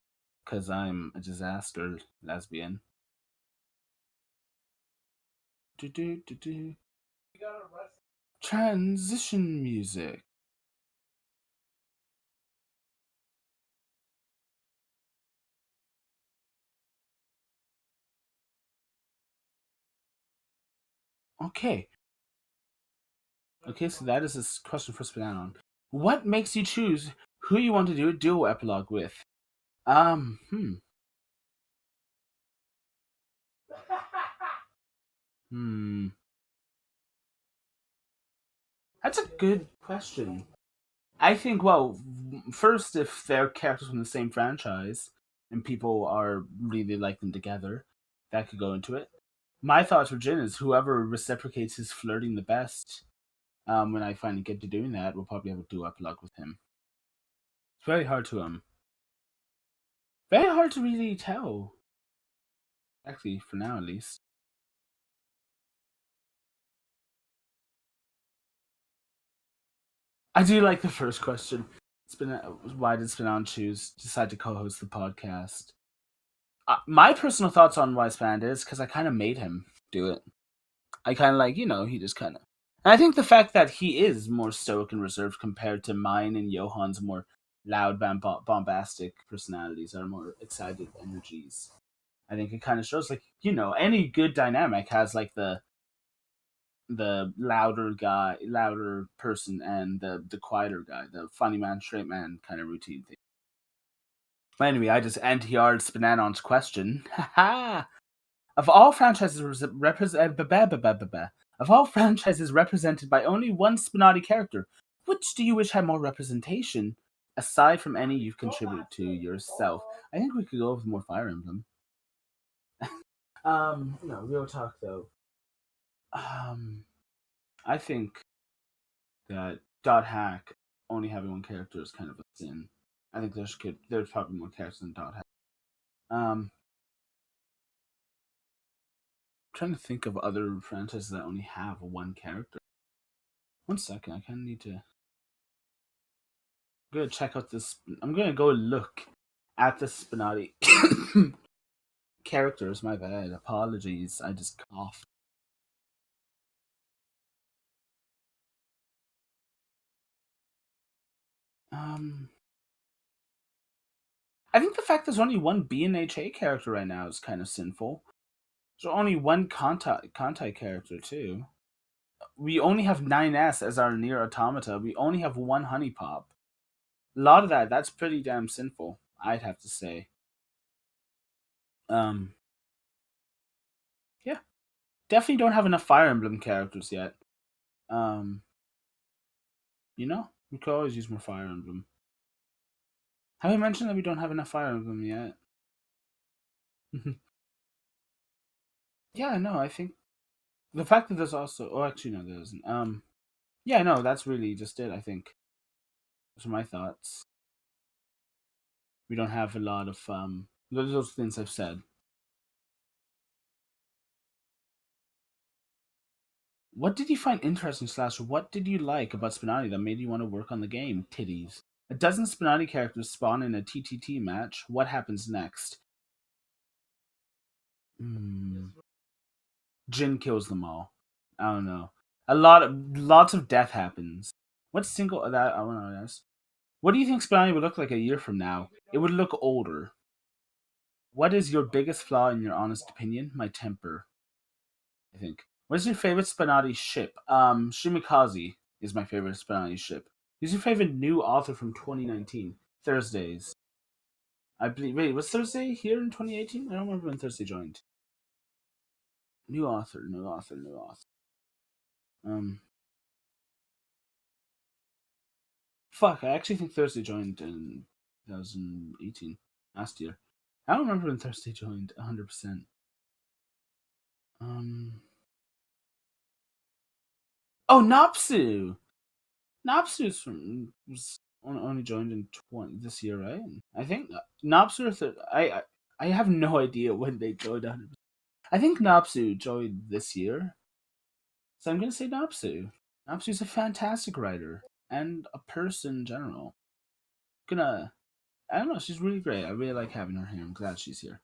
E: because I'm a disaster lesbian. Transition music. Okay. Okay, so that is this question for SPNatI. What makes you choose who you want to do a duo epilogue with? Hmm. That's a good question. I think, well, first, if they're characters from the same franchise and people are really like them together, that could go into it. My thoughts for Jin is whoever reciprocates his flirting the best, when I finally get to doing that, we'll probably have a duo epilogue with him. It's very hard to really tell. Actually, for now at least. I do like the first question. Why did SPNatI decide to co-host the podcast? My personal thoughts on why Span is because I kind of made him do it. I kind of he just kind of. And I think the fact that he is more stoic and reserved compared to mine and Johan's more loud, bombastic personalities, our more excited energies. I think it kind of shows, any good dynamic has the louder person, and the quieter guy, the funny man, straight man kind of routine thing. But anyway, I just anti-ard SPNatI's question. Of all franchises represented by only one SPNatI character, which do you wish had more representation, aside from any you've contributed to yourself? I think we could go with more Fire Emblem. No, real talk though. I think that Dot Hack only having one character is kind of a sin. I think there's probably more characters than Dot Hack. Trying to think of other franchises that only have one character. 1 second, I kind of need to. I'm gonna check out this. I'm gonna go look at the SPNatI characters. My bad. Apologies. I just coughed. I think the fact there's only one BNHA character right now is kind of sinful. There's only one Kantai character too. We only have 9S as our Nier Automata. We only have one Honey Pop. A lot of that's pretty damn sinful, I'd have to say. Yeah. definitely don't have enough Fire Emblem characters yet. We could always use more Fire Emblem. Have we mentioned that we don't have enough Fire Emblem yet? Yeah, no, I think the fact that there's also... Oh, actually, no, there isn't. Yeah, no, that's really just it, I think. Those are my thoughts. We don't have a lot of... those things I've said. What did you find interesting / what did you like about SPNatI that made you want to work on the game? Titties. A dozen SPNatI characters spawn in a TTT match. What happens next? Jin kills them all. I don't know. Lots of death happens. What single that I want to ask? What do you think SPNatI would look like a year from now? It would look older. What is your biggest flaw in your honest opinion? My temper, I think. What's your favorite SPNatI ship? Shimikaze is my favorite SPNatI ship. Who's your favorite new author from 2019? Thursdays. I believe. Wait, was Thursday here in 2018? I don't remember when Thursday joined. New author. Fuck, I actually think Thursday joined in 2018, last year. I don't remember when Thursday joined 100%. Oh, Nopsu! Nopsu was only joined in this year, right? I think Nopsu. I have no idea when they joined 100%. I think Nopsu joined this year, so I'm gonna say Nopsu. Nopsu's a fantastic writer and a person in general. I don't know, she's really great. I really like having her here. I'm glad she's here.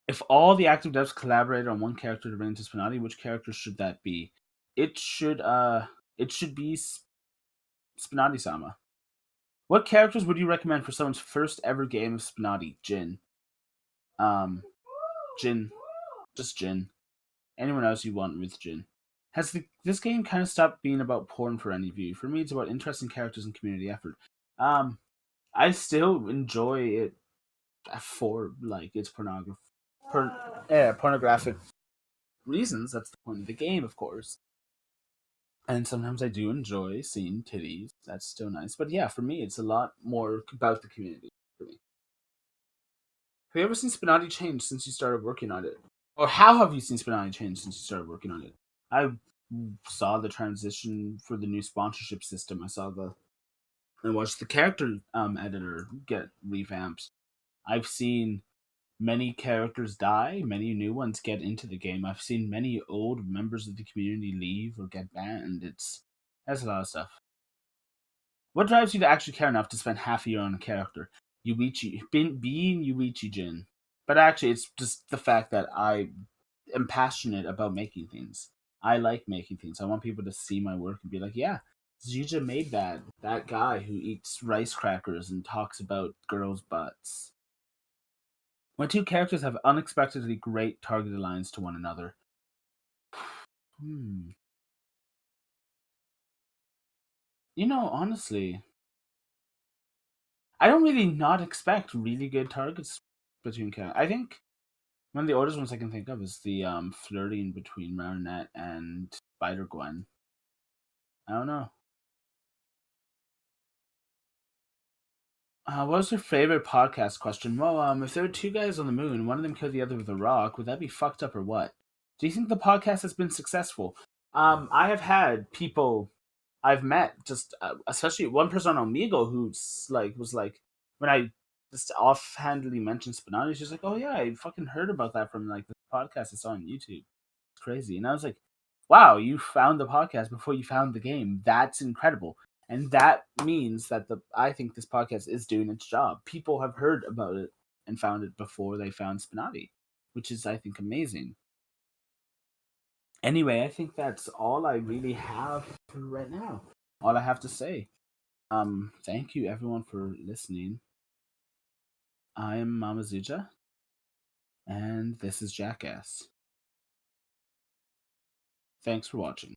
E: If all the active devs collaborated on one character to bring into SPNatI, which character should that be? It should be SPNatI-sama. What characters would you recommend for someone's first ever game of SPNatI? Jin. Jin. Just Jin. Anyone else you want with Jin. This game kind of stopped being about porn for any of you? For me, it's about interesting characters and community effort. I still enjoy it for like its pornographic reasons. That's the point of the game, of course. And sometimes I do enjoy seeing titties. That's still nice. But yeah, for me, it's a lot more about the community for me. Have you ever seen SPNatI change since you started working on it? Or how have you seen SPNatI change since you started working on it? I saw the transition for the new sponsorship system. I watched the character editor get revamped. I've seen many characters die, many new ones get into the game. I've seen many old members of the community leave or get banned. That's a lot of stuff. What drives you to actually care enough to spend half a year on a character? Yuichi, being Yuichi Jin. But actually, it's just the fact that I am passionate about making things. I like making things. I want people to see my work and be like, yeah, Zuja made that guy who eats rice crackers and talks about girls' butts. When two characters have unexpectedly great targeted lines to one another. Honestly, I don't really not expect really good targets between characters. I think one of the oldest ones I can think of is the flirting between Marinette and Spider-Gwen. I don't know. What was your favorite podcast question? Well, if there were two guys on the moon, one of them killed the other with a rock, would that be fucked up or what? Do you think the podcast has been successful? I have had people I've met, just especially one person on Omegle who's was like, when I just offhandedly mentioned SPNatI, she's like, "Oh yeah, I fucking heard about that from like the podcast I saw on YouTube. It's crazy." And I was like, "Wow, you found the podcast before you found the game. That's incredible." And that means that I think this podcast is doing its job. People have heard about it and found it before they found SPNatI, which is, I think, amazing. Anyway, I think that's all I really have for right now. All I have to say. Thank you everyone for listening. I'm Mama Zuja, and this is Jackass. Thanks for watching.